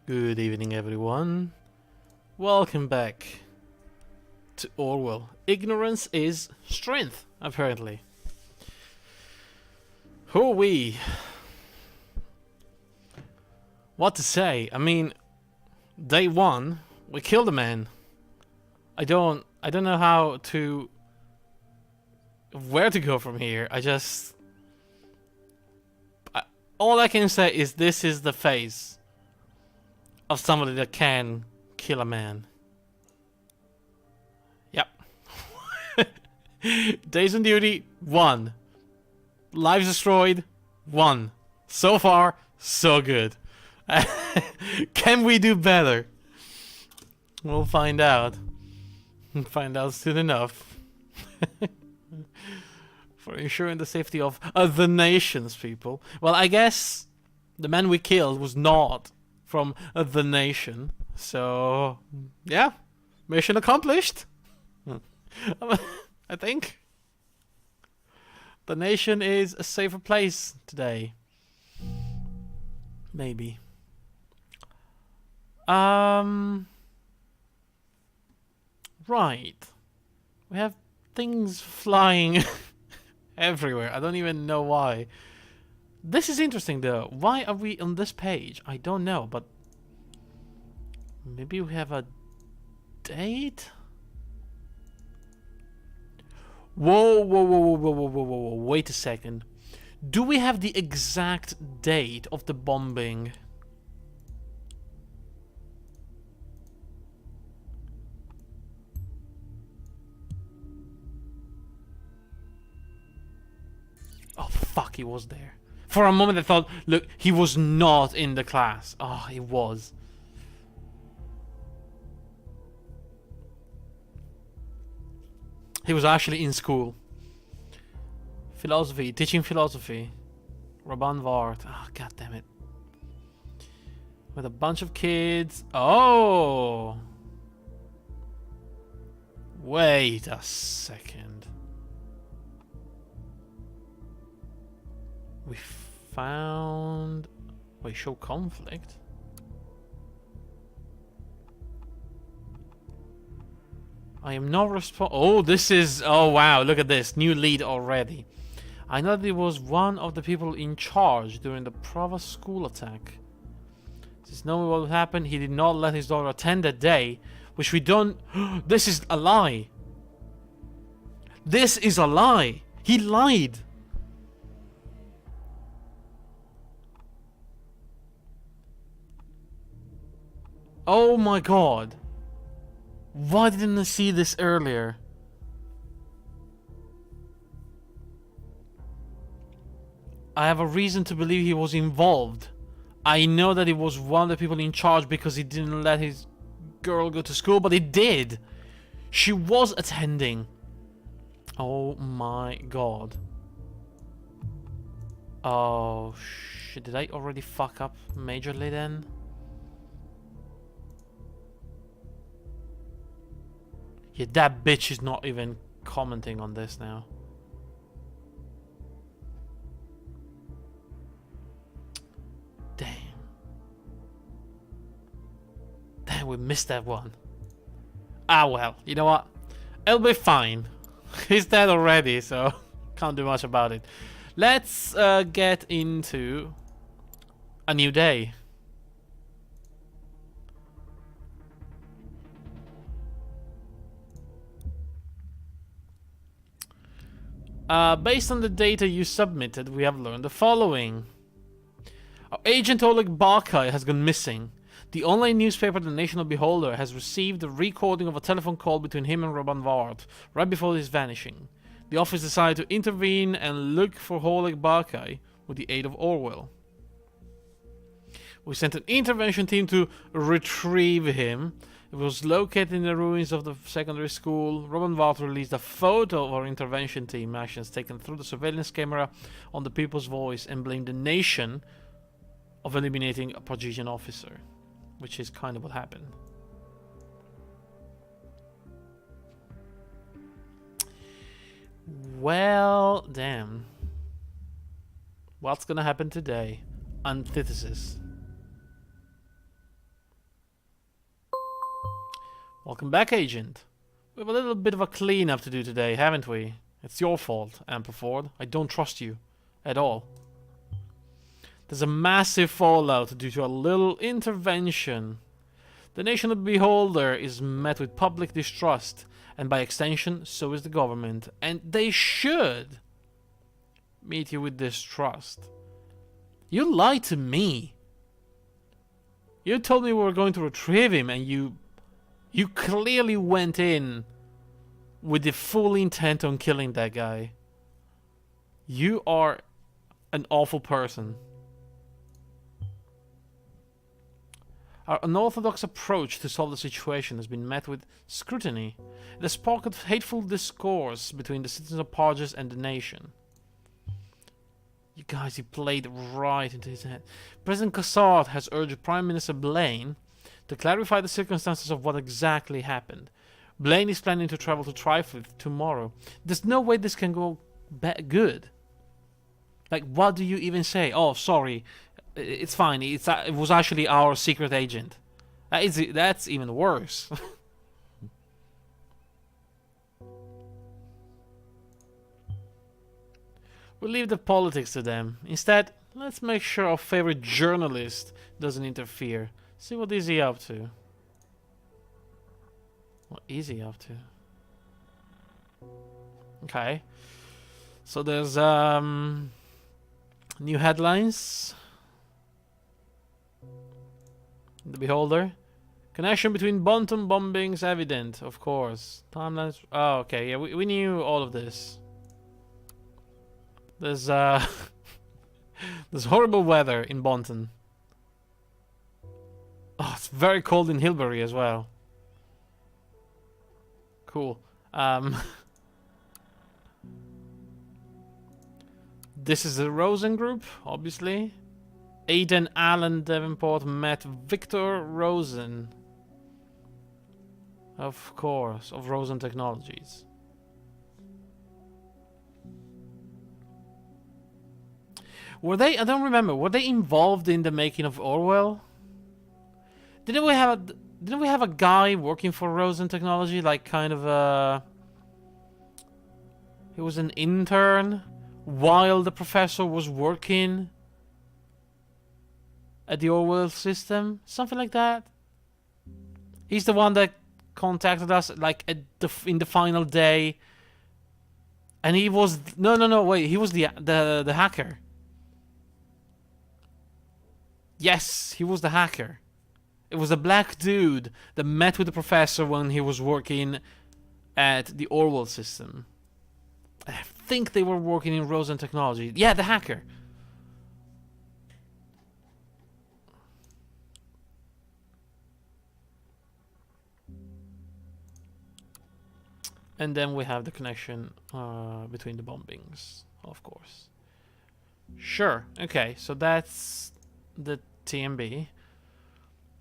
Good evening, everyone. Welcome back to Orwell. Ignorance is strength, apparently. Who are we? What to say? I mean, day one, we killed a man. I don't know where to go from here. All I can say is this is the face of somebody that can kill a man. Yep. Days on duty, 1. Lives destroyed, 1. So far, so good. Can we do better? We'll find out. Find out soon enough. For ensuring the safety of the nation's people. Well, I guess the man we killed was not from the nation. So, yeah. Mission accomplished. I think. The nation is a safer place today. Maybe. Right. We have things flying everywhere. I don't even know why. This is interesting though. Why are we on this page? I don't know, but maybe we have a date? Whoa, whoa, whoa, whoa, whoa, whoa, whoa, whoa, wait a second. Do we have the exact date of the bombing? Oh, fuck, he was there. For a moment I thought, look, he was not in the class. Oh, he was. He was actually in school. Philosophy, teaching philosophy. Raban Vart. Oh, god damn it. With a bunch of kids. Oh! Wait a second. We found... Wait, show conflict? I am not Oh, this is... Oh, wow, look at this. New lead already. I know that he was one of the people in charge during the Provost school attack. Since knowing what would happen, he did not let his daughter attend that day, which we don't... This is a lie. This is a lie. He lied. Oh my god. Why didn't I see this earlier? I have a reason to believe he was involved. I know that he was one of the people in charge because he didn't let his girl go to school, but he did. She was attending. Oh my god. Oh shit, did I already fuck up majorly then? Yeah, that bitch is not even commenting on this now. Damn. Damn, we missed that one. Ah well, you know what? It'll be fine. He's dead already, so can't do much about it. Let's get into a new day. Based on the data you submitted, we have learned the following. Our agent Oleg Barkai has gone missing. The online newspaper The National Beholder has received a recording of a telephone call between him and Robin Vard right before his vanishing. The office decided to intervene and look for Oleg Barkai with the aid of Orwell. We sent an intervention team to retrieve him. It was located in the ruins of the secondary school. Robin Valt released a photo of our intervention team actions taken through the surveillance camera on the People's Voice and blamed the nation of eliminating a Prodigian officer, which is kind of what happened. Well, damn. What's gonna happen today? Antithesis. Welcome back, Agent. We have a little bit of a cleanup to do today, haven't we? It's your fault, Amperford. I don't trust you. At all. There's a massive fallout due to a little intervention. The nation of the beholder is met with public distrust, and by extension, so is the government. And they should meet you with distrust. You lied to me. You told me we were going to retrieve him, and you clearly went in with the full intent on killing that guy. You are an awful person. Our unorthodox approach to solve the situation has been met with scrutiny. It has sparked hateful discourse between the citizens of Parges and the nation. You guys, he played right into his head. President Cassard has urged Prime Minister Blaine to clarify the circumstances of what exactly happened. Blaine is planning to travel to Trifith tomorrow. There's no way this can go good. Like, what do you even say? Oh, sorry. It's fine. It was actually our secret agent. That's even worse. We'll leave the politics to them. Instead, let's make sure our favorite journalist doesn't interfere. See what is he up to. What is he up to? Okay. So there's new headlines. The Beholder. Connection between Bonton bombings evident, of course. Timelines. Oh, okay. Yeah, we knew all of this. There's there's horrible weather in Bonton. Oh, it's very cold in Hilbury as well. Cool. This is the Rosen group, obviously. Aidan Allen Davenport met Victor Rosen. Of course, of Rosen Technologies. Were they, I don't remember, were they involved in the making of Orwell? Didn't we have a guy working for Rosen Technology, like kind of a... He was an intern while the professor was working at the Orwell system? Something like that? He's the one that contacted us, like, in the final day. And he was... No, wait, he was the hacker. Yes, he was the hacker. It was a black dude that met with the professor when he was working at the Orwell system. I think they were working in Rosen Technology. Yeah, the hacker. And then we have the connection between the bombings, of course. Sure. Okay, so that's the TMB.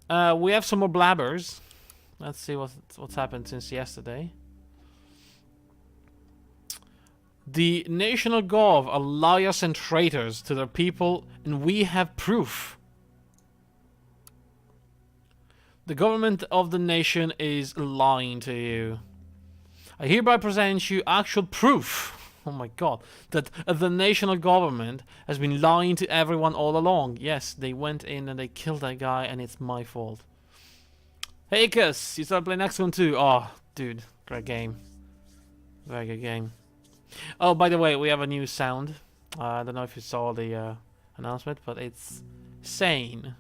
We have some more blabbers. Let's see what's happened since yesterday. The National Gov are liars and traitors to their people, and we have proof. The government of the nation is lying to you. I hereby present you actual proof, oh my god, that the national government has been lying to everyone all along. Yes, they went in and they killed that guy, and it's my fault. Hey, Kus, you started playing next one too. Oh, dude, great game. Very good game. Oh, by the way, we have a new sound. I don't know if you saw the announcement, but it's sane.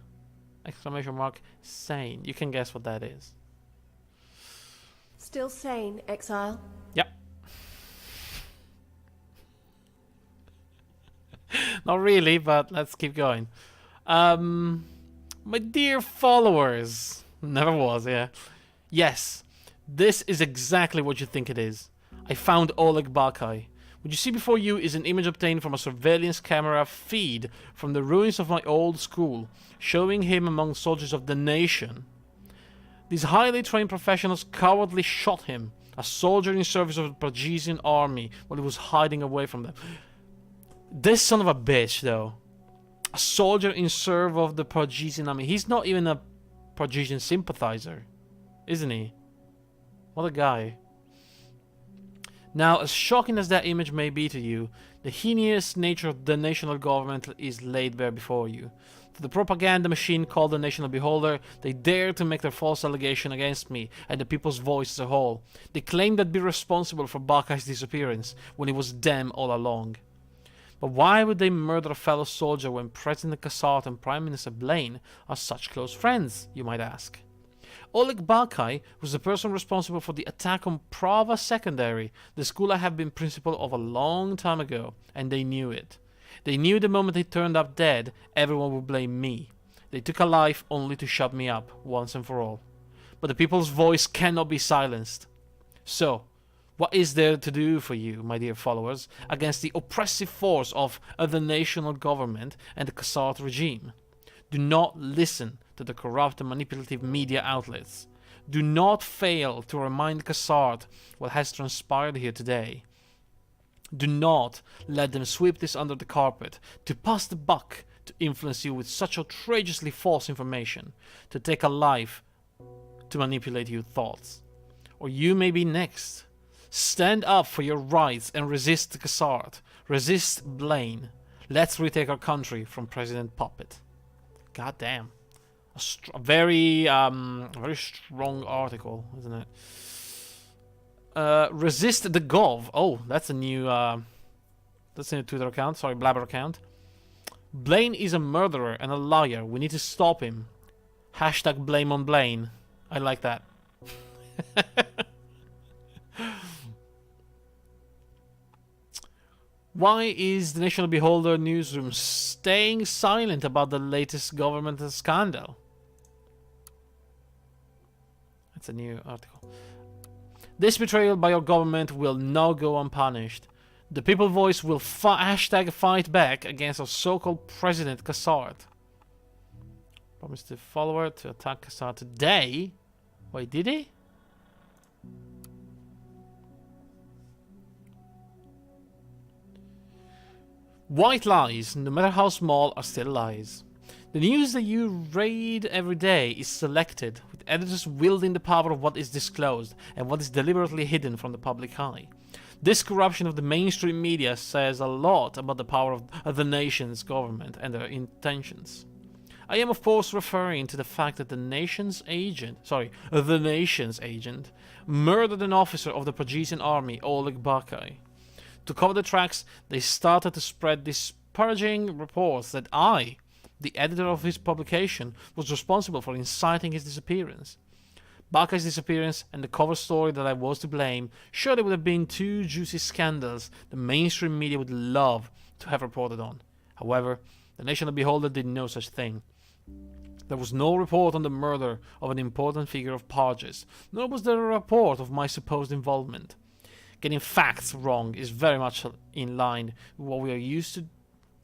Exclamation mark, sane. You can guess what that is. Still sane, Exile? Yep. Not really, but let's keep going. My dear followers. Never was, yeah. Yes, this is exactly what you think it is. I found Oleg Bakai. What you see before you is an image obtained from a surveillance camera feed from the ruins of my old school, showing him among soldiers of the nation. These highly trained professionals cowardly shot him, a soldier in service of the Pargesian army, while he was hiding away from them. This son of a bitch, though. A soldier in service of the Pargesian army. He's not even a Pargesian sympathizer, isn't he? What a guy. Now, as shocking as that image may be to you, the heinous nature of the national government is laid bare before you. To the propaganda machine called the National Beholder, they dare to make their false allegation against me and the people's voice as a whole. They claim that be responsible for Bakai's disappearance, when it was them all along. But why would they murder a fellow soldier when President Kassart and Prime Minister Blaine are such close friends, you might ask? Oleg Bakai was the person responsible for the attack on Prava Secondary, the school I have been principal of a long time ago, and they knew it. They knew the moment he turned up dead, everyone would blame me. They took a life only to shut me up, once and for all. But the people's voice cannot be silenced. So, what is there to do for you, my dear followers, against the oppressive force of the national government and the Kassart regime? Do not listen to the corrupt and manipulative media outlets. Do not fail to remind Kassart what has transpired here today. Do not let them sweep this under the carpet, to pass the buck, to influence you with such outrageously false information, to take a life, to manipulate your thoughts. Or you may be next. Stand up for your rights and resist Kassart. Resist Blaine. Let's retake our country from President Puppet. God damn. A very strong article, isn't it? Resist the Gov. Oh, that's a new Twitter account. Sorry, Blabber account. Blaine is a murderer and a liar. We need to stop him. Hashtag blame on Blaine. I like that. Why is the National Beholder newsroom staying silent about the latest governmental scandal? That's a new article. This betrayal by your government will not go unpunished. The People Voice will hashtag fight back against our so-called President Kassart. Promised the follower to attack Kassart today. Wait, did he? White lies, no matter how small, are still lies. The news that you read every day is selected, with editors wielding the power of what is disclosed and what is deliberately hidden from the public eye. This corruption of the mainstream media says a lot about the power of the nation's government and their intentions. I am of course referring to the fact that the nation's agent murdered an officer of the Patrician army, Oleg Bakai. To cover the tracks, they started to spread disparaging reports that I, the editor of his publication, was responsible for inciting his disappearance. Bakai's disappearance and the cover story that I was to blame surely would have been two juicy scandals the mainstream media would love to have reported on. However, the National Beholder did no such thing. There was no report on the murder of an important figure of Parges, nor was there a report of my supposed involvement. Getting facts wrong is very much in line with what we are used to.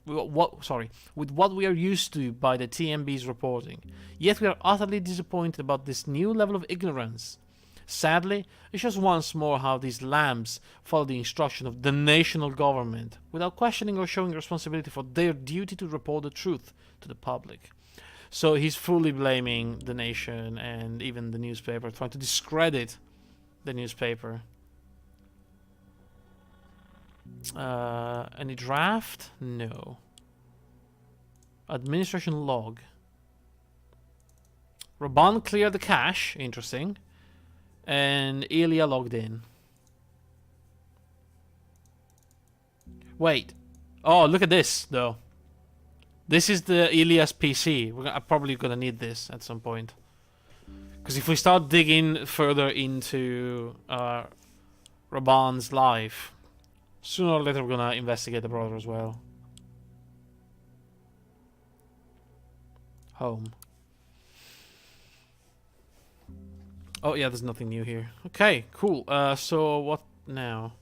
With what we are used to by the TMB's reporting. Yet we are utterly disappointed about this new level of ignorance. Sadly, it shows once more how these lambs follow the instruction of the national government without questioning or showing responsibility for their duty to report the truth to the public. So he's fully blaming the nation and even the newspaper, trying to discredit the newspaper. Any draft? No. Administration log. Raban cleared the cache. Interesting. And Ilya logged in. Wait. Oh, look at this, though. This is the Ilya's PC. I'm probably gonna need this at some point. Because if we start digging further into Raban's life, sooner or later we're gonna investigate the brother as well. Home. Oh yeah, there's nothing new here. Okay, cool. So what now?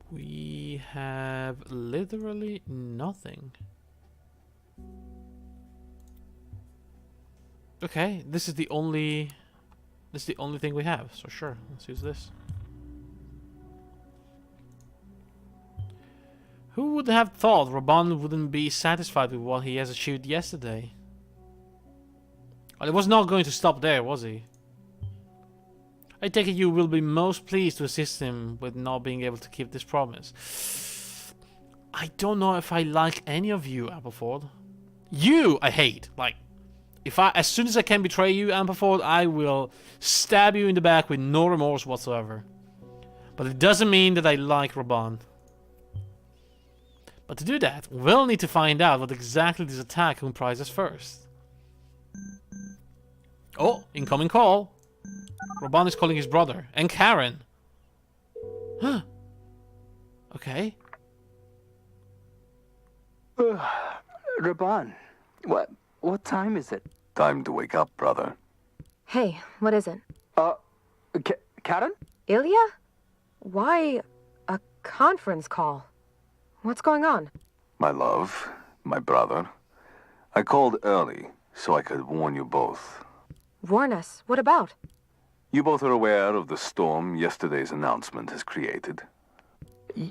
We have literally nothing. Okay, this is the only thing we have, so sure, let's use this. Who would have thought Raban wouldn't be satisfied with what he has achieved yesterday? Well, it was not going to stop there, was he? I take it you will be most pleased to assist him with not being able to keep this promise. I don't know if I like any of you, Appleford. You, I hate. Like, as soon as I can betray you, Appleford, I will stab you in the back with no remorse whatsoever. But it doesn't mean that I like Raban. But to do that, we'll need to find out what exactly this attack comprises first. Oh, incoming call. Raban is calling his brother. And Karen. Huh. Okay. Raban, what time is it? Time to wake up, brother. Hey, what is it? Karen? Ilya? Why a conference call? What's going on? My love, my brother. I called early so I could warn you both. Warn us. What about? You both are aware of the storm yesterday's announcement has created.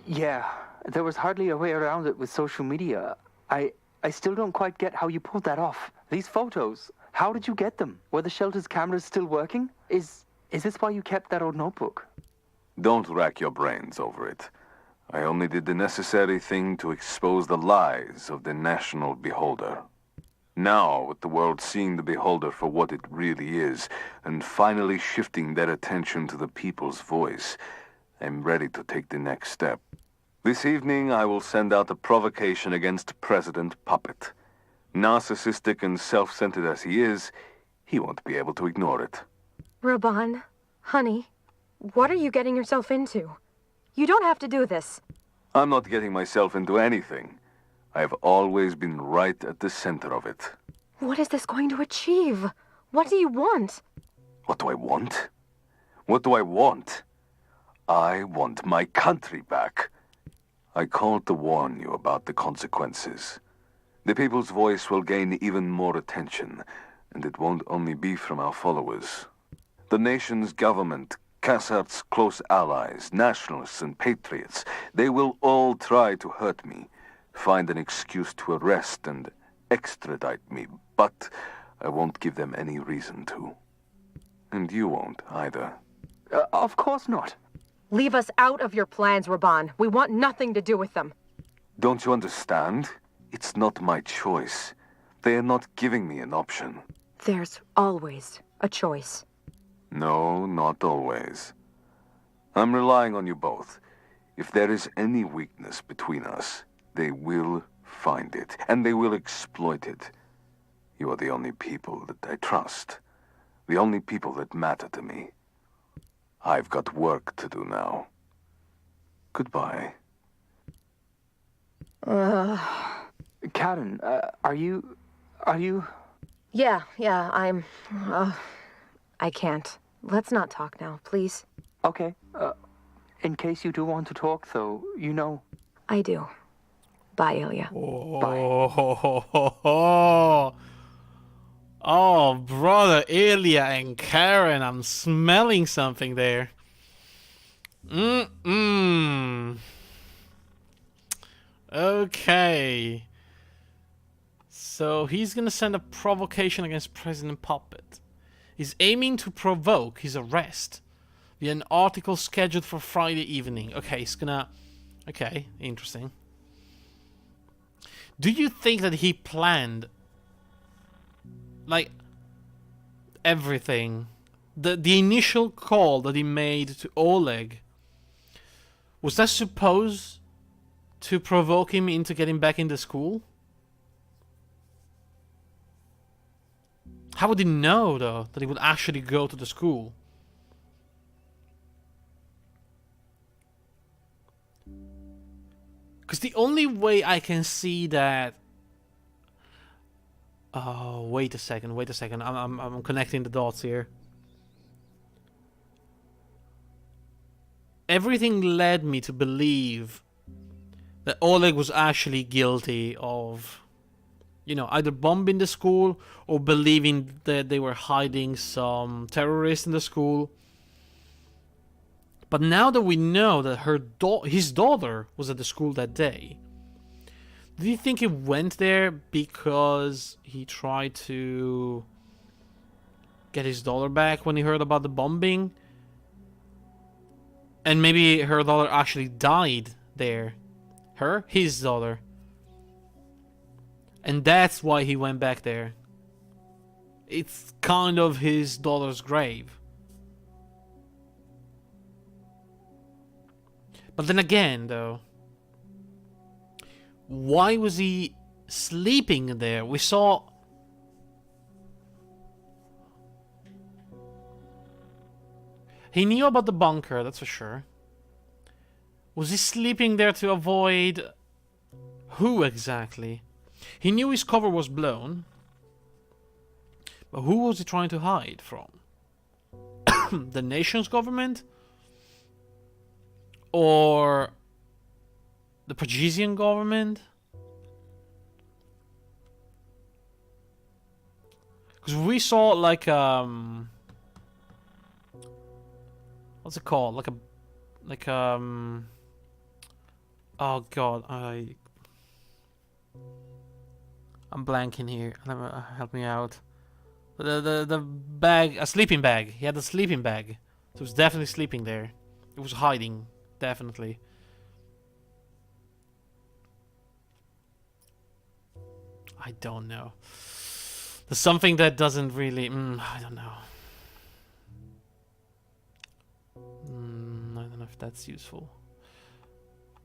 Yeah, there was hardly a way around it with social media. I still don't quite get how you pulled that off. These photos, how did you get them? Were the shelter's cameras still working? Is this why you kept that old notebook? Don't rack your brains over it. I only did the necessary thing to expose the lies of the national beholder. Now, with the world seeing the beholder for what it really is, and finally shifting their attention to the people's voice, I'm ready to take the next step. This evening, I will send out a provocation against President Puppet. Narcissistic and self-centered as he is, he won't be able to ignore it. Raban, honey, what are you getting yourself into? You don't have to do this. I'm not getting myself into anything. I've always been right at the center of it. What is this going to achieve? What do you want? What do I want? What do I want? I want my country back. I called to warn you about the consequences. The people's voice will gain even more attention, and it won't only be from our followers. The nation's government, Cassard's close allies, nationalists and patriots, they will all try to hurt me, find an excuse to arrest and extradite me, but I won't give them any reason to. And you won't either. Of course not. Leave us out of your plans, Raban. We want nothing to do with them. Don't you understand? It's not my choice. They are not giving me an option. There's always a choice. No, not always. I'm relying on you both. If there is any weakness between us, they will find it, and they will exploit it. You are the only people that I trust. The only people that matter to me. I've got work to do now. Goodbye. Karen, are you... Yeah, I'm... I can't. Let's not talk now, please. Okay, in case you do want to talk, though, you know... I do. Bye, Ilya. Oh, brother Ilya and Karen, I'm smelling something there. Okay. So he's gonna send a provocation against President Puppet. He's aiming to provoke his arrest via an article scheduled for Friday evening. Okay, he's gonna... Okay, interesting. Do you think that he planned... like everything? The initial call that he made to Oleg, was that supposed to provoke him into getting back into school? How would he know, though, that he would actually go to the school? Because the only way I can see that... Oh, wait a second. I'm connecting the dots here. Everything led me to believe that Oleg was actually guilty of, you know, either bombing the school or believing that they were hiding some terrorists in the school. But now that we know that his daughter was at the school that day, do you think he went there because he tried to get his dollar back when he heard about the bombing. And maybe her daughter actually died there. His daughter. And that's why he went back there. It's kind of his daughter's grave. But then again, though, why was he sleeping there? We saw... He knew about the bunker, that's for sure. Was he sleeping there to avoid... Who exactly? He knew his cover was blown. But who was he trying to hide from? The nation's government? Or the Parisian government? Because we saw like what's it called? Oh god, I'm blanking here. Help me out. The bag, a sleeping bag. He had a sleeping bag. So it was definitely sleeping there. It was hiding, definitely. I don't know. There's something that doesn't really... I don't know. I don't know if that's useful.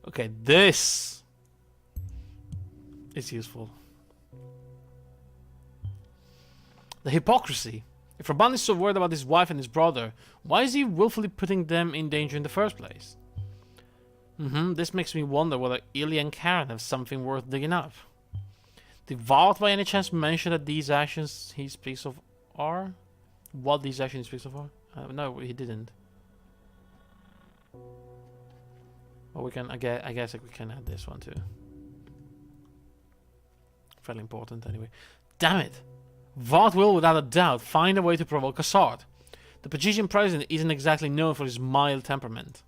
Okay, this is useful. The hypocrisy. If Raban is so worried about his wife and his brother, why is he willfully putting them in danger in the first place? This makes me wonder whether Ilya and Karen have something worth digging up. Did Vought by any chance mention that these actions he speaks of are? What these actions he speaks of are? No, he didn't. Well, we can. I guess we can add this one too. Fairly important, anyway. Damn it! Vought will, without a doubt, find a way to provoke Assad. The Patrician president isn't exactly known for his mild temperament.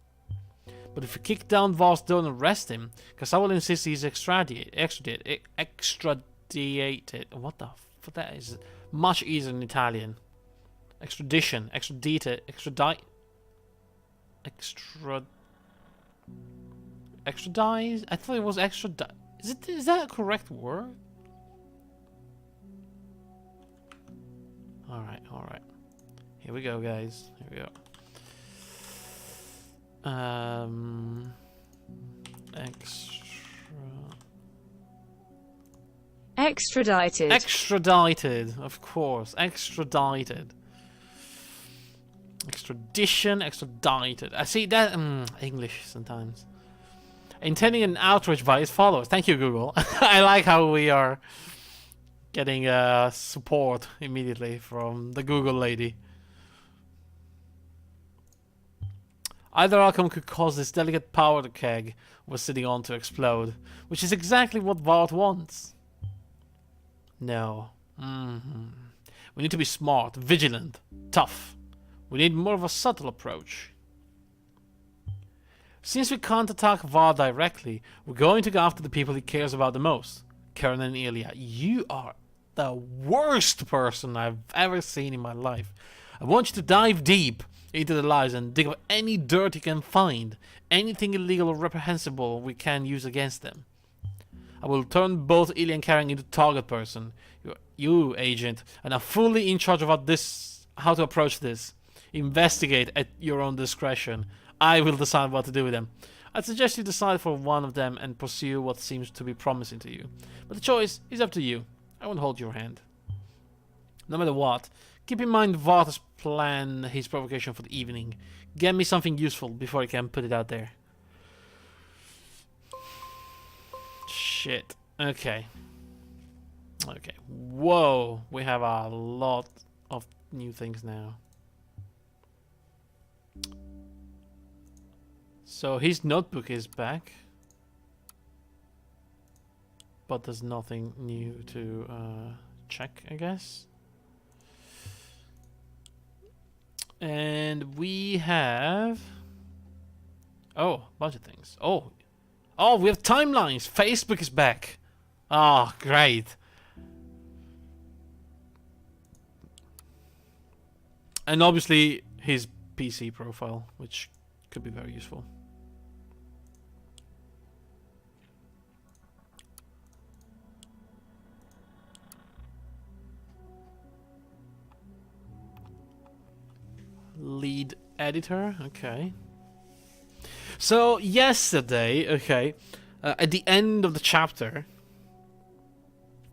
But if we kick down Vought's door and arrest him, Assad will insist he's extradited. What the fuck? That is much easier in Italian. Extradition. Extradite. Extradite. Extradite? I thought it was extradite. Is that a correct word? Alright. Here we go, guys. Here we go. Extradited. Extradited, of course. Extradited. Extradition, extradited. I see that English sometimes. Intending an outrage by his followers. Thank you, Google. I like how we are getting support immediately from the Google lady. Either outcome could cause this delicate powder keg we're sitting on to explode, which is exactly what Vought wants. No. We need to be smart, vigilant, tough. We need more of a subtle approach. Since we can't attack Vought directly, we're going to go after the people he cares about the most. Karen and Ilya, you are the worst person I've ever seen in my life. I want you to dive deep into their lives and dig up any dirt you can find, anything illegal or reprehensible we can use against them. I will turn both Ilya and Karen into target person. You, agent, and are fully in charge of how to approach this. Investigate at your own discretion. I will decide what to do with them. I'd suggest you decide for one of them and pursue what seems to be promising to you. But the choice is up to you. I won't hold your hand. No matter what, keep in mind Varta's plan, his provocation for the evening. Get me something useful before I can put it out there. Shit. Okay. Okay. Whoa. We have a lot of new things now. So his notebook is back. But there's nothing new to check, I guess. And we have... Oh, a bunch of things. Oh, we have timelines. Facebook is back. Oh, great. And obviously his PC profile, which could be very useful. Lead editor, okay. So yesterday, okay, at the end of the chapter,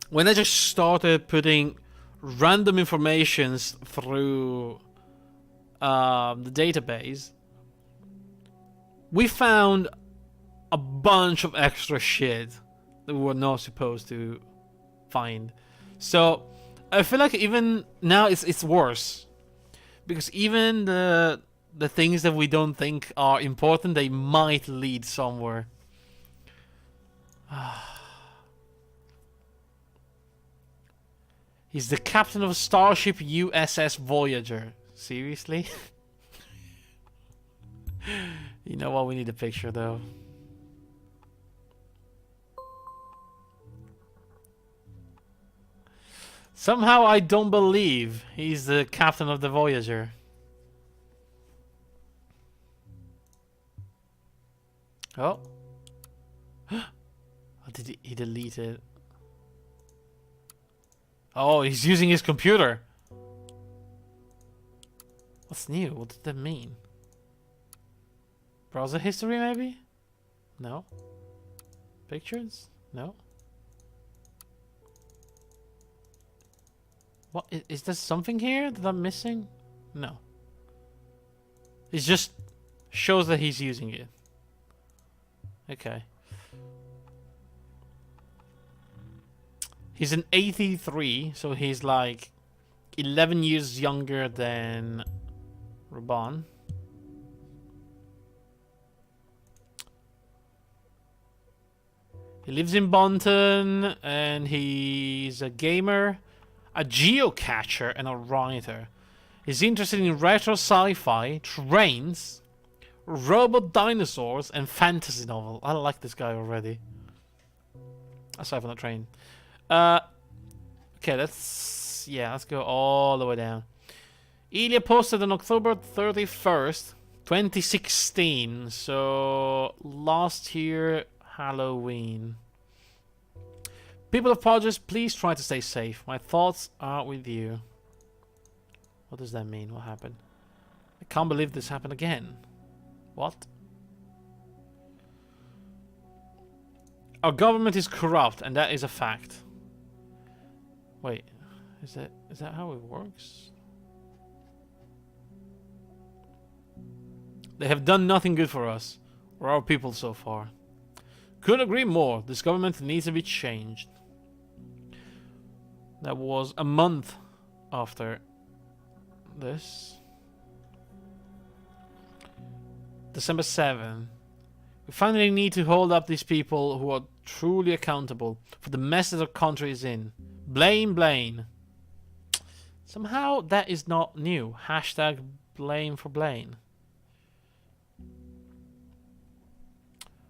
when I just started putting random informations through the database, we found a bunch of extra shit that we were not supposed to find. So I feel like even now it's worse, because even the things that we don't think are important, they might lead somewhere. He's the captain of a starship USS Voyager. Seriously? You know what? We need a picture though. Somehow I don't believe he's the captain of the Voyager. Oh. Oh, did he delete it? Oh, he's using his computer. What's new? What did that mean? Browser history, maybe? No. Pictures? No. What? Is there something here that I'm missing? No. It just shows that he's using it. Okay. He's an 83, so he's like 11 years younger than Raban. He lives in Bonton, and he's a gamer, a geocacher, and a writer. He's interested in retro sci-fi, trains, robot dinosaurs, and fantasy novel. I like this guy already. Aside from the train. Okay, let's go all the way down. Ilya posted on October 31st, 2016. So last year, Halloween. People of Podgers, please try to stay safe. My thoughts are with you. What does that mean? What happened? I can't believe this happened again. What? Our government is corrupt, and that is a fact. Wait, is that how it works? They have done nothing good for us or our people so far. Couldn't agree more. This government needs to be changed. That was a month after this. December 7. We finally need to hold up these people who are truly accountable for the mess that our country is in. Blame Blaine. Somehow that is not new. Hashtag blame for Blaine.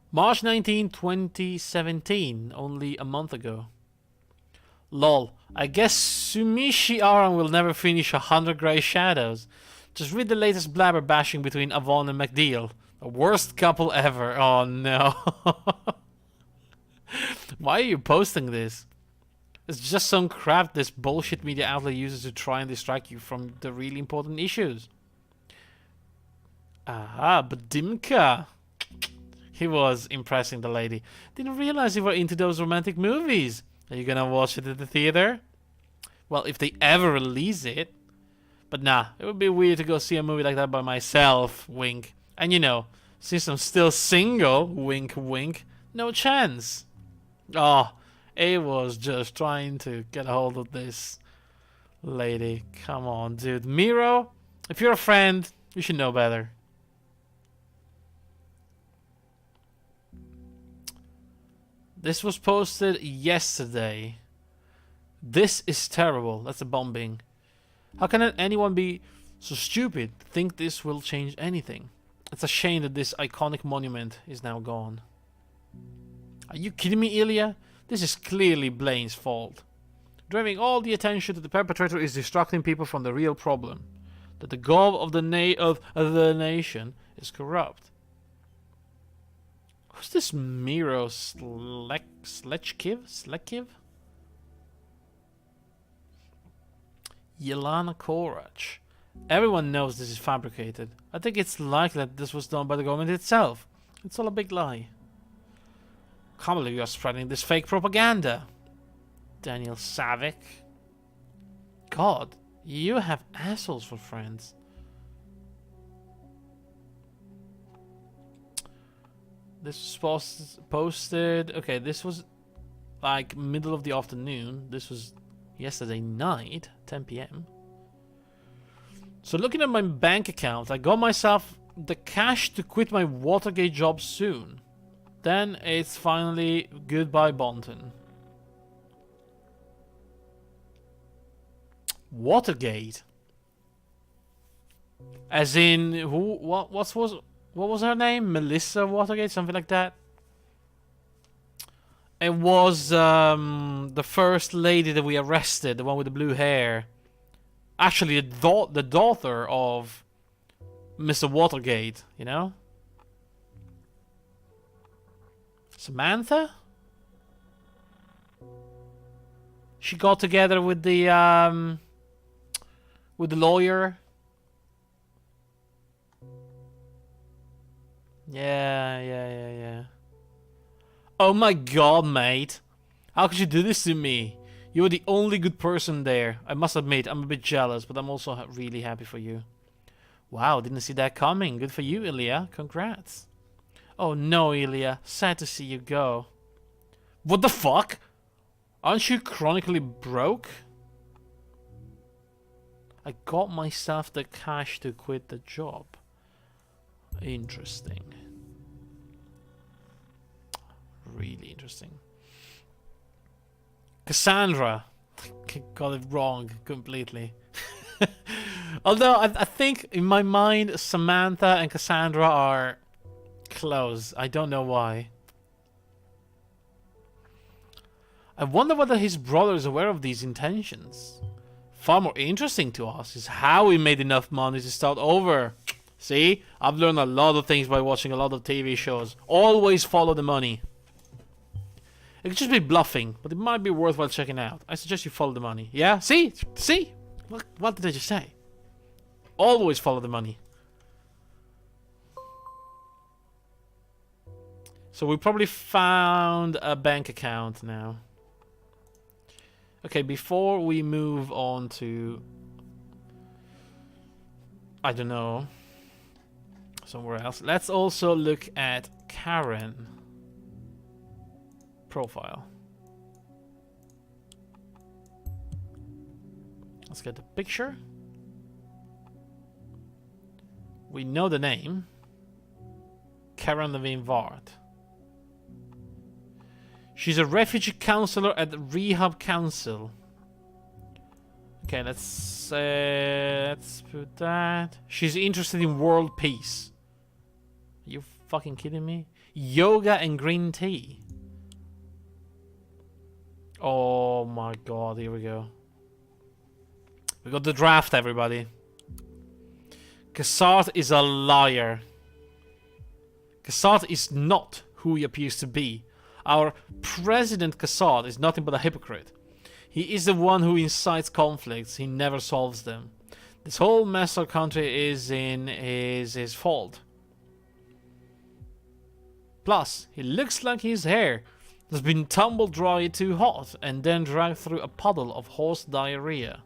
March 19, 2017. Only a month ago. Lol. I guess Sumishi Aran will never finish 100 Grey Shadows. Just read the latest blabber bashing between Avon and MacDeal. The worst couple ever. Oh no. Why are you posting this? It's just some crap this bullshit media outlet uses to try and distract you from the really important issues. Ah, but Dimka. He was impressing the lady. Didn't realize you were into those romantic movies. Are you gonna watch it at the theater? Well, if they ever release it. But nah, it would be weird to go see a movie like that by myself, wink. And you know, since I'm still single, wink wink, no chance. Oh, A was just trying to get a hold of this lady. Come on, dude. Miro, if you're a friend, you should know better. This was posted yesterday. This is terrible. That's a bombing. How can anyone be so stupid to think this will change anything? It's a shame that this iconic monument is now gone. Are you kidding me, Ilya? This is clearly Blaine's fault. Driving all the attention to the perpetrator is distracting people from the real problem. that the gov of the nation is corrupt. Who's this Miro Slechkiv? Yelena Korach. Everyone knows this is fabricated. I think it's likely that this was done by the government itself. It's all a big lie. Can't believe you're spreading this fake propaganda. Daniel Savick. God, you have assholes for friends. This was posted. Okay, this was like middle of the afternoon. This was yesterday night, 10 p.m. So looking at my bank account, I got myself the cash to quit my Watergate job soon. Then it's finally goodbye Bonton. Watergate? As in who? What was her name? Melissa Watergate, something like that. It was the first lady that we arrested, the one with the blue hair. Actually, the daughter of Mr. Watergate, you know? Samantha? She got together with the lawyer. Yeah. Oh my god, mate. How could you do this to me? You were the only good person there. I must admit, I'm a bit jealous, but I'm also really happy for you. Wow, didn't see that coming. Good for you, Ilya. Congrats. Oh no, Ilya. Sad to see you go. What the fuck? Aren't you chronically broke? I got myself the cash to quit the job. Interesting. Really interesting. Cassandra. Got it wrong completely. Although I think in my mind Samantha and Cassandra are close. I don't know why. I wonder whether his brother is aware of these intentions. Far more interesting to us is how he made enough money to start over. See? I've learned a lot of things by watching a lot of TV shows. Always follow the money. It could just be bluffing, but it might be worthwhile checking out. I suggest you follow the money. Yeah? See? See? What did I just say? Always follow the money. So we probably found a bank account now. Okay, before we move on to... I don't know. Somewhere else. Let's also look at Karen. Profile. Let's get the picture. We know the name. Karen Levine Vard. She's a refugee counselor at the Rehab Council. Okay, let's put that. She's interested in world peace. Are you fucking kidding me? Yoga and green tea. Oh my god, here we go. We got the draft, everybody. Cassard is a liar. Cassard is not who he appears to be. Our President Cassard is nothing but a hypocrite. He is the one who incites conflicts. He never solves them. This whole mess our country is in is his fault. Plus, he looks like his hair has been tumble dried too hot and then dragged through a puddle of horse diarrhea.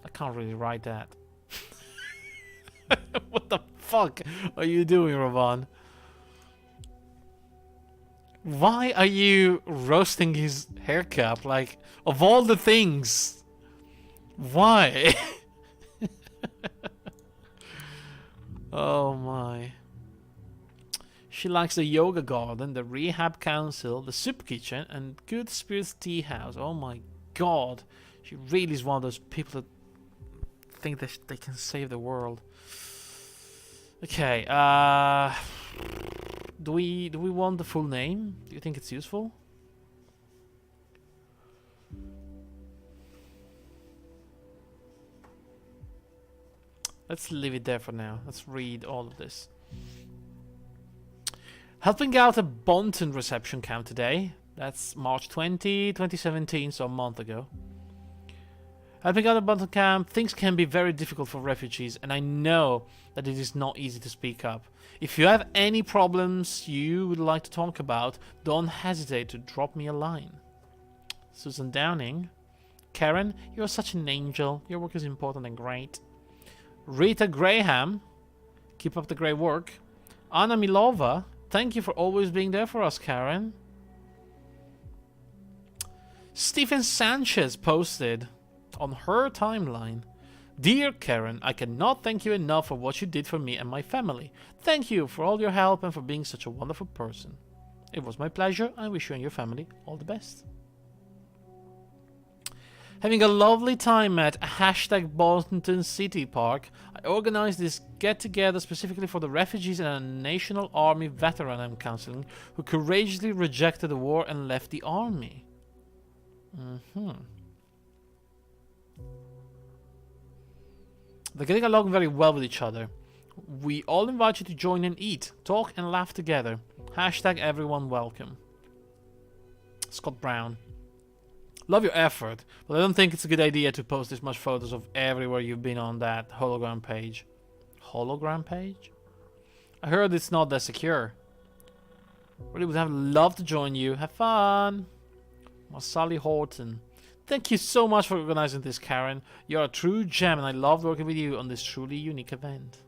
I can't really write that. What the fuck are you doing, Ravan? Why are you roasting his haircut? Like, of all the things, why? Oh my. She likes the yoga garden, the rehab council, the soup kitchen, and Good Spirits Tea House. Oh my god. She really is one of those people that think that they can save the world. Okay, do we want the full name? Do you think it's useful? Let's leave it there for now. Let's read all of this. Helping out a Bonton reception camp today. That's March 20, 2017, so a month ago. Helping out a Bonton camp, things can be very difficult for refugees, and I know that it is not easy to speak up. If you have any problems you would like to talk about, don't hesitate to drop me a line. Susan Downing. Karen, you're such an angel. Your work is important and great. Rita Graham. Keep up the great work. Anna Milova. Thank you for always being there for us, Karen. Stephen Sanchez posted on her timeline. Dear Karen, I cannot thank you enough for what you did for me and my family. Thank you for all your help and for being such a wonderful person. It was my pleasure. I wish you and your family all the best. Having a lovely time at #Bolton City Park, I organized this get-together specifically for the refugees and a National Army veteran I'm counseling who courageously rejected the war and left the army. They're getting along very well with each other. We all invite you to join and eat, talk and laugh together. #everyone welcome. Scott Brown. Love your effort, but I don't think it's a good idea to post this much photos of everywhere you've been on that hologram page. Hologram page? I heard it's not that secure. Really would have loved to join you. Have fun. Sally Horton. Thank you so much for organizing this, Karen. You're a true gem and I loved working with you on this truly unique event.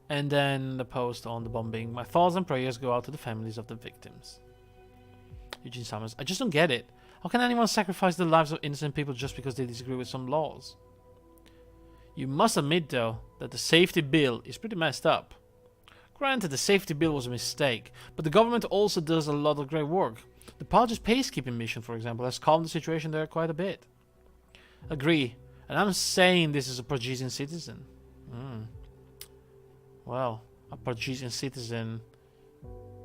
And then the post on the bombing. My thoughts and prayers go out to the families of the victims. Eugene Summers. I just don't get it. How can anyone sacrifice the lives of innocent people just because they disagree with some laws? You must admit, though, that the safety bill is pretty messed up. Granted, the safety bill was a mistake, but the government also does a lot of great work. The Padres peacekeeping mission, for example, has calmed the situation there quite a bit. Agree. And I'm saying this as a Pargesian citizen. Well, a Pargesian citizen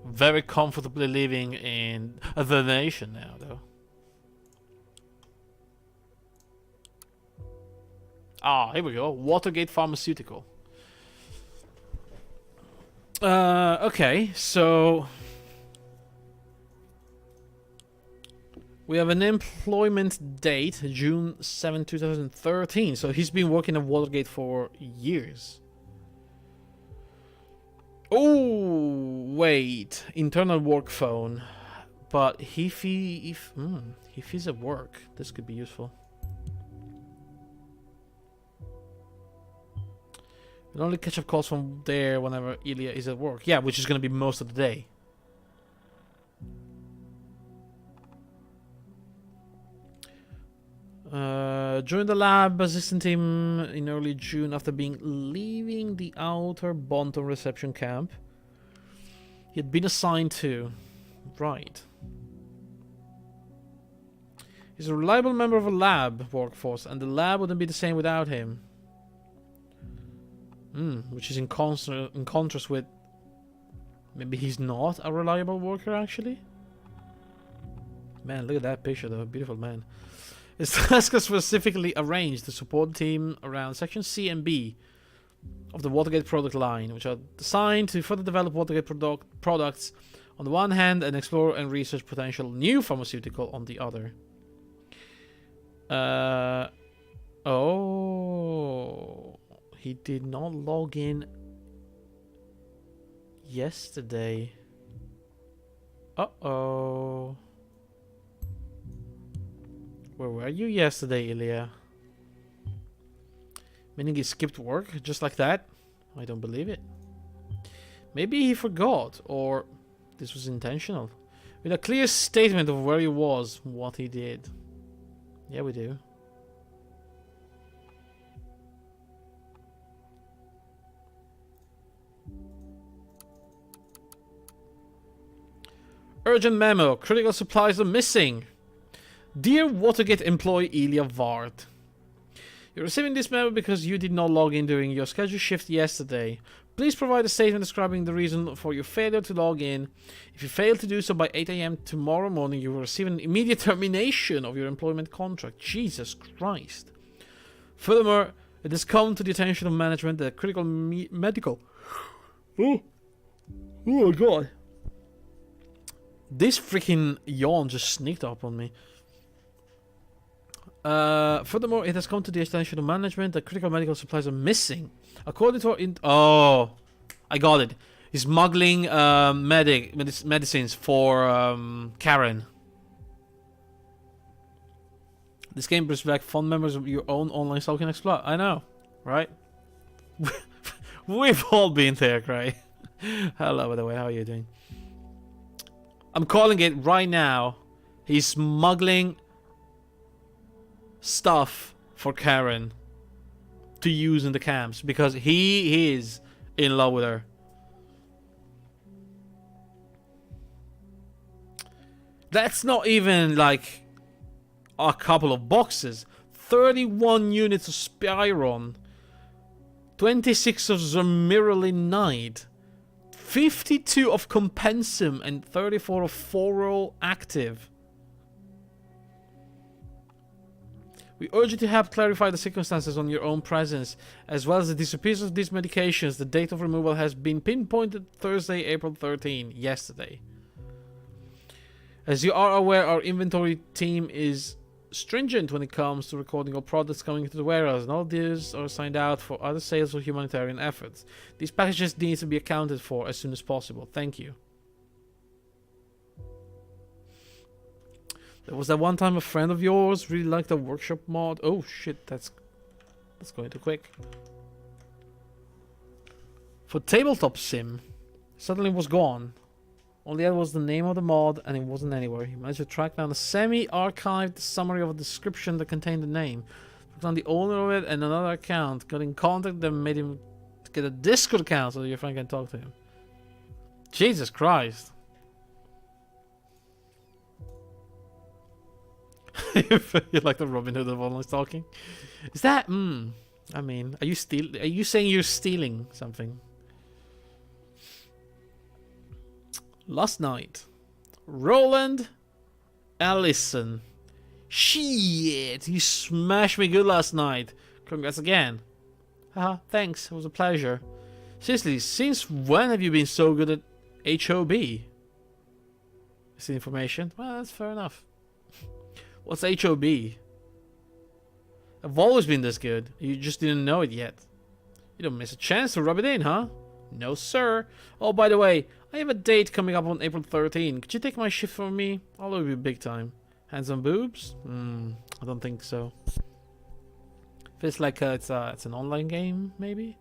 very comfortably living in the nation now, though. Ah, here we go. Watergate Pharmaceutical. Okay, so we have an employment date, June 7, 2013. So he's been working at Watergate for years. Oh, wait. Internal work phone. But if he's at work, this could be useful. We'll only catch up calls from there whenever Ilya is at work. Yeah, which is going to be most of the day. Joined the lab assistant team in early June after leaving the outer Bonton reception camp he had been assigned to. Right. He's a reliable member of a lab workforce, and the lab wouldn't be the same without him. Which is in contrast with... Maybe he's not a reliable worker, actually? Man, look at that picture, though. Beautiful man. His task is specifically arranged to support the team around Section C and B of the Watergate product line, which are designed to further develop Watergate products on the one hand and explore and research potential new pharmaceutical on the other. Oh, he did not log in yesterday. Uh-oh. Where were you yesterday, Ilya? Meaning he skipped work just like that? I don't believe it. Maybe he forgot, or this was intentional. With a clear statement of where he was, what he did. Yeah, we do. Urgent memo. Critical supplies are missing. Dear Watergate employee Ilya Vard, you're receiving this memo because you did not log in during your scheduled shift yesterday. Please provide a statement describing the reason for your failure to log in. If you fail to do so by 8 AM tomorrow morning, you will receive an immediate termination of your employment contract. Jesus Christ. Furthermore, it has come to the attention of management that critical medical... Oh my god. This freaking yawn just sneaked up on me. Furthermore, it has come to the attention of management that critical medical supplies are missing. According to our... Oh, I got it. He's smuggling medicines for Karen. This game brings back fun memories of your own online stalking exploit. I know, right? We've all been there, right? Hello, by the way. How are you doing? I'm calling it right now. He's smuggling stuff for Karen to use in the camps because he is in love with her. That's not even like a couple of boxes. 31 units of Spyron, 26 of Zermiralin 52 of Compensum, and 34 of Forol Active. We urge you to help clarify the circumstances on your own presence, as well as the disappearance of these medications. The date of removal has been pinpointed Thursday, April 13, yesterday. As you are aware, our inventory team is stringent when it comes to recording all products coming into the warehouse, and all these are signed out for other sales or humanitarian efforts. These packages need to be accounted for as soon as possible. Thank you. There was that one time a friend of yours really liked the workshop mod. Oh shit, that's going too quick. For tabletop sim, suddenly was gone. Only that was the name of the mod, and it wasn't anywhere. He managed to track down a semi-archived summary of a description that contained the name. Looked on the owner of it and another account. Got in contact, then made him get a Discord account so that your friend can talk to him. Jesus Christ. You're like the Robin Hood of online stalking. Is that? I mean, are you saying you're stealing something? Last night, Roland Allison. Shit, you smashed me good last night. Congrats again. Haha, thanks. It was a pleasure. Seriously, since when have you been so good at HOB? Is the information? Well, that's fair enough. What's HOB? I've always been this good. You just didn't know it yet. You don't miss a chance to rub it in, huh? No, sir. Oh, by the way, I have a date coming up on April 13. Could you take my shift for me? I'll love you big time. Hands on boobs? I don't think so. Feels like it's an online game, maybe?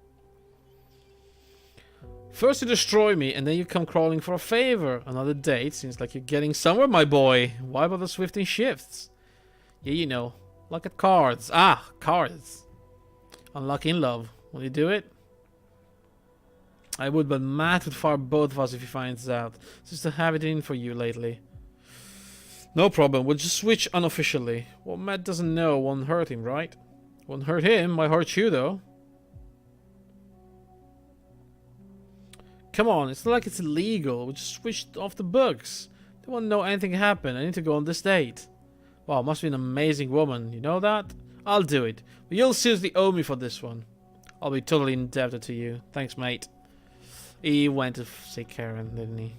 First you destroy me, and then you come crawling for a favor. Another date? Seems like you're getting somewhere, my boy. Why about the swifting shifts? Yeah, you know. Look at cards. Ah, cards. Unluck in love. Will you do it? I would, but Matt would fire both of us if he finds out. Just to have it in for you lately. No problem, we'll just switch unofficially. What Matt doesn't know won't hurt him, right? Won't hurt him, might hurt you though. Come on, it's not like it's illegal. We just switched off the books. They won't know anything happened. I need to go on this date. Wow, must be an amazing woman. You know that? I'll do it. But you'll seriously owe me for this one. I'll be totally indebted to you. Thanks, mate. He went to see Karen, didn't he?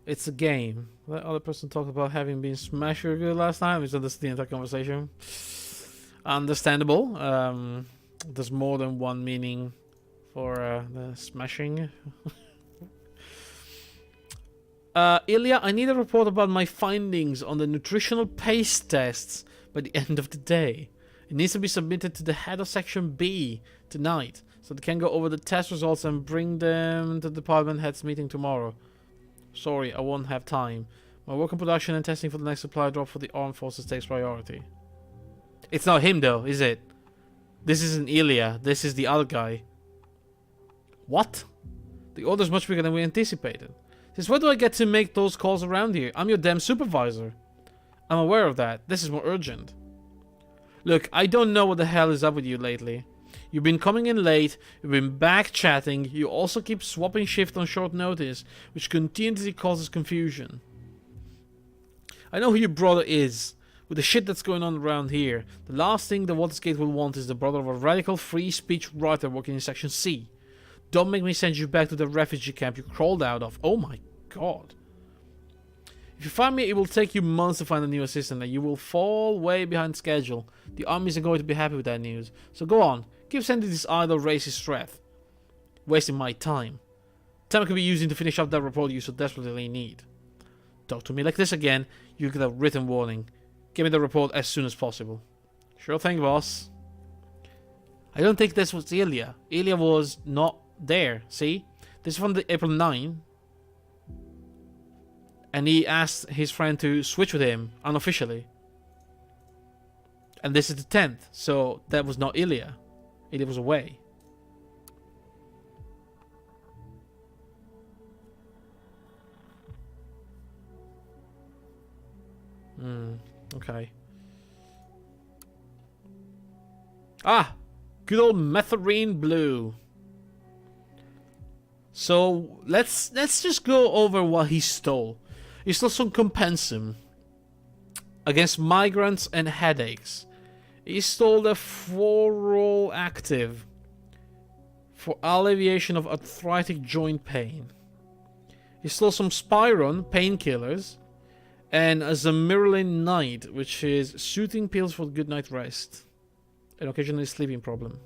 It's a game. That other person talked about having been smashed real good last time. Is that the entire conversation? Understandable. There's more than one meaning for the smashing. Ilya, I need a report about my findings on the nutritional paste tests by the end of the day. It needs to be submitted to the head of section B tonight, so they can go over the test results and bring them to the department heads meeting tomorrow. Sorry, I won't have time. My work on production and testing for the next supply drop for the armed forces takes priority. It's not him though, is it? This isn't Ilya, this is the other guy. What? The order's much bigger than we anticipated. Since when do I get to make those calls around here? I'm your damn supervisor. I'm aware of that. This is more urgent. Look, I don't know what the hell is up with you lately. You've been coming in late, you've been back chatting, you also keep swapping shift on short notice, which continuously causes confusion. I know who your brother is. with the shit that's going on around here, the last thing the Watersgate will want is the brother of a radical free speech writer working in Section C. Don't make me send you back to the refugee camp you crawled out of. Oh my god. If you find me, it will take you months to find a new assistant and you will fall way behind schedule. The army isn't going to be happy with that news. So go on, keep sending this idle racist threat. Wasting my time. Time I could be using to finish up that report you so desperately need. Talk to me like this again, you'll get a written warning. Give me the report as soon as possible. Sure thing, boss. I don't think this was Ilya. Ilya was not there, see? This is from the April 9. And he asked his friend to switch with him, unofficially. And this is the 10th, so that was not Ilya. Ilya was away. Okay. Ah! Good old Metharine Blue. So, let's just go over what he stole. He stole some compensum against migrants and headaches. He stole the Floral Active for alleviation of arthritic joint pain. He stole some Spyron painkillers and a Zamirlin Night, which is soothing pills for good night rest and occasionally sleeping problem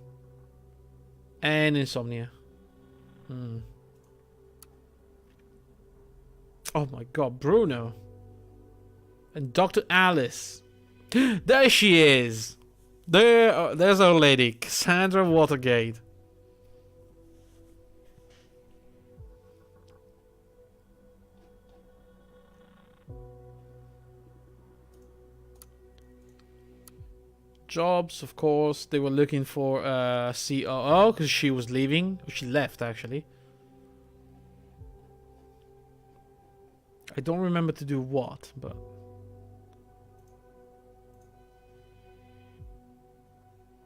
and insomnia. Oh my god, Bruno. And Dr. Alice. There she is. There's our lady, Cassandra Watergate. Jobs, of course. They were looking for a COO because she was leaving. She left, actually. I don't remember to do what, but...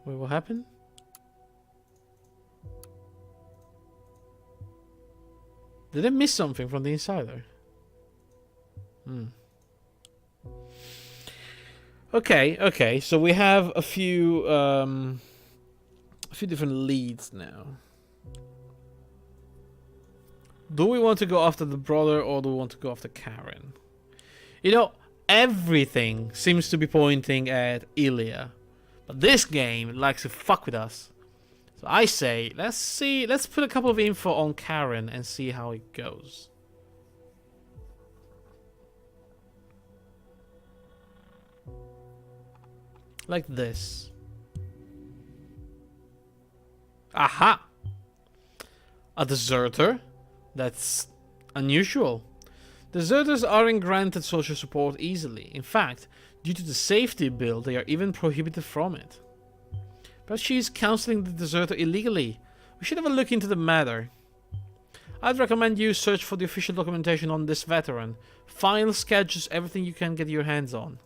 Wait, what happened? Did I miss something from the insider? Okay, so we have a few different leads now. Do we want to go after the brother or do we want to go after Karen? You know, everything seems to be pointing at Ilya. But this game likes to fuck with us. So I say, let's put a couple of info on Karen and see how it goes. Like this. Aha! A deserter? That's unusual. Deserters aren't granted social support easily. In fact, due to the safety bill, they are even prohibited from it. But she is counseling the deserter illegally. We should have a look into the matter. I'd recommend you search for the official documentation on this veteran. File schedules, everything you can get your hands on.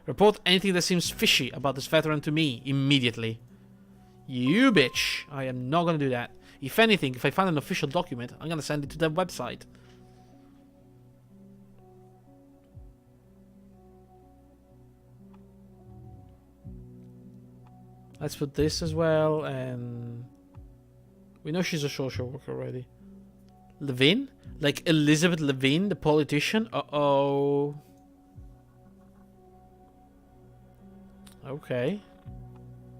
Report anything that seems fishy about this veteran to me immediately. You bitch. I am not gonna do that. If anything, if I find an official document, I'm gonna send it to the website. Let's put this as well, and... We know she's a social worker already. Levine? Like Elizabeth Levine, the politician? Uh-oh. Okay.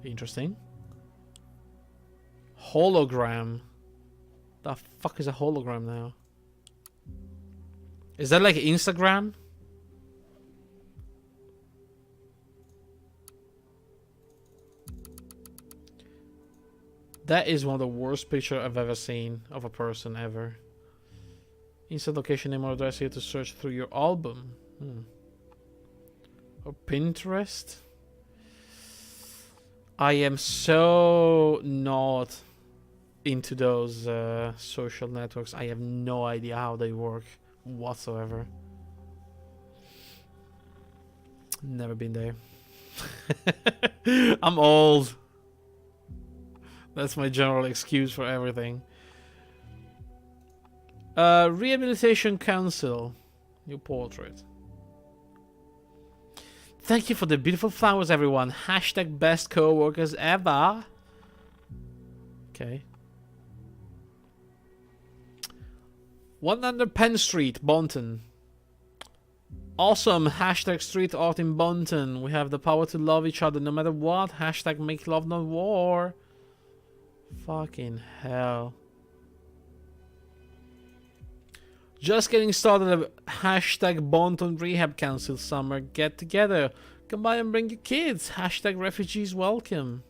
Interesting. Hologram. The fuck is a hologram now? Is that like Instagram? That is one of the worst pictures I've ever seen of a person ever. Insert location name or address here to search through your album. Or Pinterest. I am so not into those social networks. I have no idea how they work whatsoever. Never been there. I'm old. That's my general excuse for everything. Rehabilitation Council. New portrait. Thank you for the beautiful flowers, everyone. Hashtag best co-workers ever. Okay. 100 Penn Street, Bonton. Awesome. Hashtag street art in Bonton. We have the power to love each other no matter what. Hashtag make love not war. Fucking hell. Just getting started. Hashtag Bonton Rehab Council summer get together. Come by and bring your kids. Hashtag refugees welcome.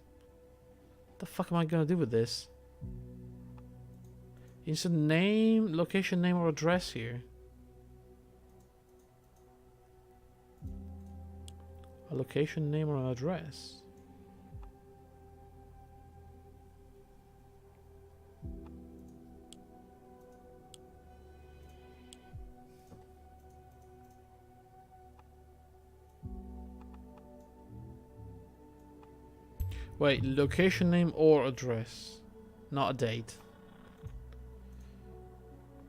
What the fuck am I gonna do with this? Insert name, location, name, or address here. A location, name, or address. Wait, location, name, or address. Not a date.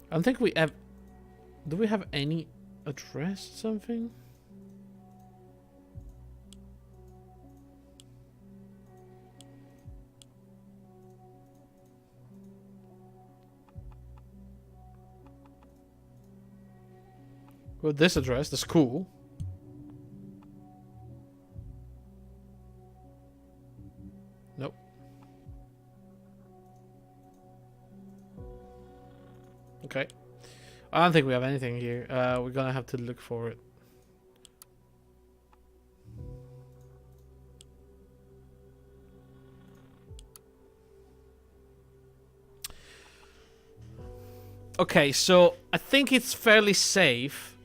I don't think we have... Do we have any address something? Well, this address, the school. Nope. Okay. I don't think we have anything here. We're gonna have to look for it. Okay, so I think it's fairly safe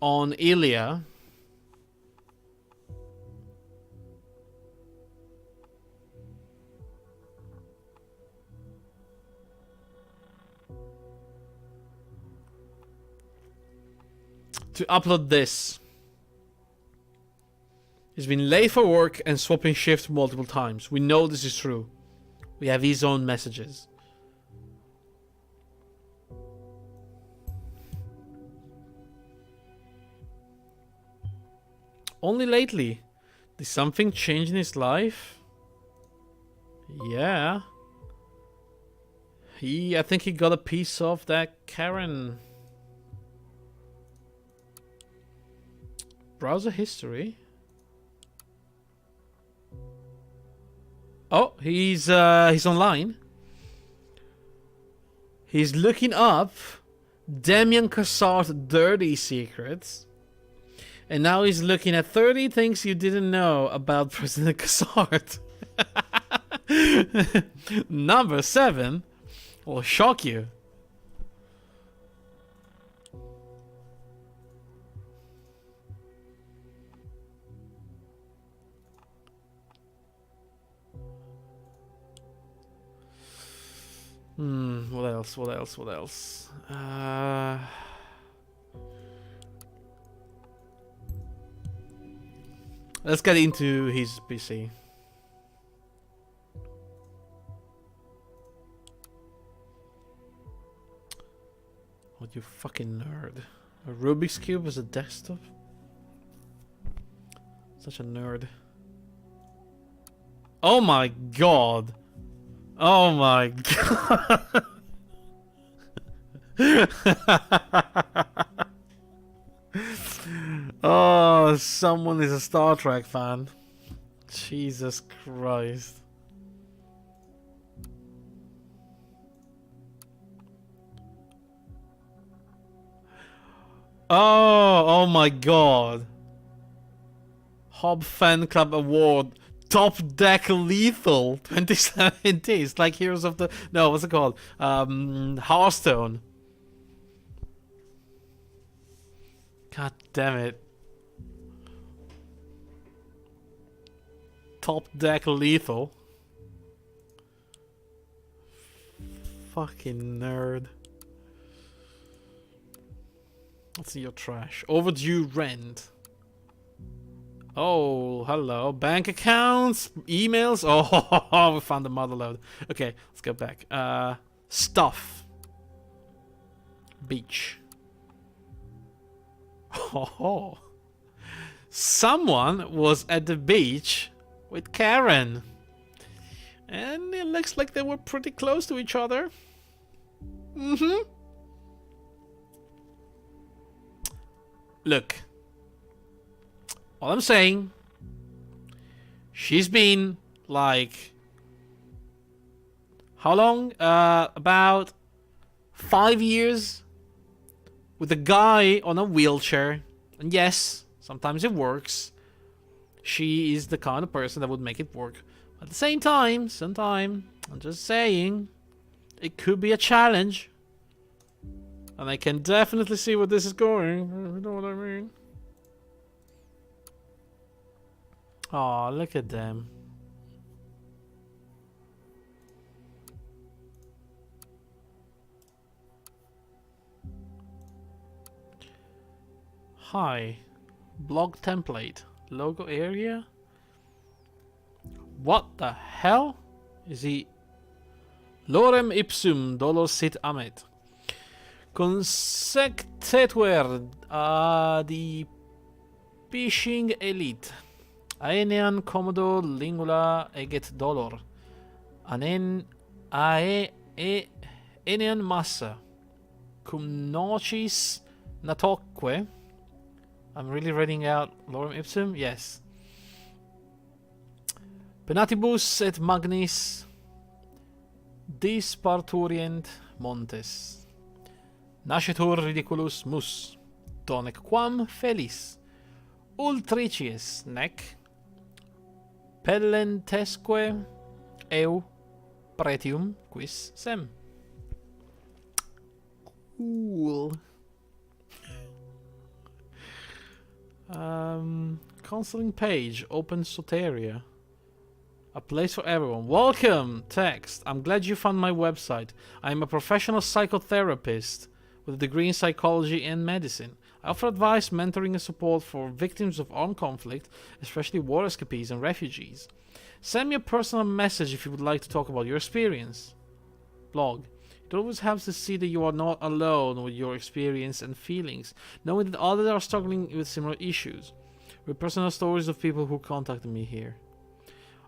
on Ilya. To upload this. He's been late for work and swapping shifts multiple times. We know this is true. We have his own messages. Only lately. Did something change in his life? Yeah. I think he got a piece of that Karen. Browser history. Oh, he's online. He's looking up Damian Cassard's dirty secrets. And now he's looking at 30 things you didn't know about President Cassard. Number 7 will shock you. What else? What else? What else? Let's get into his PC. Oh, you fucking nerd. A Rubik's Cube as a desktop? Such a nerd. Oh my god! Oh my god! Oh, someone is a Star Trek fan. Jesus Christ. Oh my god. Hob Fan Club Award. Top Deck Lethal 2017. It's like Heroes of the... No, what's it called? Hearthstone. God damn it. Top Deck Lethal. Fucking nerd. Let's see your trash. Overdue rent. Oh, hello. Bank accounts, emails. Oh, we found the motherload. Okay, let's go back. Stuff. Beach. Oh, Someone was at the beach with Karen. And it looks like they were pretty close to each other. Look. All I'm saying, she's been like, how long? About 5 years with a guy on a wheelchair. And yes, sometimes it works. She is the kind of person that would make it work. At the same time, sometime, I'm just saying, it could be a challenge. And I can definitely see where this is going. You know what I mean? Aw, look at them. Hi. Blog template. Logo area? What the hell? Is he... Lorem ipsum dolor sit amet. Consectetur di Fishing Elite. Aenean commodo lingula eget dolor. Aenean massa. Cum nocis natoque. I'm really reading out Lorem ipsum? Yes. Penatibus et magnis disparturient montes. Nascitur ridiculus mus. Donec quam felis. Ultricies nec. Pellentesque eu pretium quis sem. Cool. Counseling page. Open Soteria. A place for everyone. Welcome, text. I'm glad you found my website. I am a professional psychotherapist with a degree in psychology and medicine. I offer advice, mentoring, and support for victims of armed conflict, especially war escapees and refugees. Send me a personal message if you would like to talk about your experience. Blog. It always helps to see that you are not alone with your experience and feelings, knowing that others are struggling with similar issues. With personal stories of people who contacted me here.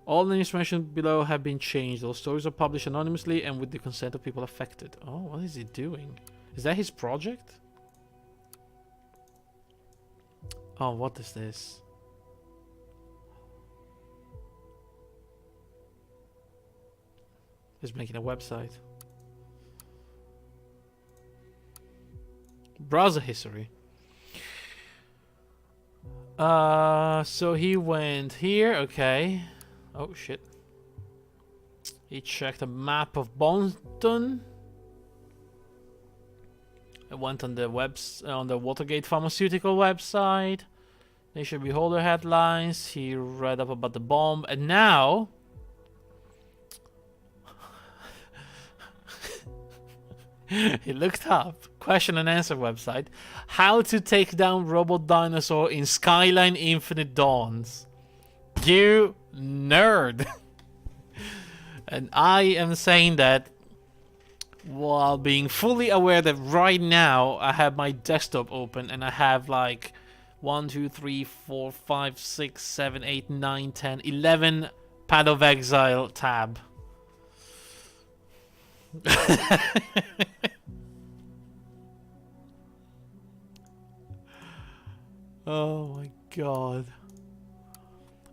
All the names mentioned below have been changed. All stories are published anonymously and with the consent of people affected. Oh, what is he doing? Is that his project? Oh, what is this? He's making a website. Browser history. So he went here, okay. Oh shit. He checked a map of Boston. I went on the on the Watergate pharmaceutical website. Nation Beholder headlines. He read up about the bomb, and now he looked up question and answer website how to take down robot dinosaur in Skyline Infinite Dawns. You nerd. And I am saying that while being fully aware that right now I have my desktop open and I have like 1, 2, 3, 4, 5, 6, 7, 8, 9, 10, 11 Path of Exile tab. Oh my god.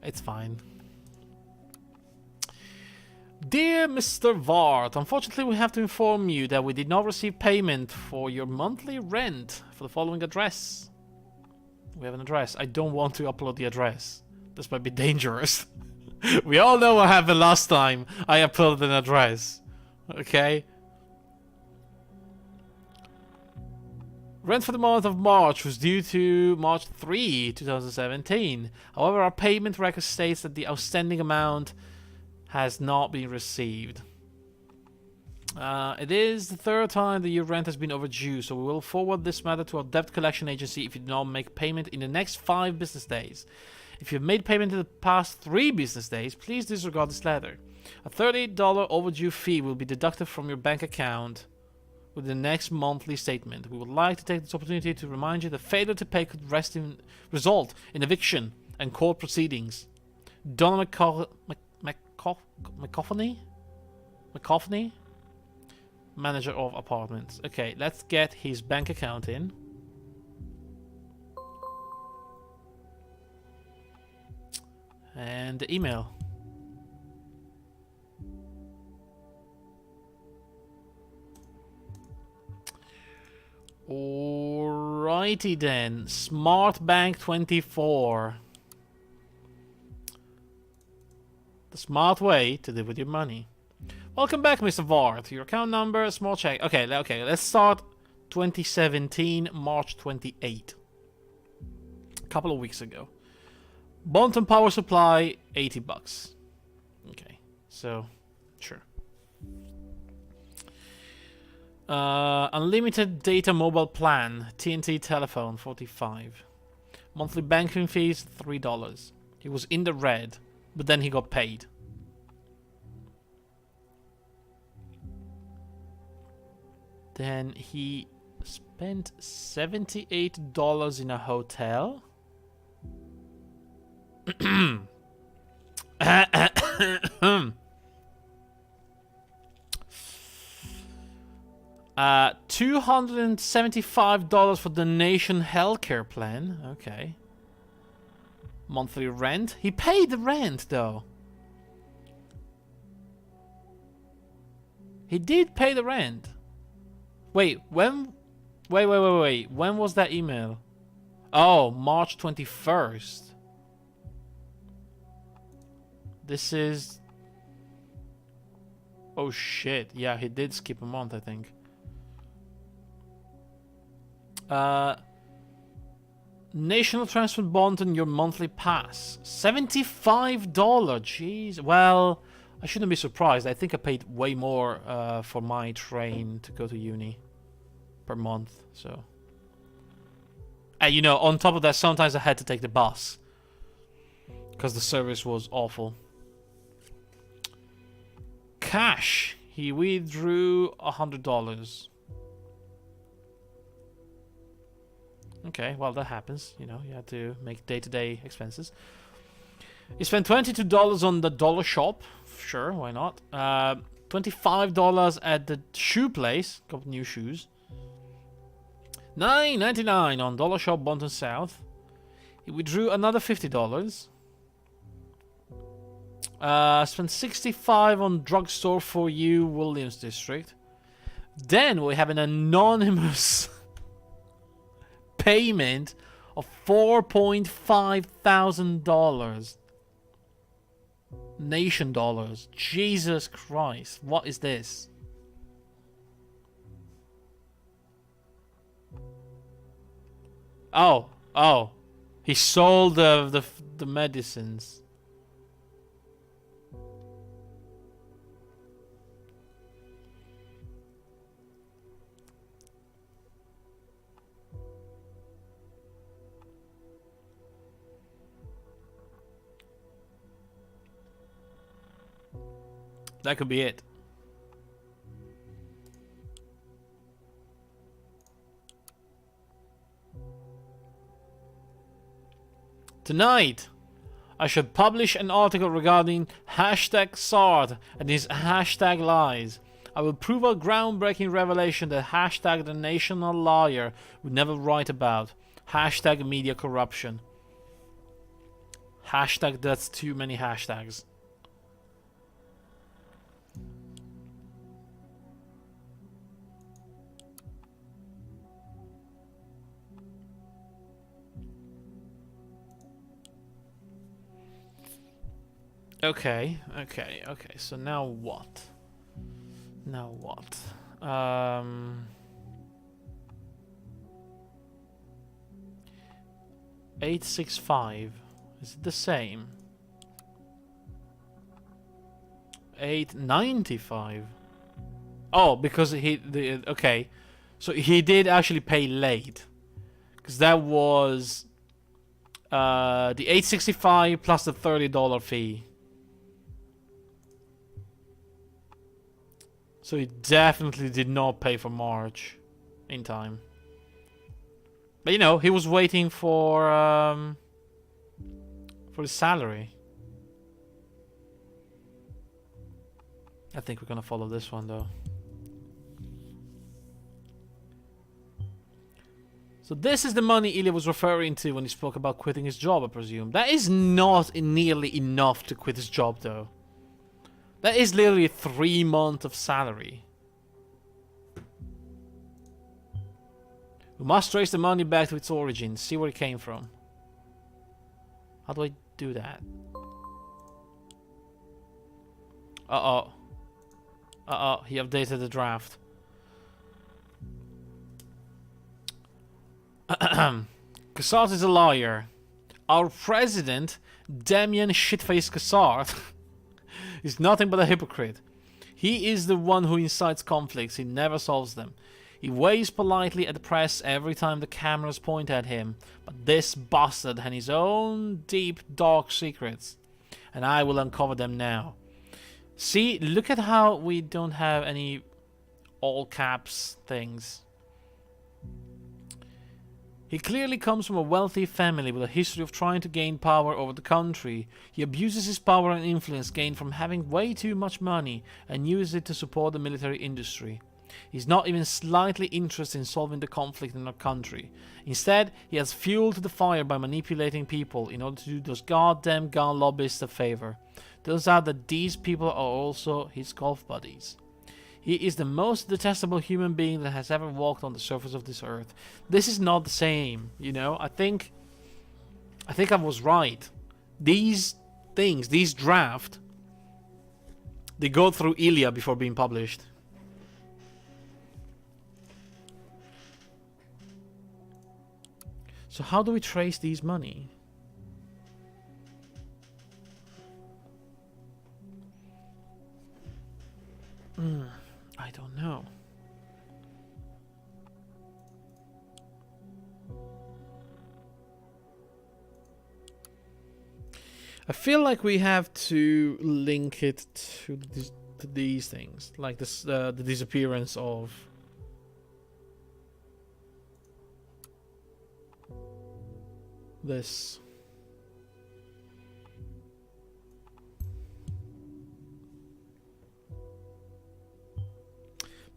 It's fine. Dear Mr. Vart, unfortunately we have to inform you that we did not receive payment for your monthly rent for the following address. We have an address. I don't want to upload the address. This might be dangerous. We all know what happened last time I uploaded an address. Okay? Rent for the month of March was due to March 3, 2017. However, our payment record states that the outstanding amount has not been received. It is the third time that your rent has been overdue, so we will forward this matter to our debt collection agency if you do not make payment in the next 5 business days. If you've made payment in the past 3 business days, please disregard this letter. A $30 overdue fee will be deducted from your bank account with the next monthly statement. We would like to take this opportunity to remind you that failure to pay could result in eviction and court proceedings. Donna McCoffney? Manager of apartments. Okay, let's get his bank account in. And the email. Alrighty then. Smart Bank 24. The smart way to live with your money. Welcome back, Mr. Vart. Your account number, small check. Okay, let's start 2017, March 28. A couple of weeks ago. Bonton Power Supply, $80. Okay, so, sure. Unlimited data mobile plan, TNT telephone, $45. Monthly banking fees, $3. He was in the red, but then he got paid. Then he spent $78 in a hotel. $275 for the Nation Healthcare Plan. Okay. Monthly rent. He paid the rent though. He did pay the rent. Wait, when? Wait. When was that email? Oh, March 21st. This is... Oh shit. Yeah, he did skip a month, I think. National Transport Bond on your monthly pass. $75. Jeez. Well, I shouldn't be surprised. I think I paid way more for my train to go to uni per month. So, and you know, on top of that, sometimes I had to take the bus because the service was awful. Cash. He withdrew $100. Okay, well that happens. You know, you have to make day-to-day expenses. He spent $22 on the dollar shop. Sure, why not? $25 at the shoe place. Got new shoes. $9.99 on dollar shop Bonton South. He withdrew another $50. Spent $65 on drugstore for you, Williams District. Then we have an anonymous payment of $4.5 thousand. Nation dollars. Jesus Christ. What is this? Oh. He sold the medicines. That could be it. Tonight, I should publish an article regarding hashtag Sard and his hashtag lies. I will prove a groundbreaking revelation that hashtag the national liar would never write about. Hashtag media corruption. Hashtag that's too many hashtags. Okay. So now what? $865. Is it the same? $895. Oh, because okay. So he did actually pay late. Because that was the $865 plus the $30 fee. So he definitely did not pay for March in time. But you know, he was waiting for his salary. I think we're gonna follow this one though. So this is the money Ilya was referring to when he spoke about quitting his job, I presume. That is not nearly enough to quit his job though. That is literally 3 months of salary. We must trace the money back to its origins, see where it came from. How do I do that? Uh-oh. Uh-oh, he updated the draft. Cassard is a liar. Our president, Damien Shitface Cassard, is nothing but a hypocrite. He is the one who incites conflicts, he never solves them. He waves politely at the press every time the cameras point at him, but this bastard had his own deep, dark secrets, and I will uncover them now. See, look at how we don't have any all caps things. He clearly comes from a wealthy family with a history of trying to gain power over the country. He abuses his power and influence gained from having way too much money and uses it to support the military industry. He's not even slightly interested in solving the conflict in our country. Instead, he has fuel to the fire by manipulating people in order to do those goddamn gun lobbyists a favor. Turns out that these people are also his golf buddies. He is the most detestable human being that has ever walked on the surface of this earth. This is not the same, you know? I think I was right. These things, these draft, they go through Ilya before being published. So how do we trace these money? I don't know. I feel like we have to link it to these things, like this, the disappearance of this.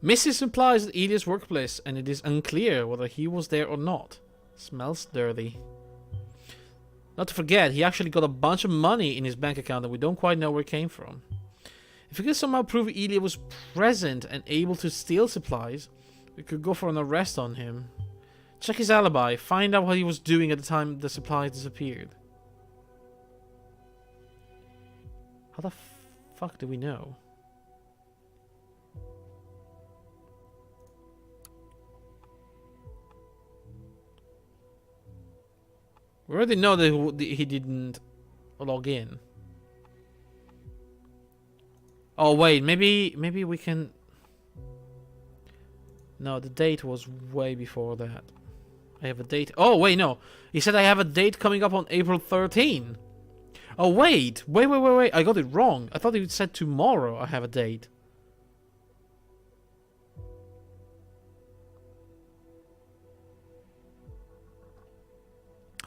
Mrs. supplies at Ilya's workplace, and it is unclear whether he was there or not. Smells dirty. Not to forget, he actually got a bunch of money in his bank account and we don't quite know where it came from. If we could somehow prove Ilya was present and able to steal supplies, we could go for an arrest on him. Check his alibi, find out what he was doing at the time the supplies disappeared. How the fuck do we know? We already know that he didn't log in. Oh wait, maybe we can... No, the date was way before that. I have a date... Oh wait, no. He said I have a date coming up on April 13. Oh wait. Wait. I got it wrong. I thought he said tomorrow I have a date.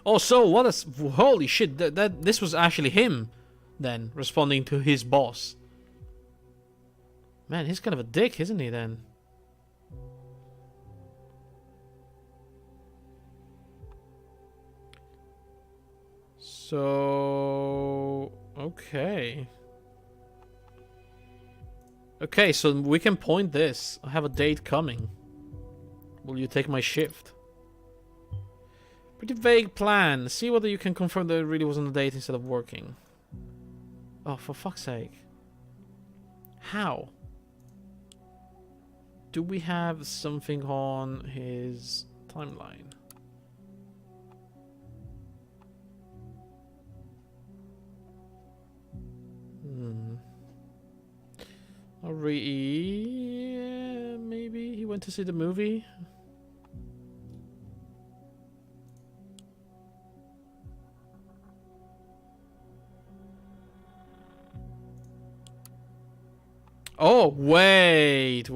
Oh, so what a... Holy shit, this was actually him, then, responding to his boss. Man, he's kind of a dick, isn't he, then? So... Okay. Okay, so we can point this. I have a date coming. Will you take my shift? Pretty vague plan. See whether you can confirm that it really was on the date instead of working. Oh, for fuck's sake. How? Do we have something on his timeline? Maybe he went to see the movie? Oh, wait.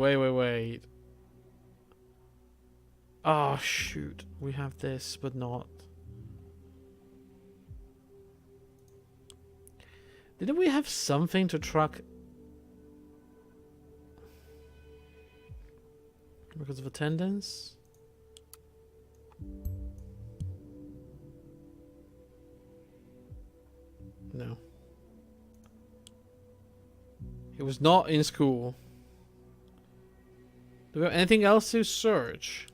Oh, shoot. We have this, but not. Didn't we have something to track? Because of attendance? No. He was not in school. Do we have anything else to search?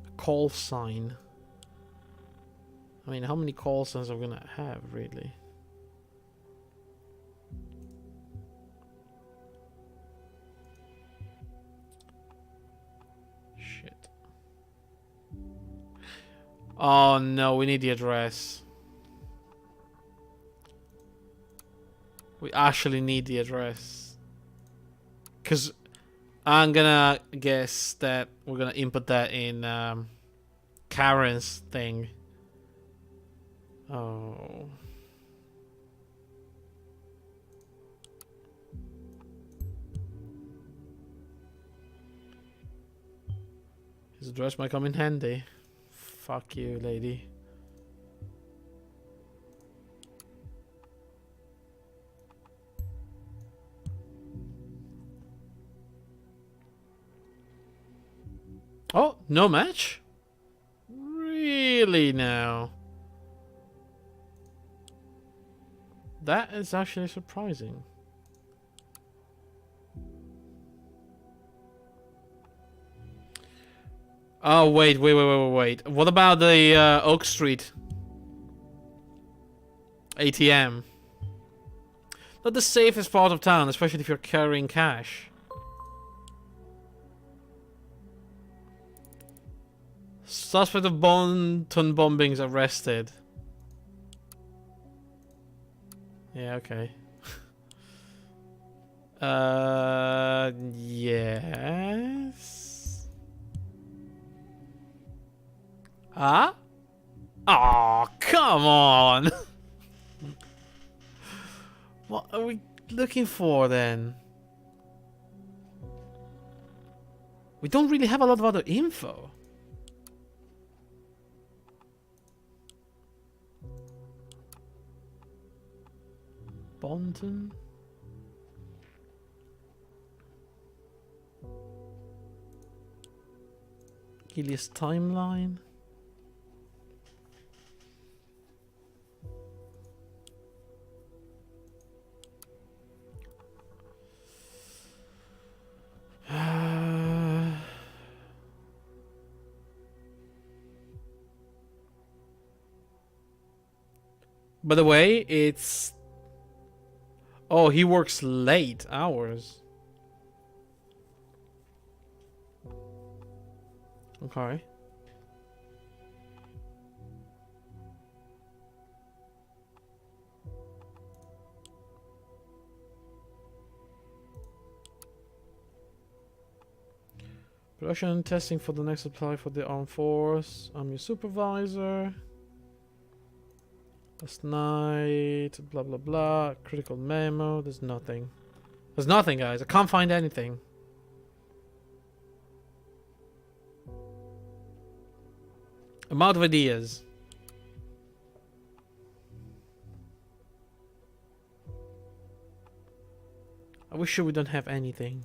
A call sign. I mean, how many call signs are we gonna have, really? Shit. Oh no, we need the address. We actually need the address. Because I'm gonna guess that we're gonna input that in Karen's thing. Oh. His address might come in handy. Fuck you, lady. Oh, no match? Really now? That is actually surprising. Oh, wait. What about the Oak Street ATM? Not the safest part of town, especially if you're carrying cash. Suspect of Bonton bombings arrested. Yeah, okay. Yes. Ah? Oh, come on. What are we looking for then? We don't really have a lot of other info. Bonton. Gilius timeline. By the way, it's... Oh, he works late hours. Okay. Production and testing for the next supply for the armed force. I'm your supervisor. Last night, blah blah blah. Critical memo. There's nothing. There's nothing, guys. I can't find anything. I'm out of ideas. I wish sure we don't have anything.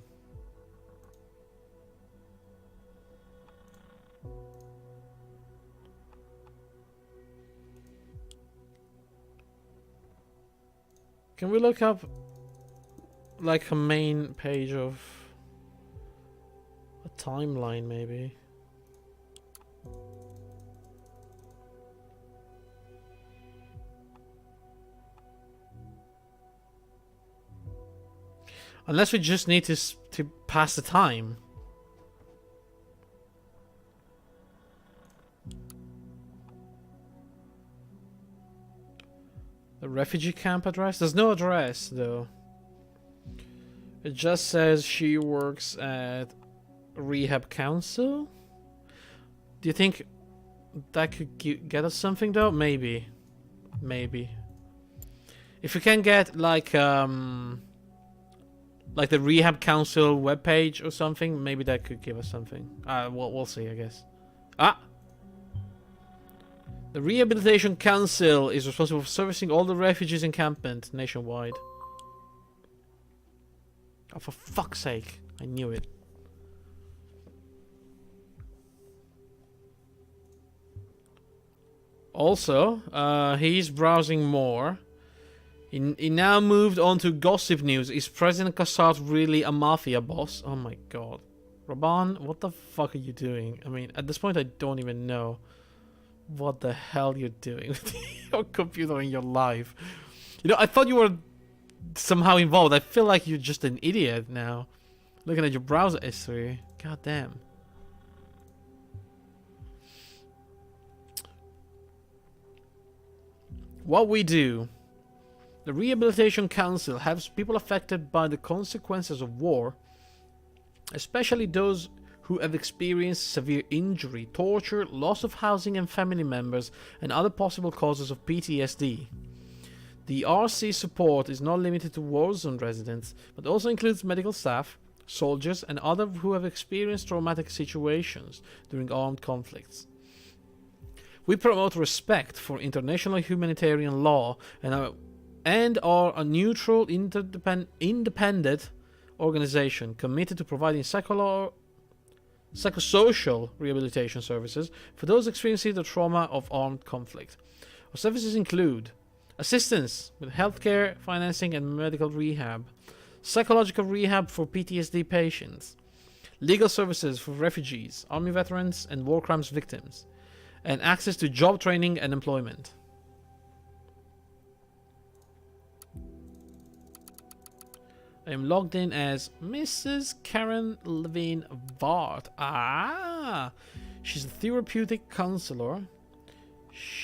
Can we look up like a main page of a timeline maybe? Unless we just need to pass the time. The refugee camp address? There's no address though. It just says she works at rehab council. Do you think that could get us something though? Maybe. Maybe. If we can get like Like the Rehab Council webpage or something. Maybe that could give us something. We'll see, I guess. Ah! The Rehabilitation Council is responsible for servicing all the refugees encampment nationwide. Oh, for fuck's sake. I knew it. Also, he's browsing more. He now moved on to gossip news. Is President Kassad really a mafia boss? Oh my god. Raban, what the fuck are you doing? I mean, at this point I don't even know what the hell you're doing with your computer in your life. You know, I thought you were somehow involved. I feel like you're just an idiot now. Looking at your browser history. God damn. What we do. The Rehabilitation Council helps people affected by the consequences of war, especially those who have experienced severe injury, torture, loss of housing and family members, and other possible causes of PTSD. The RC support is not limited to war zone residents, but also includes medical staff, soldiers, and others who have experienced traumatic situations during armed conflicts. We promote respect for international humanitarian law and are a neutral, independent organization committed to providing psychosocial rehabilitation services for those experiencing the trauma of armed conflict. Our services include assistance with healthcare, financing, and medical rehab, psychological rehab for PTSD patients, legal services for refugees, army veterans, and war crimes victims, and access to job training and employment. I am logged in as Mrs. Karen Levine Vart. Ah, she's a therapeutic counselor.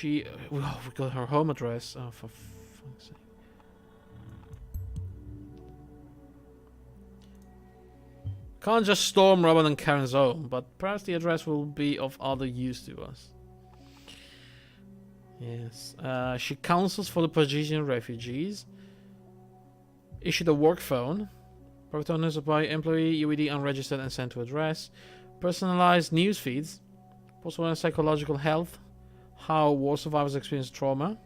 We got her home address. Oh, for fuck's sake. Can't just storm Robin and Karen's home, but perhaps the address will be of other use to us. Yes. She counsels for the Parisian refugees. Issued a work phone. Private owners by employee, UED unregistered and sent to address. Personalized news feeds. Post-war psychological health. How war survivors experience trauma.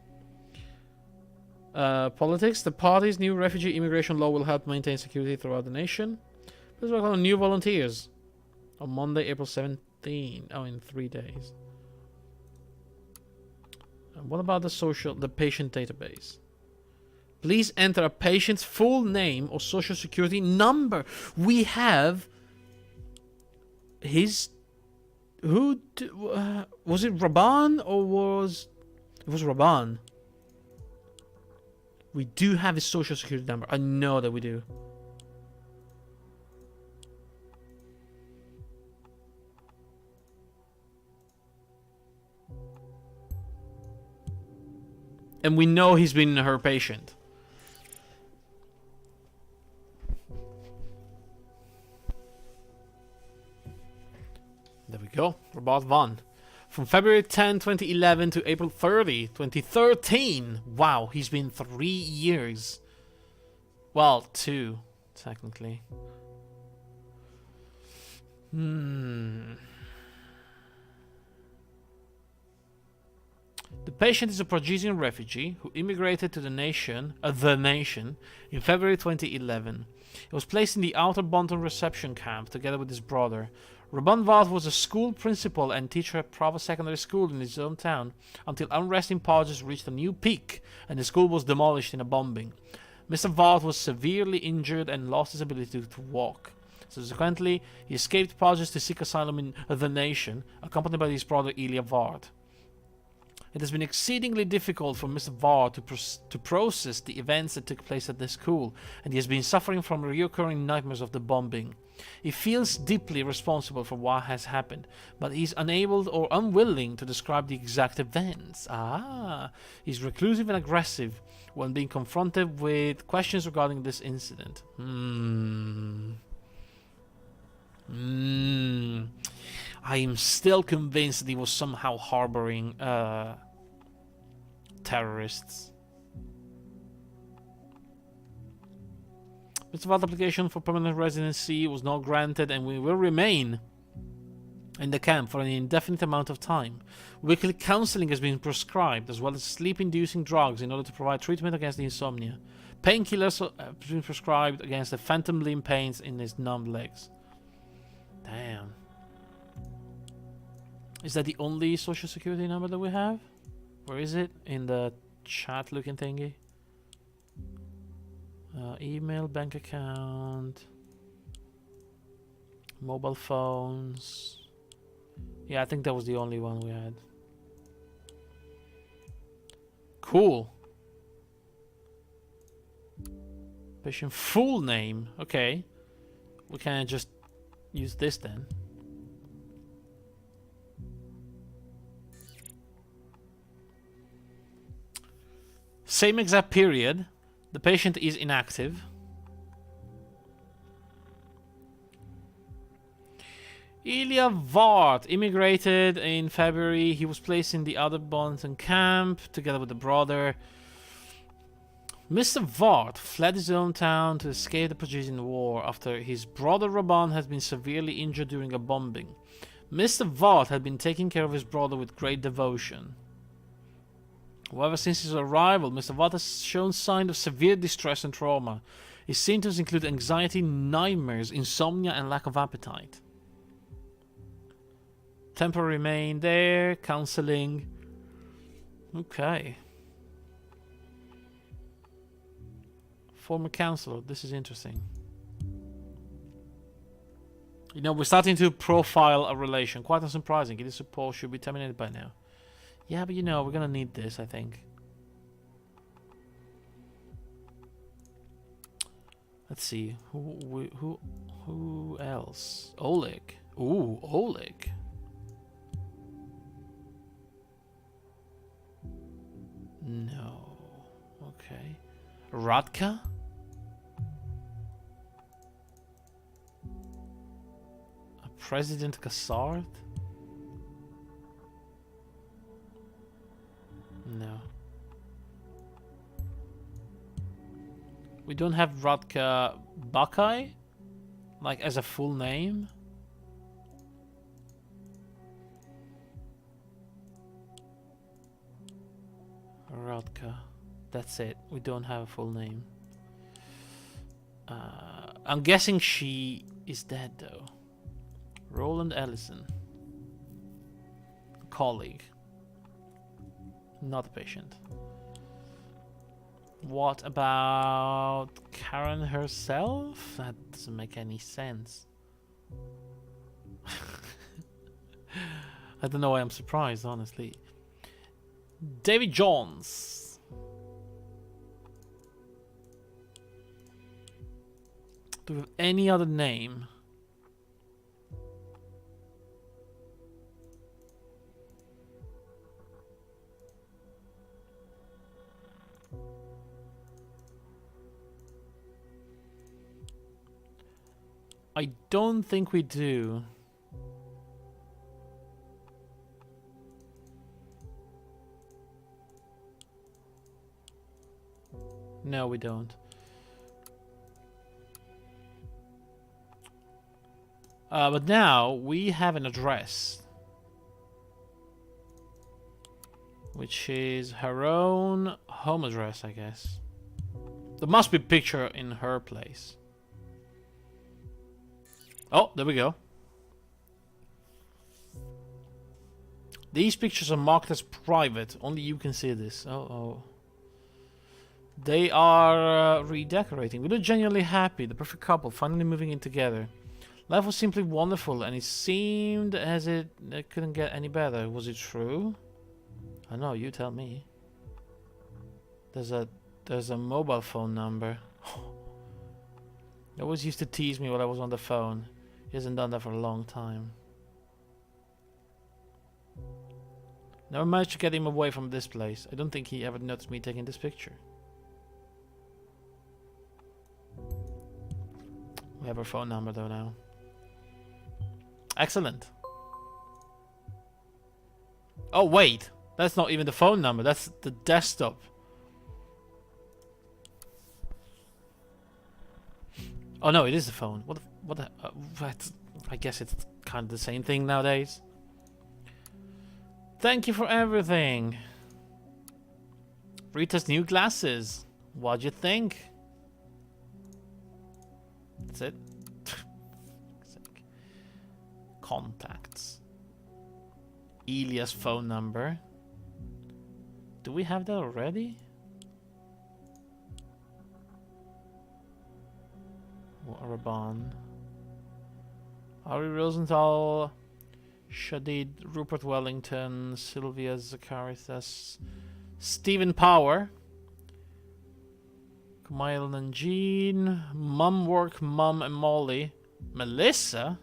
Politics. The party's new refugee immigration law will help maintain security throughout the nation. Please welcome new volunteers. On Monday, April 17. Oh, in 3 days. And what about the patient database? Please enter a patient's full name or social security number. We have his... was it Raban or was... It was Raban. We do have his social security number. I know that we do. And we know he's been her patient. There we go. Robot Van. From February 10, 2011 to April 30, 2013. Wow, he's been 3 years. Well, 2, technically. The patient is a Parisian refugee who immigrated to the nation, in February 2011. He was placed in the Outer Bonton reception camp together with his brother. Robin Vaz was a school principal and teacher at Prava Secondary School in his hometown until unrest in Pages reached a new peak and the school was demolished in a bombing. Mr. Vaz was severely injured and lost his ability to walk. Subsequently, he escaped Pages to seek asylum in the nation, accompanied by his brother Ilya Vard. It has been exceedingly difficult for Mr. Vard to process the events that took place at the school, and he has been suffering from recurring nightmares of the bombing. He feels deeply responsible for what has happened, but he is unable or unwilling to describe the exact events. He's reclusive and aggressive when being confronted with questions regarding this incident. I am still convinced that he was somehow harboring terrorists. Mr. Vard's application for permanent residency was not granted and we will remain in the camp for an indefinite amount of time. Weekly counseling has been prescribed, as well as sleep-inducing drugs in order to provide treatment against the insomnia. Painkillers have been prescribed against the phantom limb pains in his numb legs. Damn. Is that the only social security number that we have? Where is it? In the chat looking thingy? Email, bank account, mobile phones. Yeah, I think that was the only one we had. Cool. Patient full name. Okay. We can just use this then. Same exact period. The patient is inactive. Ilya Vart immigrated in February. He was placed in the other Bonton camp together with the brother. Mr. Vart fled his hometown to escape the Parisian war after his brother Raban had been severely injured during a bombing. Mr. Vart had been taking care of his brother with great devotion. However, since his arrival, Mr. Vart has shown signs of severe distress and trauma. His symptoms include anxiety, nightmares, insomnia, and lack of appetite. Temporary remain there, counseling. Okay. Former counselor, this is interesting. You know, we're starting to profile a relation. Quite unsurprising. It is supposed should be terminated by now. Yeah, but you know, we're gonna need this, I think. Let's see. Who else? Oleg. Ooh, Oleg. No. Okay. Radka? A President Kassard? No. We don't have Radka Bakai? Like as a full name? Radka. That's it. We don't have a full name. I'm guessing she is dead though. Roland Ellison. Colleague. Not a patient. What about Karen herself? That doesn't make any sense. I don't know why I'm surprised, honestly. David Jones. Do we have any other name? I don't think we do. No, we don't. But now we have an address, which is her own home address, I guess. There must be a picture in her place. Oh, there we go. These pictures are marked as private. Only you can see this. Oh. They are redecorating. We look genuinely happy. The perfect couple finally moving in together. Life was simply wonderful, and it seemed as it couldn't get any better. Was it true? I know. You tell me. There's a mobile phone number. He always used to tease me while I was on the phone. He hasn't done that for a long time. Never managed to get him away from this place. I don't think he ever noticed me taking this picture. We have her phone number though now. Excellent. Oh wait, that's not even the phone number. That's the desktop. Oh no, it is the phone. What the, I guess it's kind of the same thing nowadays. Thank you for everything. Rita's new glasses. What'd you think? That's it. Contacts. Elia's phone number. Do we have that already? Raban. Ari Rosenthal. Shadid. Rupert Wellington. Sylvia Zacharias. Stephen Power. Kumail and Jean. Mum Work, Mum and Molly. Melissa.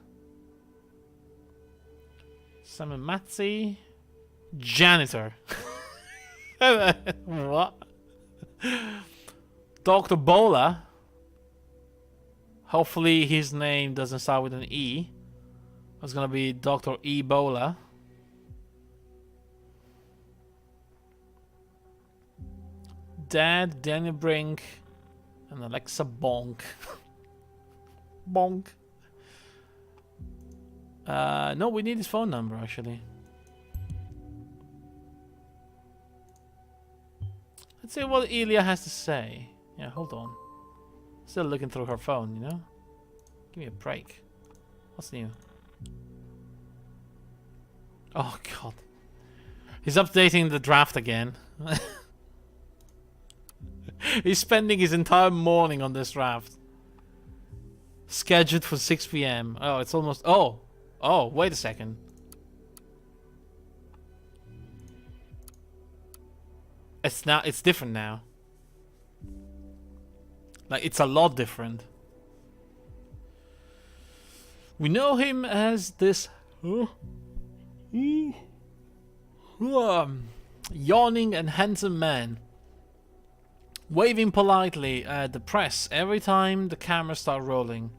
Simon Matzi. Janitor. What? Dr. Bola. Hopefully his name doesn't start with an E. It's gonna be Dr. Ebola. Dad, Daniel Brink, and Alexa Bonk. Bonk. No, we need his phone number actually. Let's see what Elia has to say. Yeah, hold on. Still looking through her phone, you know? Give me a break. What's new? Oh god. He's updating the draft again. He's spending his entire morning on this draft. Scheduled for 6 PM. Oh, it's almost... Oh! Oh, wait a second. It's different now. Like, it's a lot different. We know him as this... yawning and handsome man. Waving politely at the press every time the cameras start rolling.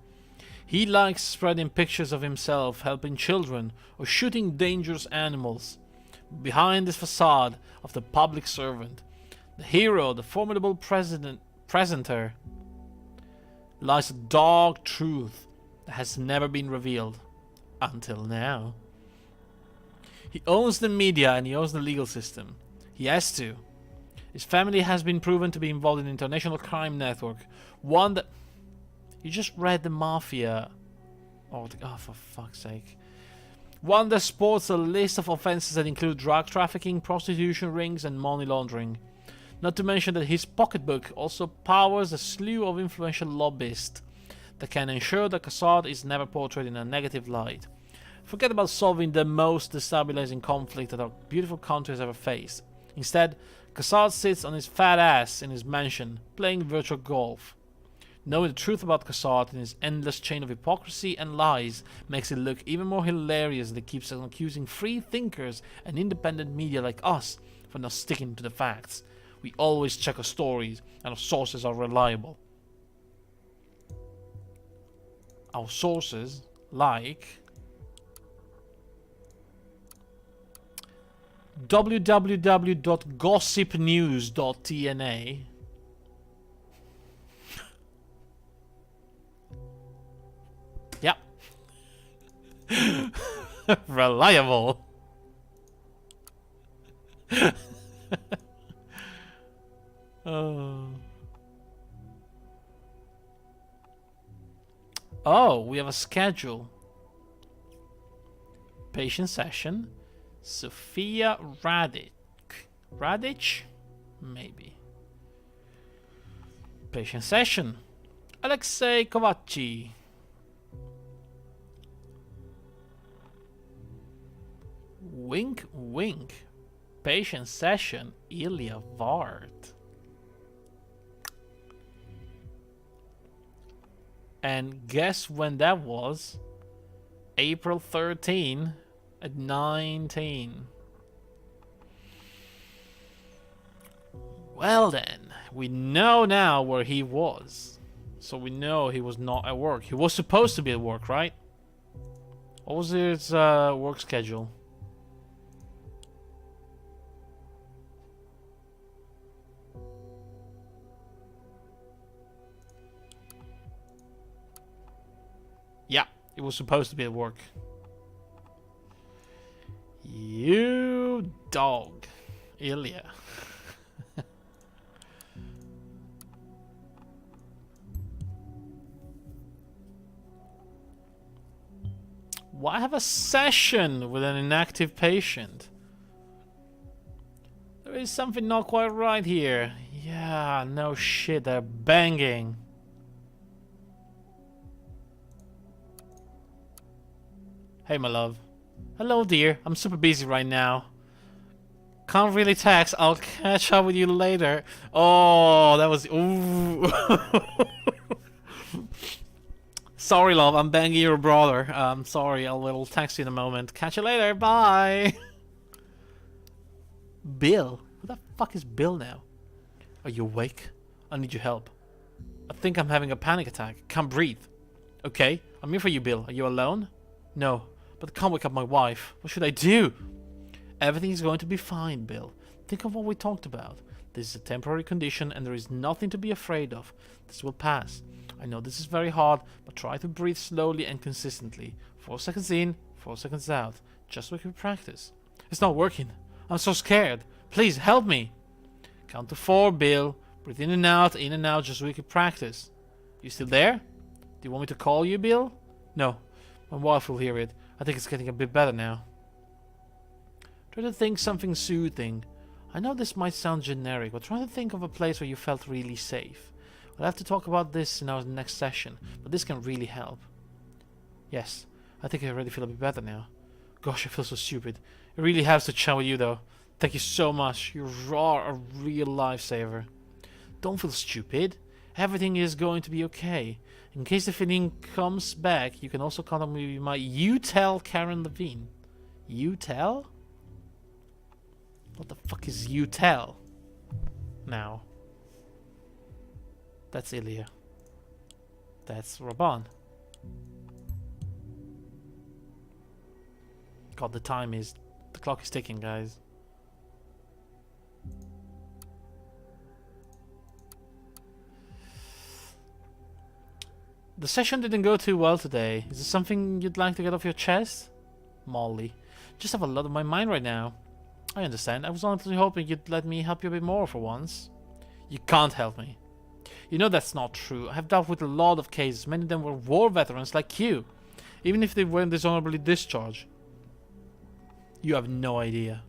He likes spreading pictures of himself helping children or shooting dangerous animals. Behind this facade of the public servant, the hero, the formidable presenter, lies a dark truth that has never been revealed until now. He owns the media and he owns the legal system. He has to. His family has been proven to be involved in an international crime network. One that... You just read the Mafia. Oh, for fuck's sake. One that sports a list of offenses that include drug trafficking, prostitution rings, and money laundering. Not to mention that his pocketbook also powers a slew of influential lobbyists that can ensure that Qassad is never portrayed in a negative light. Forget about solving the most destabilizing conflict that our beautiful country has ever faced. Instead, Qassad sits on his fat ass in his mansion, playing virtual golf. Knowing the truth about Qassad and his endless chain of hypocrisy and lies makes it look even more hilarious that he keeps on accusing free thinkers and independent media like us for not sticking to the facts. We always check our stories and our sources are reliable. Our sources, like www.gossipnews.tna. Yep. Reliable. Oh, we have a schedule. Patient session. Sofia Radic. Radic? Maybe. Patient session. Alexei Kovaci. Wink, wink. Patient session. Ilya Vart. And guess when that was? April 13 at 19. Well then, we know now where he was. So we know he was not at work. He was supposed to be at work, right? What was his work schedule? It was supposed to be at work. You dog. Ilya. Why have a session with an inactive patient? There is something not quite right here. Yeah, no shit, they're banging. Hey, my love. Hello, dear. I'm super busy right now. Can't really text. I'll catch up with you later. Oh, that was... Ooh. Sorry, love. I'm banging your brother. Sorry. I will text you in a moment. Catch you later. Bye. Bill? Who the fuck is Bill now? Are you awake? I need your help. I think I'm having a panic attack. Can't breathe. Okay, I'm here for you, Bill. Are you alone? No, but I can't wake up my wife. What should I do? Everything is going to be fine, Bill. Think of what we talked about. This is a temporary condition and there is nothing to be afraid of. This will pass. I know this is very hard, but try to breathe slowly and consistently. 4 seconds in, 4 seconds out. Just like we practice. It's not working. I'm so scared. Please help me. Count to 4, Bill. Breathe in and out, just so we can practice. You still there? Do you want me to call you, Bill? No. My wife will hear it. I think it's getting a bit better now. Try to think something soothing. I know this might sound generic, but try to think of a place where you felt really safe. We'll have to talk about this in our next session, but this can really help. Yes, I think I already feel a bit better now. Gosh, I feel so stupid. It really helps to chat with you, though. Thank you so much. You are a real lifesaver. Don't feel stupid. Everything is going to be okay. In case the feeling comes back, you can also contact me with my You Tell Karen Levine. You Tell? What the fuck is You Tell? Now. That's Ilya. That's Raban. God, the clock is ticking, guys. The session didn't go too well today. Is there something you'd like to get off your chest? Molly. Just have a lot on my mind right now. I understand. I was honestly hoping you'd let me help you a bit more for once. You can't help me. You know that's not true. I have dealt with a lot of cases. Many of them were war veterans like you. Even if they weren't dishonorably discharged. You have no idea.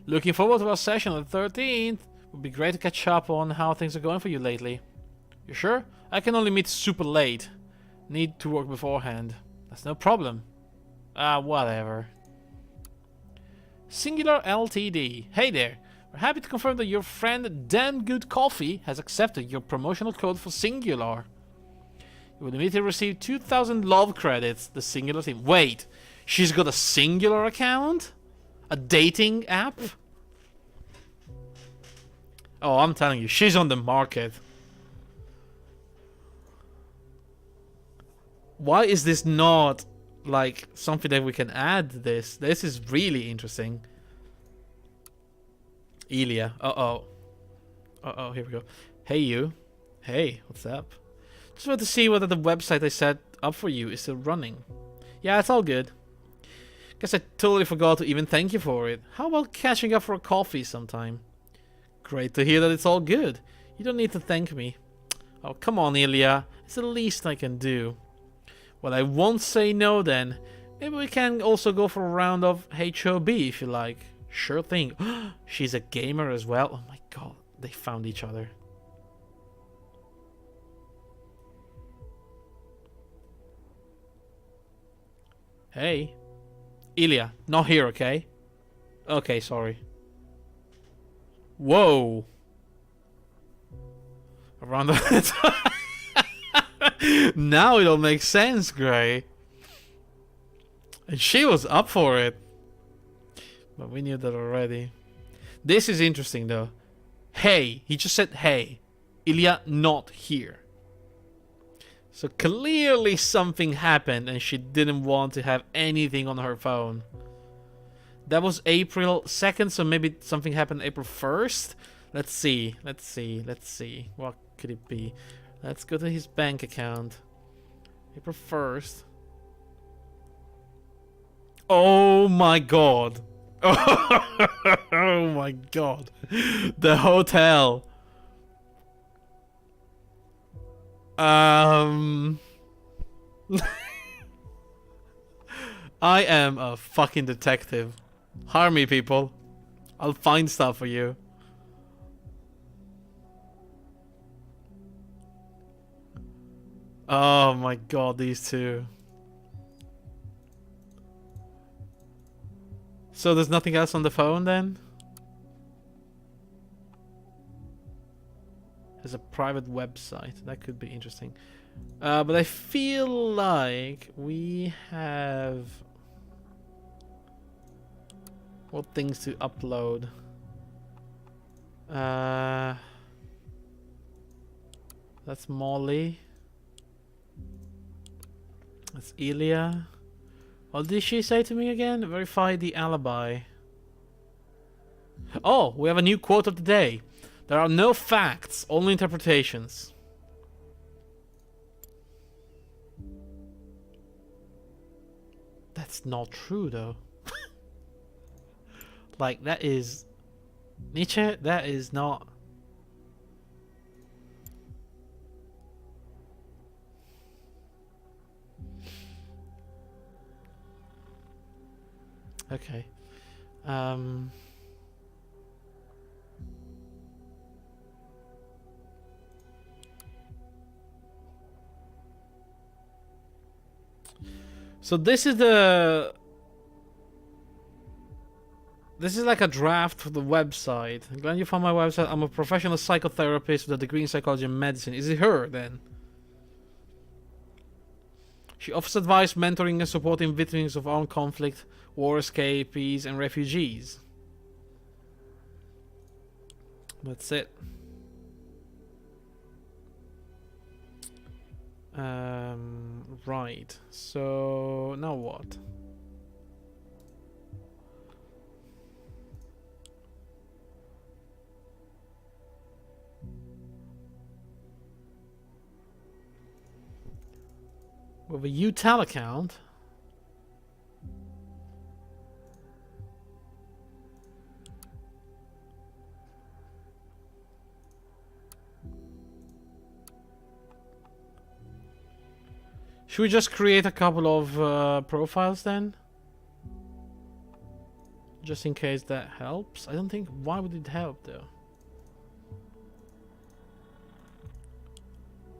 Looking forward to our session on the 13th. Would be great to catch up on how things are going for you lately. You sure? I can only meet super late. Need to work beforehand. That's no problem. Whatever. Singular Ltd. Hey there. We're happy to confirm that your friend Damn Good Coffee has accepted your promotional code for Singular. You will immediately receive 2,000 love credits. The Singular team. Wait, she's got a Singular account? A dating app? Oh, I'm telling you, she's on the market. Why is this not like something that we can add to this? This is really interesting. Ilya. Uh-oh. Uh-oh, here we go. Hey, you. Hey, what's up? Just want to see whether the website I set up for you is still running. Yeah, it's all good. Guess I totally forgot to even thank you for it. How about catching up for a coffee sometime? Great to hear that it's all good. You don't need to thank me. Oh, come on, Ilya. It's the least I can do. Well, I won't say no then. Maybe we can also go for a round of HOB if you like. Sure thing. She's a gamer as well. Oh my god, they found each other. Hey. Ilya, not here, okay? Okay, sorry. Whoa. Around the... Now it all makes sense, Gray. And she was up for it. But we knew that already. This is interesting though. Hey, he just said hey. Ilya not here. So clearly something happened and she didn't want to have anything on her phone. That was April 2nd, so maybe something happened April 1st? Let's see. What could it be? Let's go to his bank account. April 1st. Oh my god. Oh my god. The hotel. I am a fucking detective. Hire me, people. I'll find stuff for you. Oh my god, these two. So there's nothing else on the phone then? There's a private website. That could be interesting. But I feel like we have... what things to upload? That's Molly. That's Elia. What did she say to me again? Verify the alibi. Oh, we have a new quote of the day. There are no facts, only interpretations. That's not true, though. Like, that is... Nietzsche, that is not... Okay. So this is the... This is like a draft for the website. I'm glad you found my website. I'm a professional psychotherapist with a degree in psychology and medicine. Is it her, then? She offers advice, mentoring, and supporting victims of armed conflict, war escapees, and refugees. That's it. Right. So now what? With a util account. Should we just create a couple of profiles then? Just in case that helps. I don't think... Why would it help though?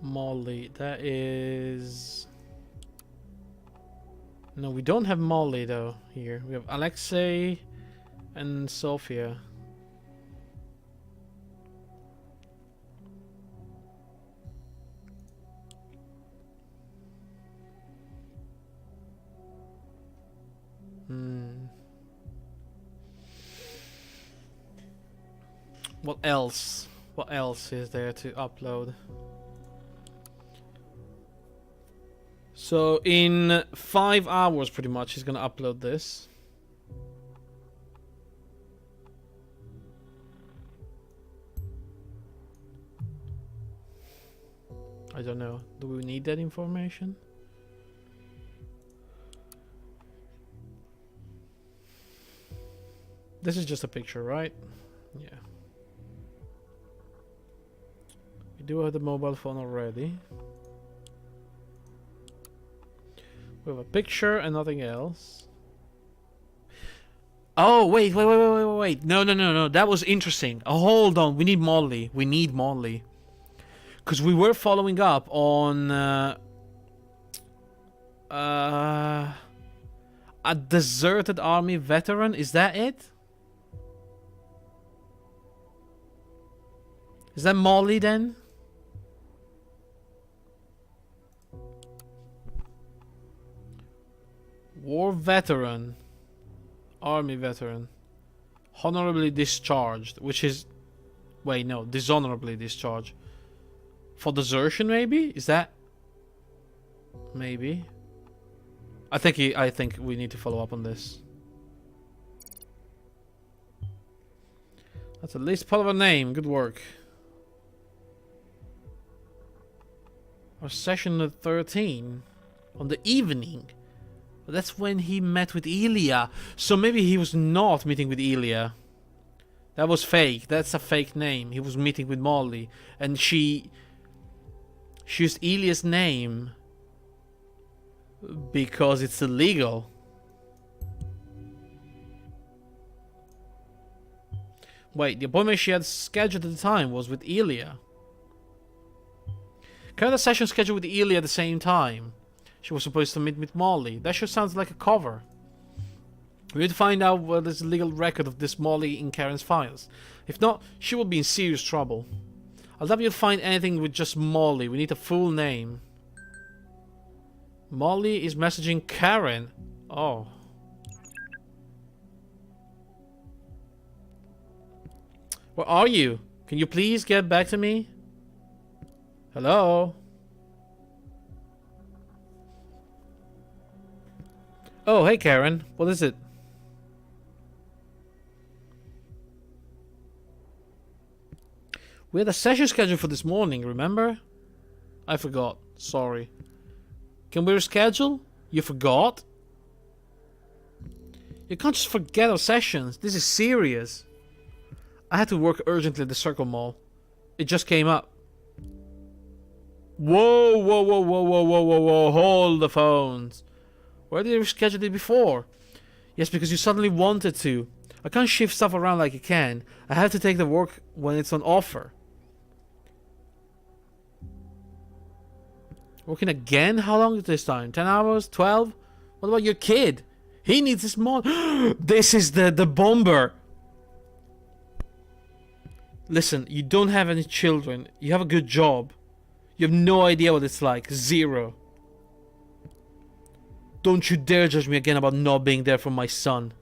Molly. That is... No, we don't have Molly though here. We have Alexei and Sophia. What else? What else is there to upload? So in 5 hours pretty much he's gonna upload this. I don't know. Do we need that information? This is just a picture, right? Yeah. We do have the mobile phone already. We have a picture and nothing else. Oh, wait. No. That was interesting. Oh, hold on. We need Molly. We need Molly. Because we were following up on... a deserted army veteran. Is that it? Is that Molly then? War veteran. Army veteran. Honorably discharged. Which is... Wait, no. Dishonorably discharged. For desertion, maybe? Is that... Maybe. I think we need to follow up on this. That's at least part of a name. Good work. Our session at 13. On the evening. But that's when he met with Elia. So maybe he was not meeting with Elia. That was fake. That's a fake name. He was meeting with Molly. And she used Elia's name because it's illegal. Wait, the appointment she had scheduled at the time was with Elia. Kind of session scheduled with Elia at the same time. She was supposed to meet with Molly. That sure sounds like a cover. We need to find out whether there's a legal record of this Molly in Karen's files. If not, she will be in serious trouble. I'll doubt you'll find anything with just Molly. We need a full name. Molly is messaging Karen. Oh. Where are you? Can you please get back to me? Hello? Oh, hey Karen. What is it? We had a session scheduled for this morning, remember? I forgot. Sorry. Can we reschedule? You forgot? You can't just forget our sessions. This is serious. I had to work urgently at the Circle Mall. It just came up. Whoa, whoa, whoa, whoa, whoa, whoa, whoa, whoa. Hold the phones. Why did you reschedule it before? Yes, because you suddenly wanted to. I can't shift stuff around like you can. I have to take the work when it's on offer. Working again? How long is this time? 10 hours? 12? What about your kid? He needs this more. This is the bomber. Listen, you don't have any children. You have a good job. You have no idea what it's like. Zero. Don't you dare judge me again about not being there for my son.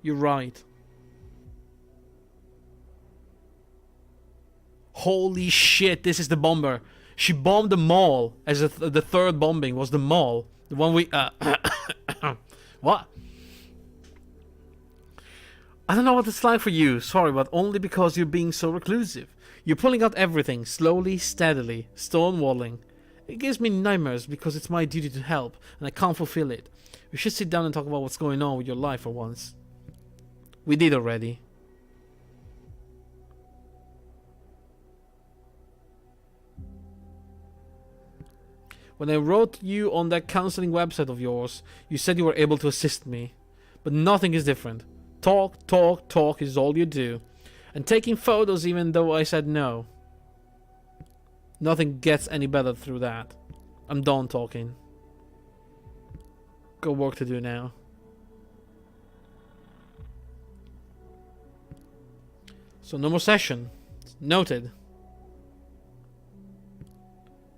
You're right. Holy shit, this is the bomber. She bombed the mall. As the third bombing was the mall. The one we... What? I don't know what it's like for you, sorry, but only because you're being so reclusive. You're pulling out everything, slowly, steadily, stonewalling. It gives me nightmares because it's my duty to help, and I can't fulfill it. We should sit down and talk about what's going on with your life for once. We did already. When I wrote you on that counseling website of yours, you said you were able to assist me. But nothing is different. Talk, talk, talk is all you do. And taking photos even though I said no. Nothing gets any better through that. I'm done talking. Got work to do now. So no more session. Noted.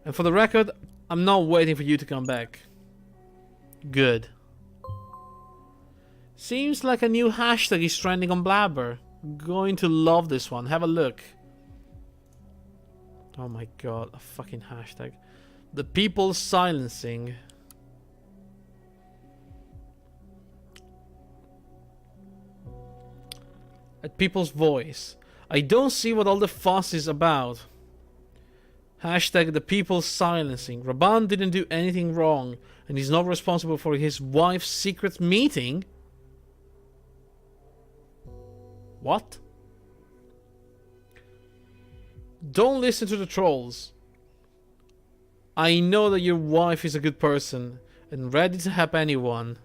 And for the record, I'm not waiting for you to come back. Good. Seems like a new hashtag is trending on Blabber. Going to love this one. Have a look. Oh my god, a fucking hashtag. The people silencing. At people's voice. I don't see what all the fuss is about. Hashtag the people silencing. Raban didn't do anything wrong, and he's not responsible for his wife's secret meeting. What? Don't listen to the trolls. I know that your wife is a good person and ready to help anyone.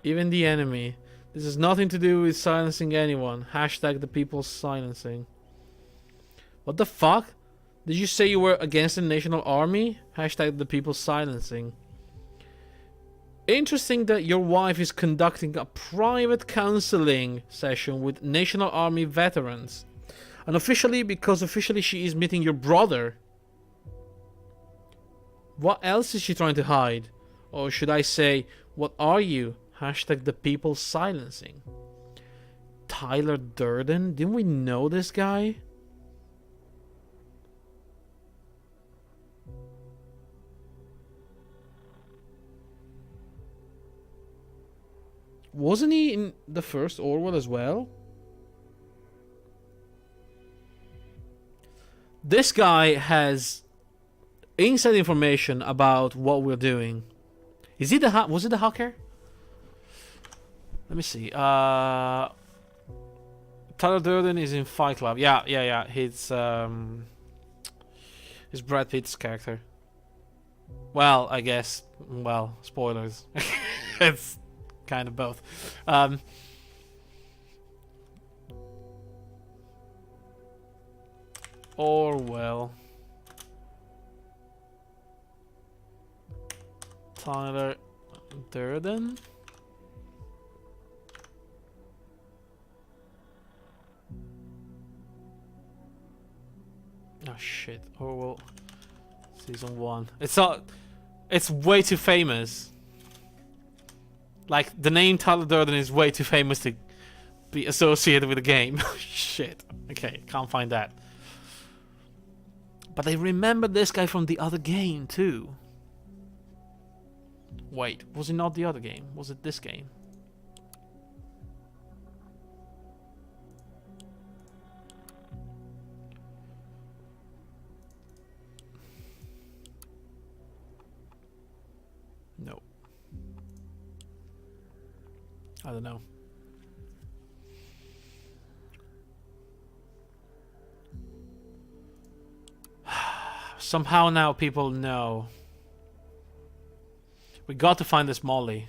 Even the enemy. This has nothing to do with silencing anyone. Hashtag the people silencing. What the fuck? Did you say you were against the National Army? Hashtag the people silencing. Interesting that your wife is conducting a private counseling session with National Army veterans. Unofficially, because officially she is meeting your brother. What else is she trying to hide? Or should I say, what are you? Hashtag the people silencing. Tyler Durden? Didn't we know this guy? Wasn't he in the first Orwell as well? This guy has inside information about what we're doing. Is he the was it the hacker? Let me see. Tyler Durden is in Fight Club. Yeah. He's Brad Pitt's character. Well, I guess. Well, spoilers. It's kind of both. Orwell. Tyler Durden. Oh shit! Orwell, season 1. It's way too famous. Like the name Tyler Durden is way too famous to be associated with the game. Shit. Okay, can't find that. But I remember this guy from the other game too. Wait, was it not the other game? Was it this game? No. I don't know. Somehow now people know. We got to find this Molly.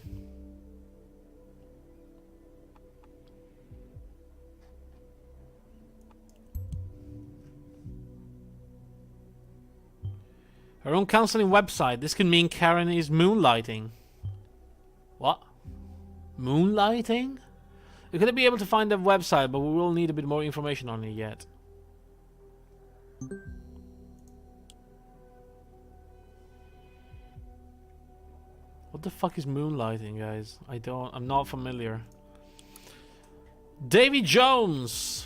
Her own counseling website. This could mean Karen is moonlighting. What? Moonlighting? We're gonna be able to find the website, but we will need a bit more information on it yet. What the fuck is moonlighting, guys? I'm not familiar. Davy Jones!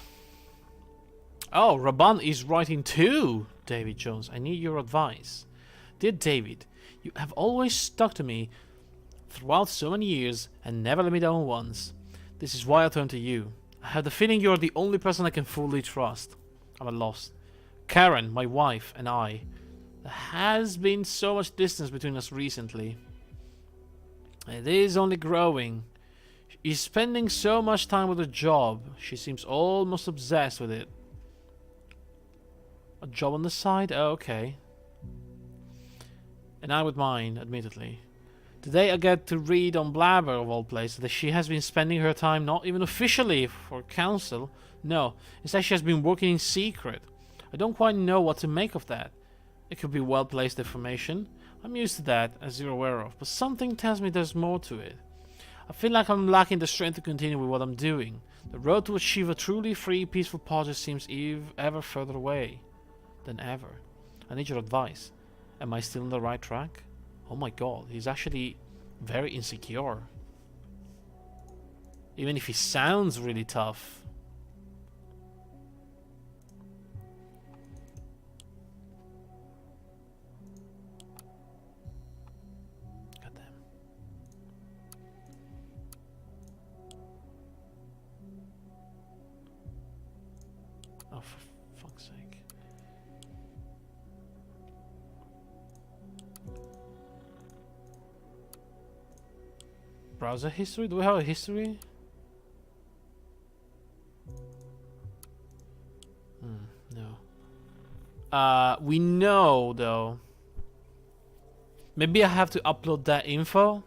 Oh, Raban is writing too! Davy Jones, I need your advice. Dear David, you have always stuck to me throughout so many years and never let me down once. This is why I turn to you. I have the feeling you're the only person I can fully trust. I'm at loss. Karen, my wife, and I. There has been so much distance between us recently. It is only growing. She's spending so much time with her job. She seems almost obsessed with it. A job on the side? Oh, okay. And I with mine, admittedly. Today I get to read on Blabber, of all places, that she has been spending her time not even officially for counsel. No, instead she has been working in secret. I don't quite know what to make of that. It could be well-placed information. I'm used to that, as you're aware of, but something tells me there's more to it. I feel like I'm lacking the strength to continue with what I'm doing. The road to achieve a truly free, peaceful project seems ever further away than ever. I need your advice. Am I still on the right track? Oh my god, he's actually very insecure. Even if he sounds really tough. Oh, for fuck's sake. Browser history? Do we have a history? No. We know, though. Maybe I have to upload that info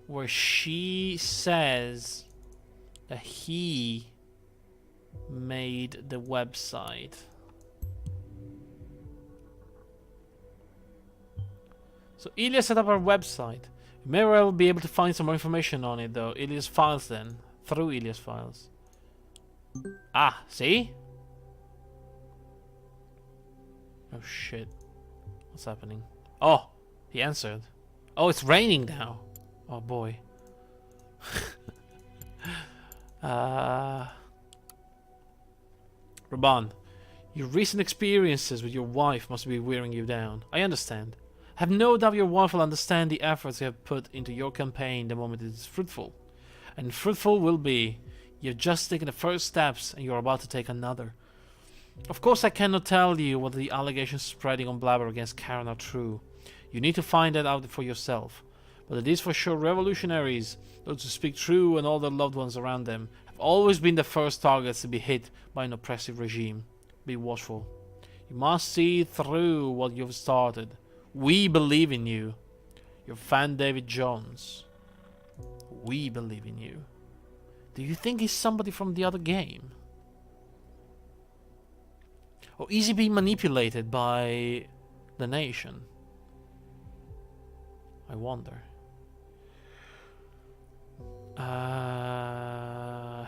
where she says that he made the website. So Ilya set up our website. You may well be able to find some more information on it though. Ilya's files then. Through Ilya's files. Ah, see? Oh shit. What's happening? Oh, he answered. Oh, it's raining now. Oh boy. Raban, your recent experiences with your wife must be wearing you down. I understand. I have no doubt your wife will understand the efforts you have put into your campaign the moment it is fruitful. And fruitful will be. You've just taken the first steps and you're about to take another. Of course I cannot tell you whether the allegations spreading on Blabber against Karen are true. You need to find that out for yourself. But it is for sure revolutionaries, those who speak true and all their loved ones around them, have always been the first targets to be hit by an oppressive regime. Be watchful. You must see through what you've started. We believe in you. Your fan David Jones. We believe in you. Do you think he's somebody from the other game? Or is he being manipulated by the nation? I wonder.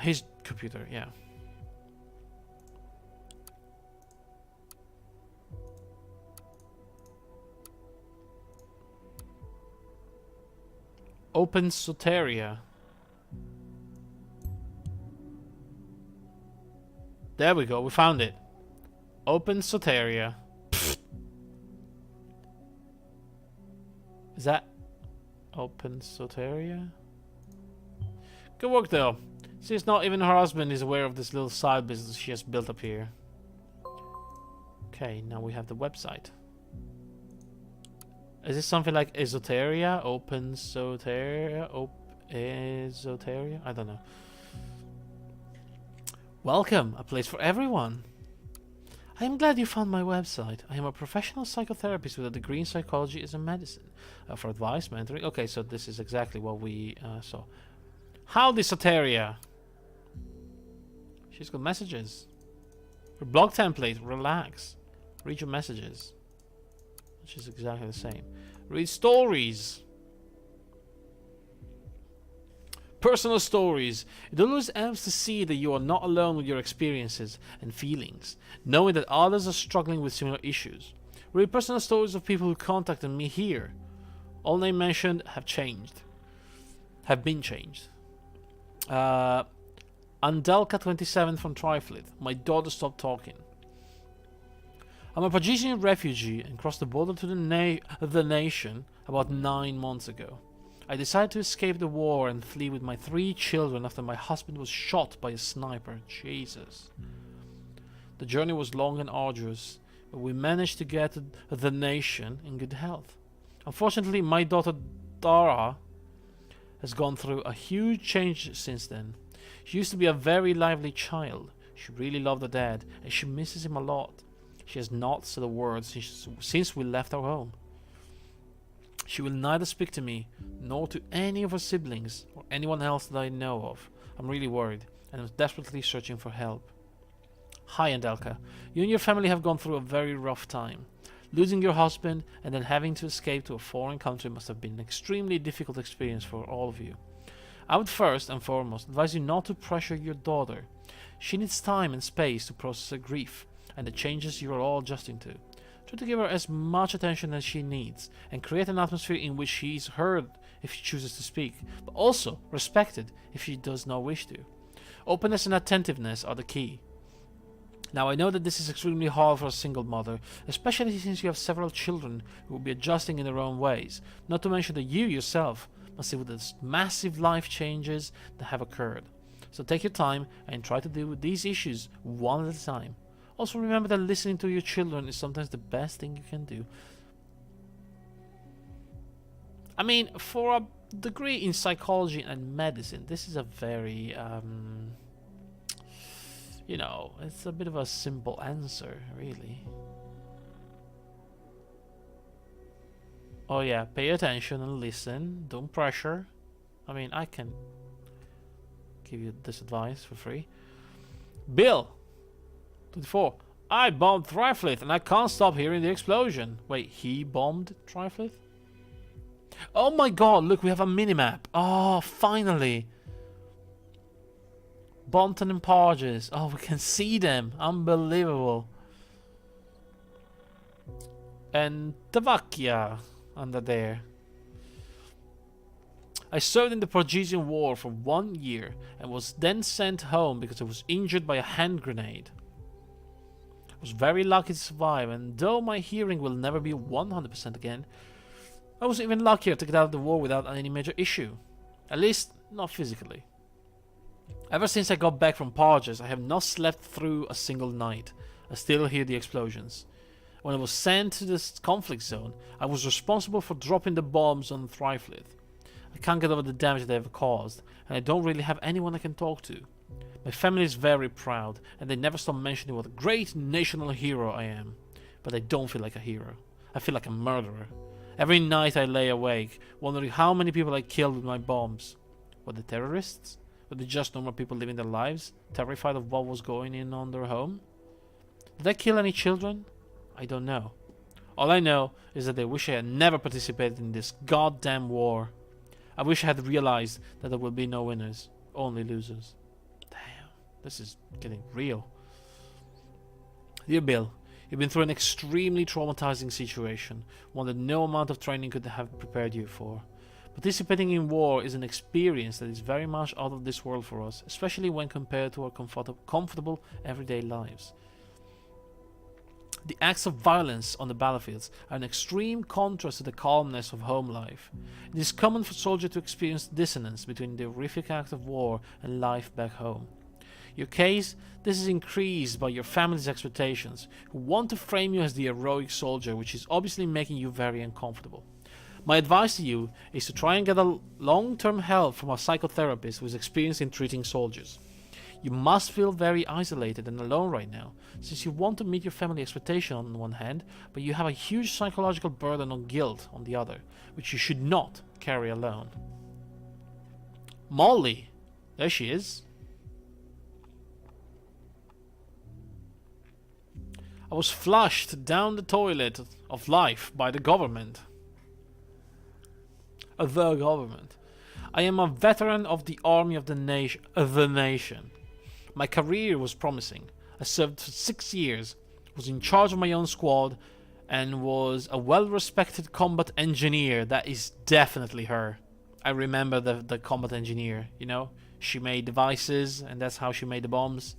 His computer, yeah. Open Soteria. There we go, we found it. Open Soteria. Is that Open Soteria? Good work though. Since not even her husband is aware of this little side business she has built up here. Okay, now we have the website. Is this something like Esoteria? Open Soteria? Esoteria? I don't know. Welcome, a place for everyone. I am glad you found my website. I am a professional psychotherapist with a degree in psychology as a medicine. For advice, mentoring. Okay, so this is exactly what we saw. Howdy, Soteria. She's got messages. Her blog template, relax. Read your messages. Which is exactly the same. Read stories. Personal stories. It always helps to see that you are not alone with your experiences and feelings, knowing that others are struggling with similar issues. Read personal stories of people who contacted me here. All names mentioned have changed. Have been changed. Andelka27 from Triflith. My daughter stopped talking. I'm a Parisian refugee and crossed the border to the nation about 9 months ago. I decided to escape the war and flee with my 3 children after my husband was shot by a sniper. Jesus. The journey was long and arduous, but we managed to get to the nation in good health. Unfortunately, my daughter Dara has gone through a huge change since then. She used to be a very lively child. She really loved her dad, and she misses him a lot. She has not said a word since we left our home. She will neither speak to me, nor to any of her siblings, or anyone else that I know of. I'm really worried, and I'm desperately searching for help. Hi, Andelka. You and your family have gone through a very rough time. Losing your husband and then having to escape to a foreign country must have been an extremely difficult experience for all of you. I would first and foremost advise you not to pressure your daughter. She needs time and space to process her grief and the changes you are all adjusting to. Try to give her as much attention as she needs and create an atmosphere in which she is heard if she chooses to speak, but also respected if she does not wish to. Openness and attentiveness are the key. Now, I know that this is extremely hard for a single mother, especially since you have several children who will be adjusting in their own ways, not to mention that you yourself must deal with the massive life changes that have occurred. So take your time and try to deal with these issues one at a time. Also remember that listening to your children is sometimes the best thing you can do. I mean, for a degree in psychology and medicine, this is a very, you know, it's a bit of a simple answer, really. Oh yeah, pay attention and listen. Don't pressure. I mean, I can give you this advice for free. Bill, 24. I bombed Triflith and I can't stop hearing the explosion. Wait, he bombed Triflith? Oh my god, look, we have a minimap. Oh, finally. Bonton and Parges. Oh, we can see them. Unbelievable. And Tavakia under there. I served in the Pargesian War for 1 year and was then sent home because I was injured by a hand grenade. I was very lucky to survive, and though my hearing will never be 100% again, I was even luckier to get out of the war without any major issue. At least, not physically. Ever since I got back from Parges, I have not slept through a single night. I still hear the explosions. When I was sent to this conflict zone, I was responsible for dropping the bombs on Thryflith. I can't get over the damage they have caused, and I don't really have anyone I can talk to. My family is very proud, and they never stop mentioning what a great national hero I am. But I don't feel like a hero. I feel like a murderer. Every night I lay awake, wondering how many people I killed with my bombs. Were they terrorists? Were they just normal people living their lives, terrified of what was going on their home? Did I kill any children? I don't know. All I know is that I wish I had never participated in this goddamn war. I wish I had realized that there will be no winners, only losers. Damn, this is getting real. Dear Bill, you've been through an extremely traumatizing situation, one that no amount of training could have prepared you for. Participating in war is an experience that is very much out of this world for us, especially when compared to our comfortable everyday lives. The acts of violence on the battlefields are an extreme contrast to the calmness of home life. It is common for soldiers to experience dissonance between the horrific act of war and life back home. In your case, this is increased by your family's expectations, who want to frame you as the heroic soldier, which is obviously making you very uncomfortable. My advice to you is to try and get a long-term help from a psychotherapist who is experienced in treating soldiers. You must feel very isolated and alone right now, since you want to meet your family expectation on one hand, but you have a huge psychological burden on guilt on the other, which you should not carry alone. Molly! There she is. I was flushed down the toilet of life by the government. The government. I am a veteran of the army of the nation. My career was promising. I served for 6 years, was in charge of my own squad, and was a well-respected combat engineer. That is definitely her. I remember the combat engineer, you know? She made devices, and that's how she made the bombs.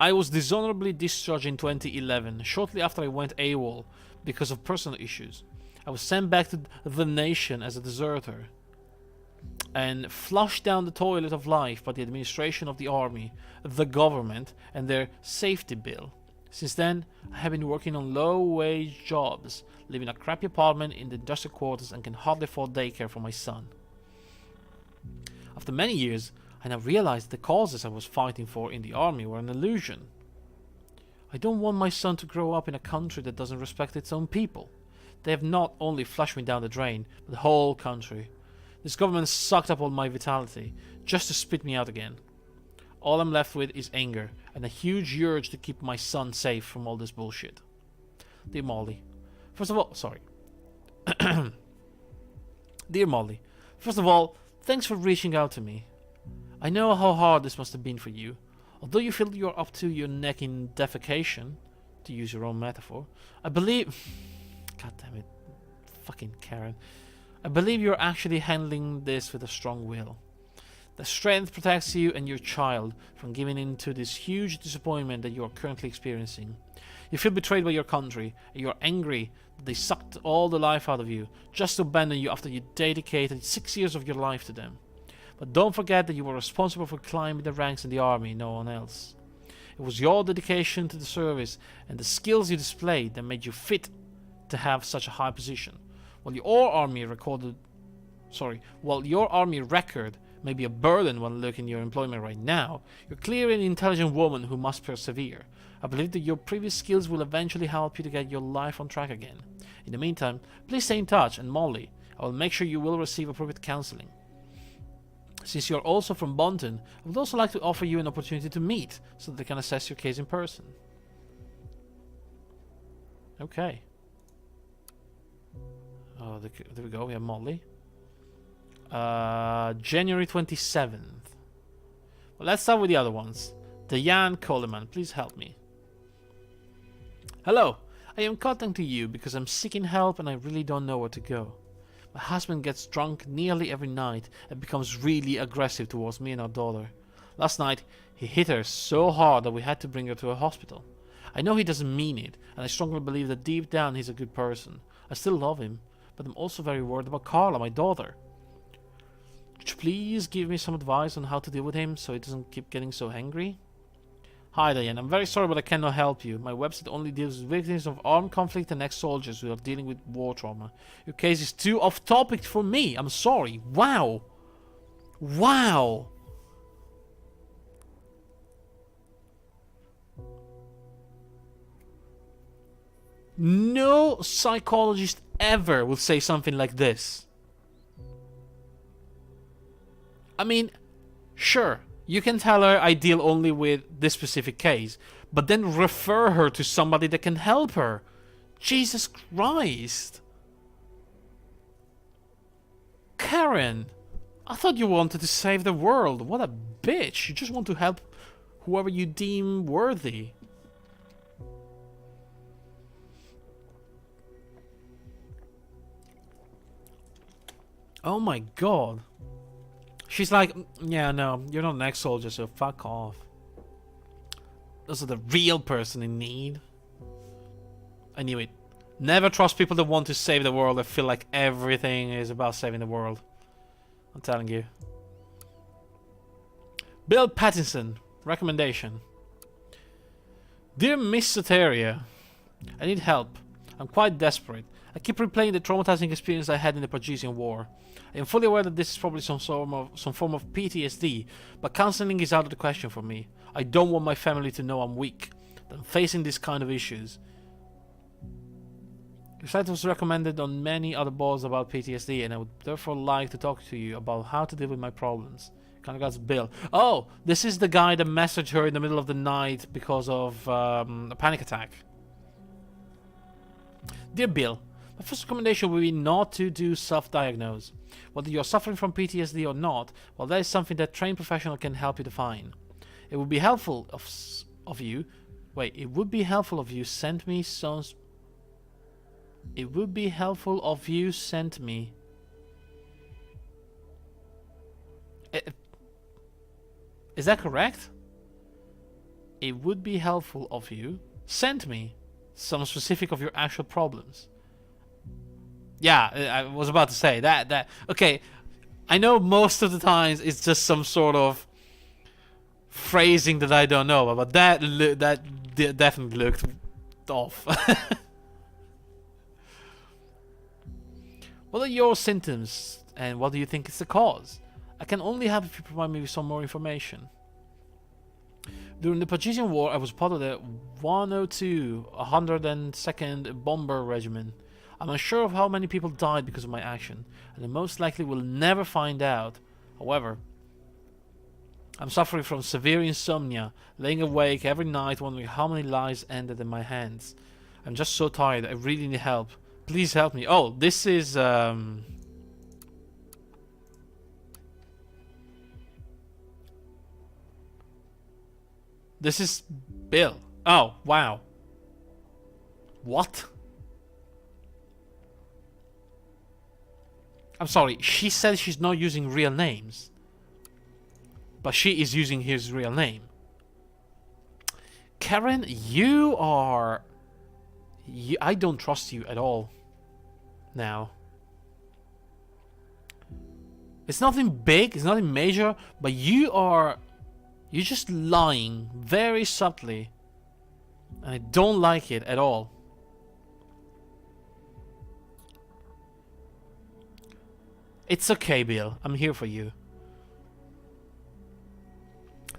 I was dishonorably discharged in 2011, shortly after I went AWOL because of personal issues. I was sent back to the nation as a deserter and flushed down the toilet of life by the administration of the army, the government, and their safety bill. Since then, I have been working on low-wage jobs, live in a crappy apartment in the industrial quarters, and can hardly afford daycare for my son. After many years, I now realize the causes I was fighting for in the army were an illusion. I don't want my son to grow up in a country that doesn't respect its own people. They have not only flushed me down the drain, but the whole country. This government sucked up all my vitality, just to spit me out again. All I'm left with is anger, and a huge urge to keep my son safe from all this bullshit. Dear Molly, first of all, Dear Molly, first of all, thanks for reaching out to me. I know how hard this must have been for you. Although you feel you're up to your neck in defecation, to use your own metaphor, I believe... God damn it. Fucking Karen. I believe you're actually handling this with a strong will. The strength protects you and your child from giving in to this huge disappointment that you are currently experiencing. You feel betrayed by your country, and you're angry that they sucked all the life out of you, just to abandon you after you dedicated 6 years of your life to them. But don't forget that you were responsible for climbing the ranks in the army, no one else. It was your dedication to the service and the skills you displayed that made you fit to have such a high position. While your army record may be a burden when looking at your employment right now, you're clearly an intelligent woman who must persevere. I believe that your previous skills will eventually help you to get your life on track again. In the meantime, please stay in touch, and Molly, I will make sure you will receive appropriate counseling. Since you're also from Bonton, I would also like to offer you an opportunity to meet, so that they can assess your case in person. Okay. Oh, there we go, we have Molly. January 27th. Well, let's start with the other ones. Diane Coleman, please help me. Hello, I am contacting you because I'm seeking help and I really don't know where to go. My husband gets drunk nearly every night and becomes really aggressive towards me and our daughter. Last night, he hit her so hard that we had to bring her to a hospital. I know he doesn't mean it, and I strongly believe that deep down he's a good person. I still love him, but I'm also very worried about Carla, my daughter. Could you please give me some advice on how to deal with him so he doesn't keep getting so angry? Hi Diane, I'm very sorry but I cannot help you. My website only deals with victims of armed conflict and ex-soldiers who are dealing with war trauma. Your case is too off-topic for me. I'm sorry. Wow. Wow. No psychologist ever will say something like this. I mean, sure, you can tell her I deal only with this specific case, but then refer her to somebody that can help her. Jesus Christ. Karen, I thought you wanted to save the world. What a bitch. You just want to help whoever you deem worthy. Oh my god. She's like, yeah, no, you're not an ex-soldier, so fuck off. Those are the real person in need. I knew it. Never trust people that want to save the world. I feel like everything is about saving the world. I'm telling you. Bill Pattinson. Recommendation. Dear Miss Soteria, I need help. I'm quite desperate. I keep replaying the traumatizing experience I had in the Parisian War. I am fully aware that this is probably some form of PTSD, but counseling is out of the question for me. I don't want my family to know I'm weak, that I'm facing this kind of issues. Your site was recommended on many other boards about PTSD, and I would therefore like to talk to you about how to deal with my problems. Kind of got Bill. Oh, this is the guy that messaged her in the middle of the night because of a panic attack. Dear Bill, my first recommendation would be not to do self-diagnose. Whether you're suffering from PTSD or not, well, that is something that trained professional can help you define. It would be helpful of you. Wait, it would be helpful of you sent me some. It would be helpful of you sent me. Is that correct? It would be helpful of you sent me some specific of your actual problems. Yeah, I was about to say that. Okay, I know most of the times it's just some sort of phrasing that I don't know, but that definitely looked off. What are your symptoms, and what do you think is the cause? I can only help if you provide me with some more information. During the Parisian War, I was part of the 102nd Bomber Regiment. I'm unsure of how many people died because of my action, and I most likely will never find out. However, I'm suffering from severe insomnia, laying awake every night wondering how many lives ended in my hands. I'm just so tired, I really need help. Please help me. Oh, this is this is Bill. Oh, wow. What? I'm sorry, she said she's not using real names. But she is using his real name. Karen, you are... I don't trust you at all. Now. It's nothing big, it's nothing major, but you're just lying very subtly. And I don't like it at all. It's okay, Bill. I'm here for you.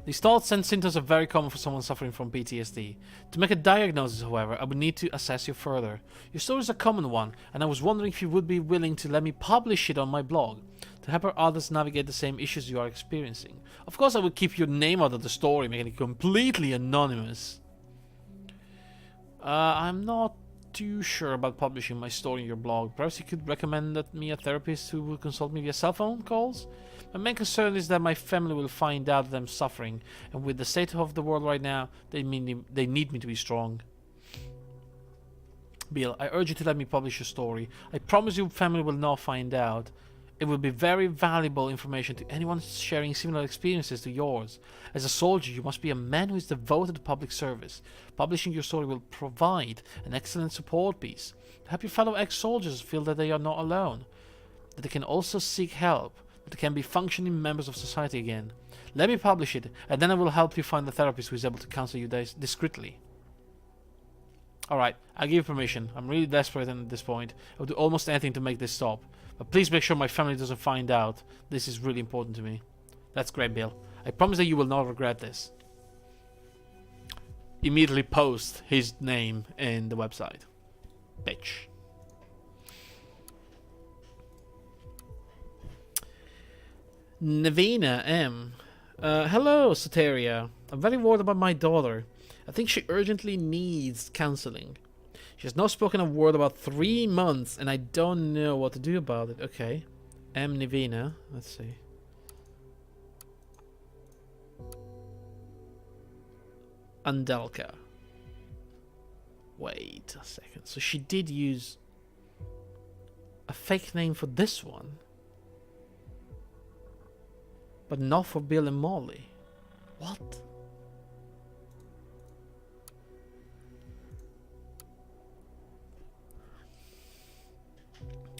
These thoughts and symptoms are very common for someone suffering from PTSD. To make a diagnosis, however, I would need to assess you further. Your story is a common one, and I was wondering if you would be willing to let me publish it on my blog, to help others navigate the same issues you are experiencing. Of course, I would keep your name out of the story, making it completely anonymous. I'm not too sure about publishing my story in your blog. Perhaps you could recommend me a therapist who will consult me via cell phone calls? My main concern is that my family will find out that I'm suffering, and with the state of the world right now, they need me to be strong. Bill, I urge you to let me publish your story. I promise your family will not find out. It will be very valuable information to anyone sharing similar experiences to yours. As a soldier, you must be a man who is devoted to public service. Publishing your story will provide an excellent support piece to help your fellow ex-soldiers feel that they are not alone, that they can also seek help, that they can be functioning members of society again. Let me publish it, and then I will help you find the therapist who is able to counsel you discreetly. Alright, I give you permission. I'm really desperate at this point. I will do almost anything to make this stop. But please make sure my family doesn't find out. This is really important to me. That's great, Bill. I promise that you will not regret this. Immediately post his name in the website. Bitch. Navina M. Hello, Soteria. I'm very worried about my daughter. I think she urgently needs counseling. She has not spoken a word about 3 months, and I don't know what to do about it. Okay. M. Navina. Let's see. Andelka. Wait a second. So she did use a fake name for this one, but not for Bill and Molly. What?